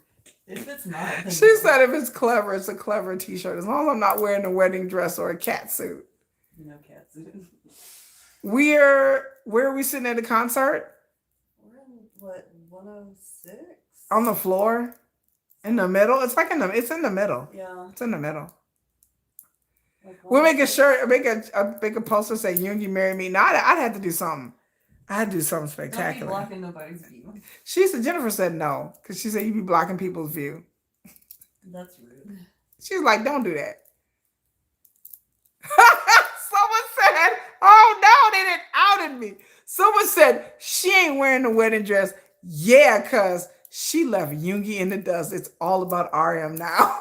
If it's not, then She said if it's clever, it's a clever t-shirt. As long as I'm not wearing a wedding dress or a cat suit. No cat suit. Where are we sitting at the concert? We're in, what, 106? On the floor? In the middle? It's in the middle. Yeah. It's in the middle. Like We'll make a shirt, make a poster say Yoongi marry me. Now I'd have to do something. I had to do something Don't be spectacular. blocking nobody's view. Jennifer said no, because she said you be blocking people's view. That's rude. She was like, don't do that. Someone said, oh no, they didn't outed me. Someone said she ain't wearing the wedding dress. Yeah, because she left Yoongi in the dust. It's all about RM now.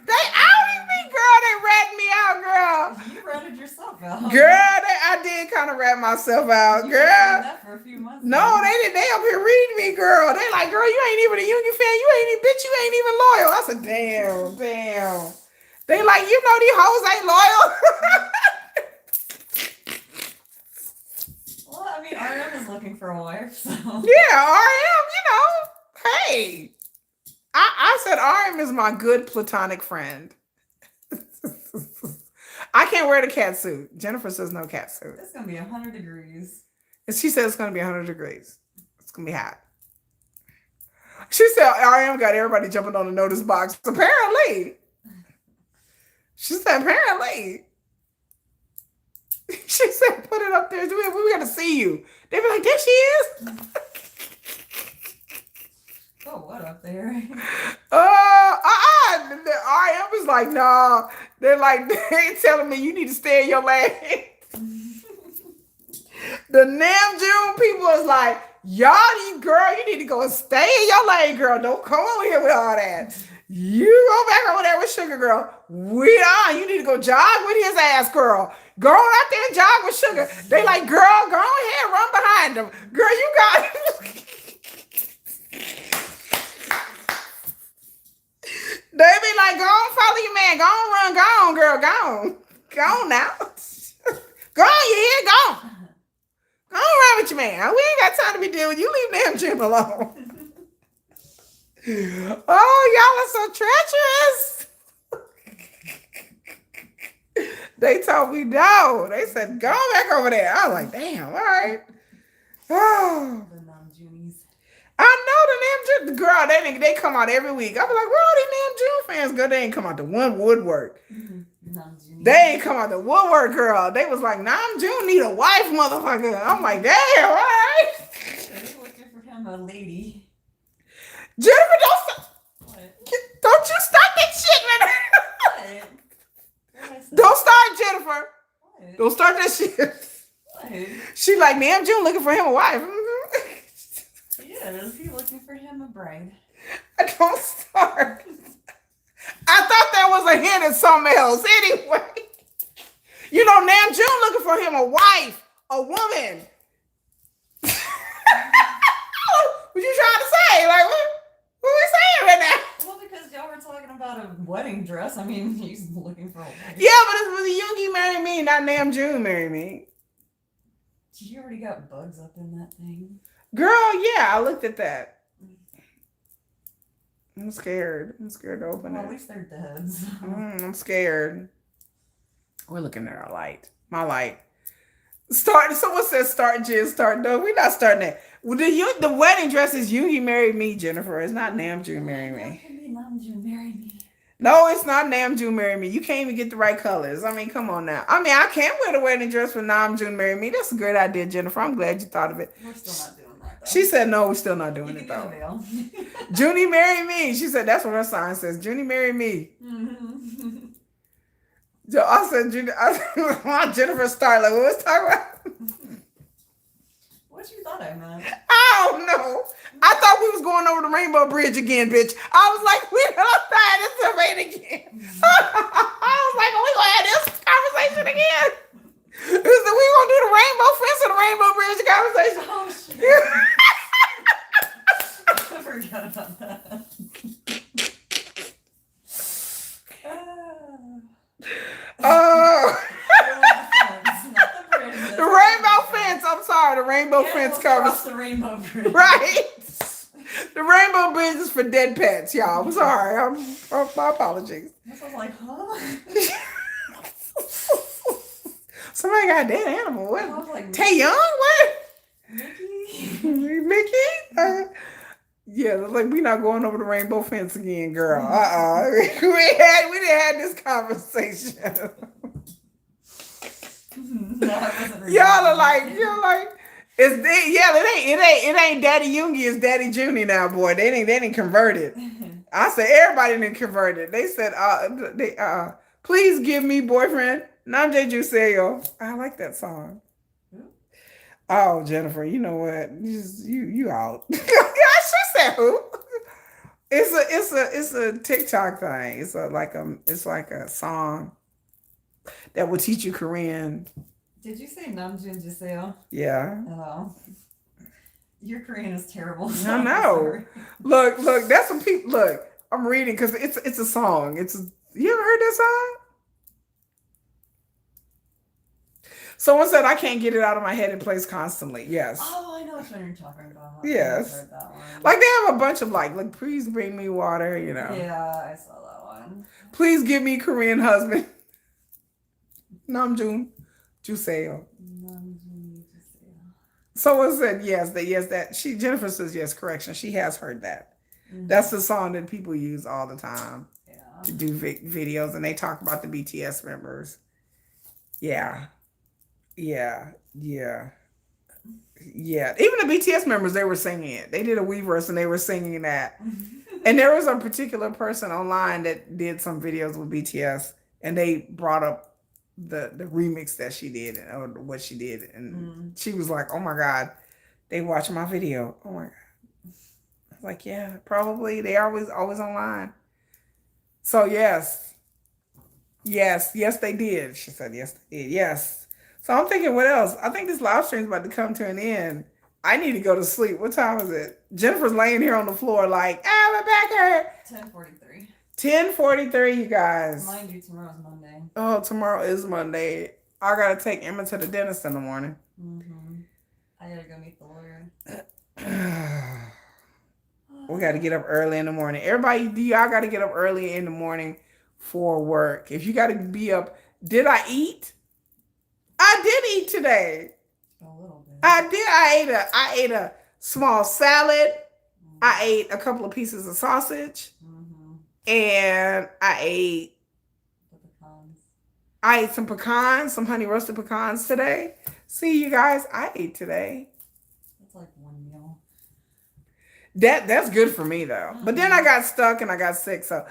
They outed me, girl. They ratted me out, girl. You ratted yourself out. Girl, I did kind of rat myself out, You girl. were saying that for a few months. No, now. they didn't. They up here reading me, girl. They like, girl, you ain't even a Union fan. You ain't even, bitch, you ain't even loyal. I said, damn. They like, you know, these hoes ain't loyal. Well, I mean, RM is looking for a wife, so. Yeah, RM, hey. I said RM is my good platonic friend. I can't wear the cat suit. Jennifer says no cat suit. It's gonna be 100 degrees. And she said it's going to be 100 degrees. It's going to be hot. She said RM got everybody jumping on the notice box. Apparently. She said apparently. She said put it up there. We got to see you. They be like, there she is. Oh, what up there? The RM was like, no. They're like, they telling me you need to stay in your lane. The Namjoon people is like, girl, you need to go and stay in your lane, girl. Don't come over here with all that. You go back over there with Sugar, girl. You need to go jog with his ass, girl. Go on out there and jog with Sugar. They like, girl, go ahead, run behind them. Girl, you got it. They be like, go on, follow your man. Go on, run. Go on, girl. Go on. Go on now. Go on, you here. Go on. Go on around with your man. We ain't got time to be dealing with you. Leave them Jim alone. Oh, y'all are so treacherous. They told me no. They said, go back over there. I was like, damn, all right. Oh. The non-Junies. I know the Nam June girl. They come out every week. I be like, where all these Nam June fans go? They ain't come out to one woodwork. Non-Junies. They ain't come out to woodwork, girl. They was like, Nam June need a wife, motherfucker. I'm like, damn, all right. They're looking for him a lady. Jennifer, What? don't you start that shit, man. What? What did I say? Don't start, Jennifer. What? Don't start that shit. What? She like, Nam June looking for him a wife. Yeah, is he looking for him a bride? Don't start. I thought that was a hint at something else. Anyway, you know, Nam June looking for him a wife, a woman. What you trying to say? Like, what we saying right now? Well, because y'all were talking about a wedding dress. I mean, he's looking for a wife. Yeah, but it was a Yoongi marry me, not Nam June marry me. You already got bugs up in that thing. Girl, yeah, I looked at that. I'm scared. I'm scared to open Well, at it. least they're dead. So. I'm scared. We're looking at our light. My light. Start. Someone says start Jen, start. No, we're not starting that. Well, the wedding dress is Yoongi married me, Jennifer. It's not Nam June marry How me. can be Namjoon marry me? No, it's not Nam June marry me. You can't even get the right colors. I mean, come on now. I mean, I can wear the wedding dress for Nam June marry me. That's a great idea, Jennifer. I'm glad you thought of it. We're still not doing that, though. She said no, we're still not you doing can it get a though. veil. Junie marry me. She said that's what her sign says. Junie marry me. Mhm. So I said, Jennifer Starlight. What was talking about? What you thought I meant? I don't know. I thought we was going over the Rainbow Bridge again, bitch. I was like, we're gonna tie this to rain again. I was like, are we gonna have this conversation again? We gonna do the Rainbow Fence or the Rainbow Bridge conversation? Oh, shit. I forgot about that. Oh. The The Rainbow Fence. I'm sorry, the Rainbow Fence covers. the rainbow bridge. Right. The Rainbow Bridge is for dead pets, y'all. I'm sorry. My apologies. I was like, huh? Somebody got a dead animal. I What? was like, Taeyoung? What? Mickey? Mickey? Yeah, like we not going over the Rainbow Fence again, girl. we didn't have this conversation. No, I wasn't Y'all are like, it ain't Daddy Yoongi, it's Daddy Junie now, boy. They didn't convert it. I said everybody didn't convert it. They said, please give me boyfriend. Namjae Juseo. I like that song. Oh, Jennifer, you know what? You out. She said who? It's a TikTok thing. It's like a song that will teach you Korean. Did you say Namjoon Jiseo? Yeah. Oh. Your Korean is terrible. I know. Look, that's some people. Look, I'm reading because it's a song. You ever heard that song? Someone said I can't get it out of my head. It plays constantly. Yes. Oh, I know which one you're talking about. Yes. I heard that one. Like they have a bunch of like, please bring me water. You know. Yeah, I saw that one. Please give me Korean husband. Namjoon Juseo. Namjoon Jiseo. Someone said yes. Jennifer says yes. Correction. She has heard that. Mm-hmm. That's the song that people use all the time to do videos, and they talk about the BTS members. Yeah. Even the BTS members, they were singing it. They did a Weverse and they were singing that. And there was a particular person online that did some videos with BTS, and they brought up the remix that she did or what she did, and she was like, "Oh my God, they watched my video." Oh my God. I was like, yeah, probably. They always online. So yes, they did. She said yes, they did. Yes. So I'm thinking, what else? I think this live stream is about to come to an end. I need to go to sleep. What time is it? Jennifer's laying here on the floor like, my back hurt. 10:43. 10:43, you guys. Mind you, tomorrow's Monday. Oh, tomorrow is Monday. I gotta take Emma to the dentist in the morning. I gotta go meet the lawyer. We got to get up early in the morning. Everybody, do y'all got to get up early in the morning for work? If you got to be up, did I eat? I did eat today. A little bit. I did. I ate a small salad. I ate a couple of pieces of sausage, and The pecans. I ate some pecans, some honey roasted pecans today. See, you guys, I ate today. That's like one meal. That's good for me though. But then I got stuck and I got sick, so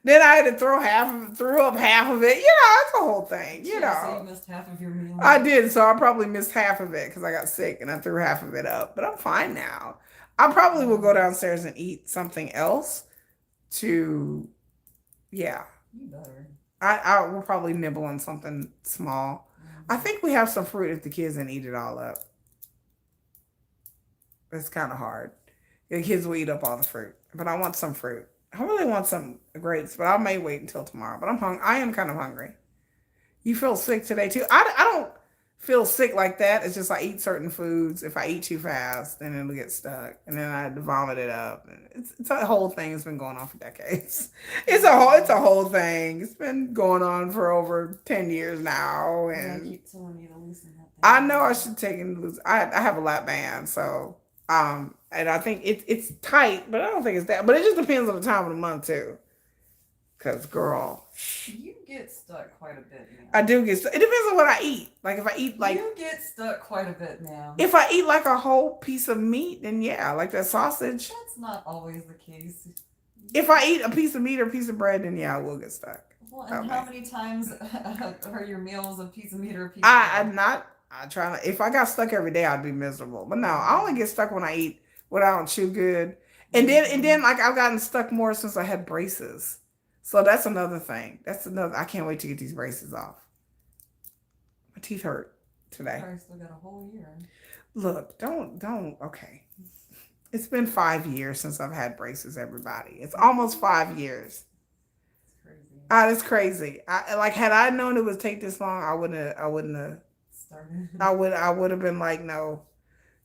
then I had to threw up half of it. You know, it's a whole thing. You Yeah, so know, you missed half of your meal. I did, so I probably missed half of it because I got sick and I threw half of it up. But I'm fine now. I probably will go downstairs and eat something else. Yeah, You better. I will probably nibble on something small. I think we have some fruit if the kids didn't eat it all up. It's kind of hard. The kids will eat up all the fruit, but I want some fruit. I really want some grapes, but I may wait until tomorrow. But I'm hungry. I am kind of hungry. You feel sick today too? I don't feel sick like that. It's just I eat certain foods. If I eat too fast, then it'll get stuck, and then I have to vomit it up. It's a whole thing. It's been going on for decades. It's a whole thing. It's been going on for over 10 years now, I and keep telling you to loosen that thing. I know I should take and lose. I have a lap band, so and I think it's tight, but I don't think it's that. But it just depends on the time of the month too. Cause girl, You get stuck quite a bit now. I do get. It depends on what I eat. Like if I eat You get stuck quite a bit now. if I eat like a whole piece of meat, then yeah, like that sausage. That's not always the case. If I eat a piece of meat or a piece of bread, then yeah, I will get stuck. Well, and how many times are your meals a piece of meat or a piece of I'm bread? not. I try to. If I got stuck every day, I'd be miserable. But no, I only get stuck when I eat when I don't chew good. And then like I've gotten stuck more since I had braces. So that's another thing. I can't wait to get these braces off. My teeth hurt today. I still got a whole year. Look, don't. Okay. It's been 5 years since I've had braces. Everybody, it's almost 5 years. It's crazy. That's crazy. Had I known it would take this long, I wouldn't have Started. I would have been like, no.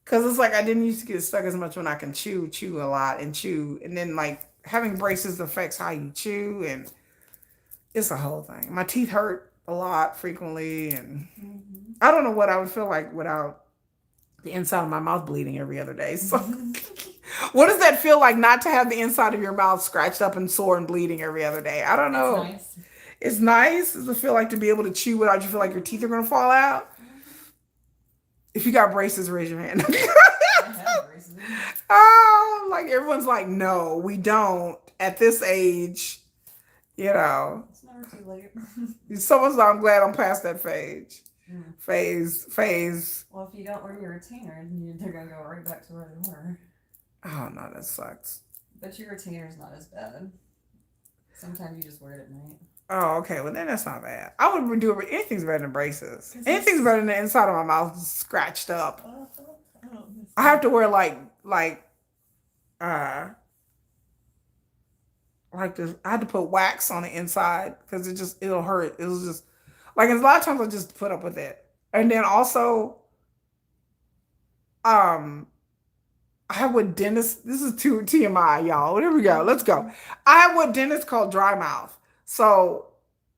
Cause it's like I didn't used to get stuck as much when I can chew a lot and chew. And then like having braces affects how you chew, and it's a whole thing. My teeth hurt a lot frequently, and I don't know what I would feel like without the inside of my mouth bleeding every other day. So what does that feel like not to have the inside of your mouth scratched up and sore and bleeding every other day? I don't know. It's nice. It's nice. Does it feel like to be able to chew without you feel like your teeth are gonna fall out? If you got braces, raise your hand. I have braces. Oh, like everyone's like, no, we don't at this age. You know, It's never too late. someone's. I'm glad I'm past that phase. Mm. Phase. Well, if you don't wear your retainer, they're gonna go right back to where they were. Oh no, that sucks. But your retainer's not as bad. Sometimes you just wear it at night. Oh, okay. Well, then that's not bad. I would do it. Anything's better than braces. 'Cause Anything's better than the inside of my mouth scratched up. I don't miss I have to wear like this. I had to put wax on the inside because it'll hurt. It was just like a lot of times I just put up with it. And then also, I have what dentists. This is too TMI, y'all. There we go. Let's go. I have what dentists call dry mouth. So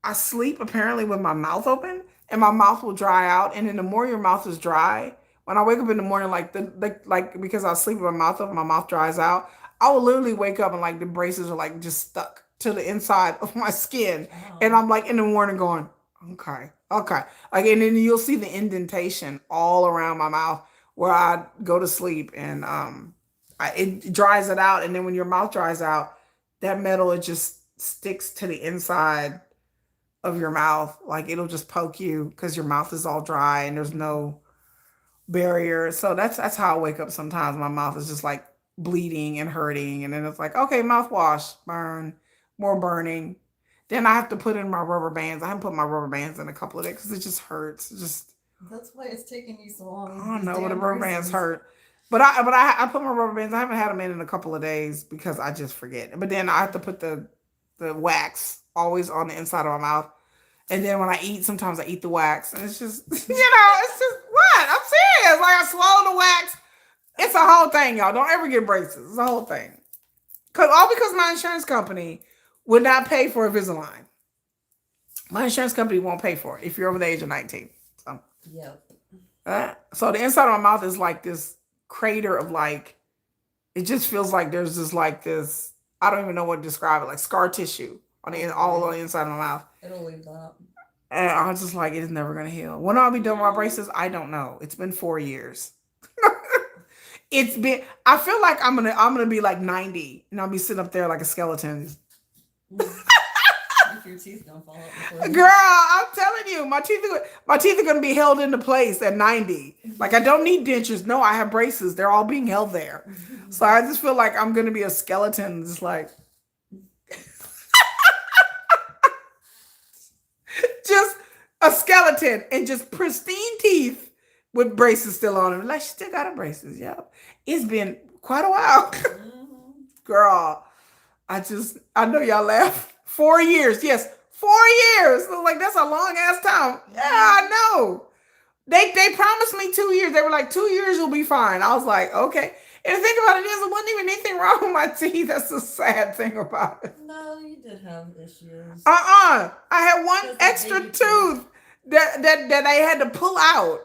I sleep apparently with my mouth open, and my mouth will dry out. And then the more your mouth is dry, when I wake up in the morning, like because I sleep with my mouth open, my mouth dries out. I will literally wake up and like the braces are like just stuck to the inside of my skin, and I'm like in the morning going, okay, like, and then you'll see the indentation all around my mouth where I go to sleep, and it dries it out, and then when your mouth dries out, that metal it just sticks to the inside of your mouth, like it'll just poke you because your mouth is all dry and there's no barrier. So that's how I wake up sometimes. My mouth is just like bleeding and hurting, and then it's like, okay, mouthwash, burn, more burning. Then I have to put in my rubber bands. I haven't put my rubber bands in a couple of days because it just hurts. That's why it's taking you so long. I don't know, but the rubber bands hurt. But I put my rubber bands. I haven't had them in a couple of days because I just forget. But then I have to put the wax always on the inside of my mouth. And then when I eat, sometimes I eat the wax, and it's just, it's just what? I'm serious. Like I swallow the wax, It's a whole thing, y'all. Don't ever get braces. It's a whole thing. Because my insurance company would not pay for Invisalign. My insurance company won't pay for it if you're over the age of 19. So, Yep. so the inside of my mouth is like this crater of like, it just feels like there's just like this, I don't even know what to describe it, like scar tissue all on the inside of my mouth. It'll leave that. And I was just like, it is never going to heal. When I'll be done with my braces, I don't know. It's been 4 years. I feel like I'm gonna be like 90 and I'll be sitting up there like a skeleton. If your teeth don't fall out before Girl, I'm telling you, my teeth are gonna be held into place at 90. Like I don't need dentures. No, I have braces. They're all being held there. So I just feel like I'm gonna be a skeleton, just like just a skeleton and just pristine teeth with braces still on them. Like she still got her braces. Yep. It's been quite a while. Girl, I know y'all laugh. 4 years. Yes, 4 years. So like that's a long ass time. Yeah, I know. They promised me 2 years. They were like, 2 years you'll be fine. I was like, okay. And the thing about it is, there wasn't even anything wrong with my teeth. That's the sad thing about it. No, you did have issues. I had one Because extra baby tooth that I had to pull out.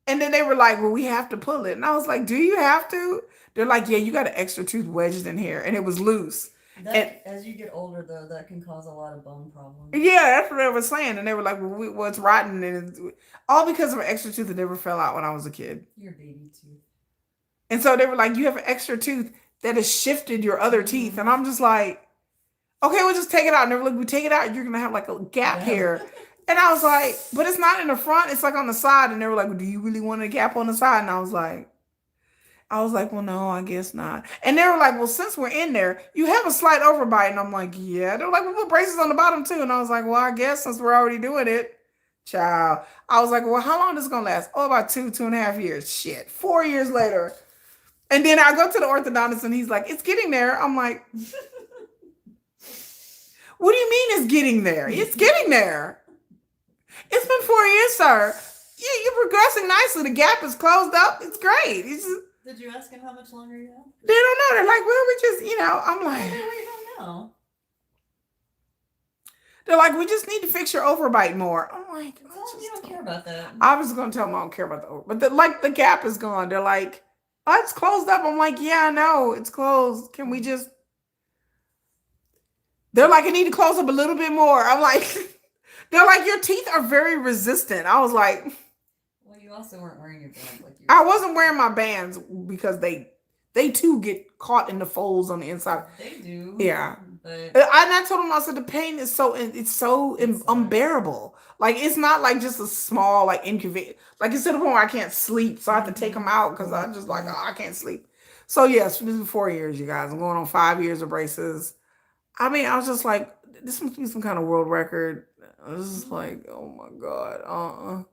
And then they were like, well, we have to pull it. And I was like, do you have to? They're like, yeah, you got an extra tooth wedged in here. And it was loose. As you get older, though, that can cause a lot of bone problems. Yeah, that's what they were saying. And they were like, well, it's rotten. And it's all because of an extra tooth that never fell out when I was a kid. Your baby tooth. And so they were like, you have an extra tooth that has shifted your other teeth. And I'm just like, okay, we'll just take it out. And they were like, we take it out, you're going to have like a gap here. And I was like, but it's not in the front. It's like on the side. And they were like, well, do you really want a gap on the side? And I was like, well, no, I guess not. And they were like, well, since we're in there, you have a slight overbite. And I'm like, yeah. They were like, we put braces on the bottom too. And I was like, well, I guess since we're already doing it, child. I was like, well, how long is this going to last? Oh, about 2.5 years. Shit. 4 years later. And then I go to the orthodontist and he's like, it's getting there. I'm like, what do you mean it's getting there? It's getting there. It's been 4 years, sir. Yeah, you're progressing nicely. The gap is closed up. It's great. Did you ask him how much longer you have? They don't know. They're like, well, we just, I'm like. We don't know. They're like, we just need to fix your overbite more. I'm like, You don't care about that. I was going to tell them I don't care about the over. But the gap is gone. They're like, oh, it's closed up. I'm like, yeah, I know. It's closed. Can we just. They're like, I need to close up a little bit more. I'm like. They're like, your teeth are very resistant. I was like, well, you also weren't wearing your bands like you. I wasn't wearing my bands because they too get caught in the folds on the inside. They do. Yeah. But I told them, I said, the pain is so unbearable. Like, it's not like just a small, like, inconvenient. Like, it's to the point where I can't sleep. So I have to take them out because I'm just like, oh, I can't sleep. So, yes, this is 4 years, you guys. I'm going on 5 years of braces. I mean, I was just like, this must be some kind of world record. I was just like, oh my God.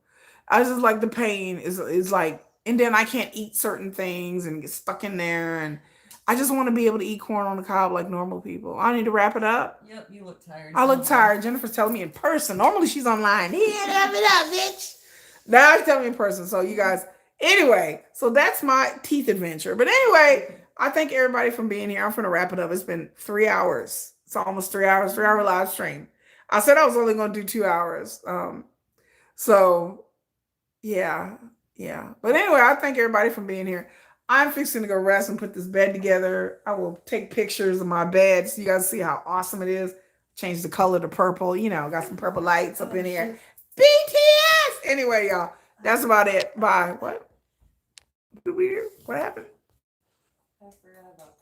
I was just like, the pain is like, and then I can't eat certain things and get stuck in there. And I just want to be able to eat corn on the cob like normal people. I need to wrap it up. Yep, you look tired. I look tired. Jennifer's telling me in person. Normally she's online. Yeah, wrap it up, bitch. Now she's telling me in person. So you guys, anyway, so that's my teeth adventure. But anyway, I thank everybody for being here. I'm going to wrap it up. It's been 3 hours. It's almost 3 hours, 3-hour live stream. I said I was only going to do 2 hours. So yeah. But anyway, I thank everybody for being here. I'm fixing to go rest and put this bed together. I will take pictures of my bed so you guys see how awesome it is. Change the color to purple. Got some purple lights up in here. BTS! Anyway, y'all, that's about it. Bye. What? What did we do? What happened? I forgot about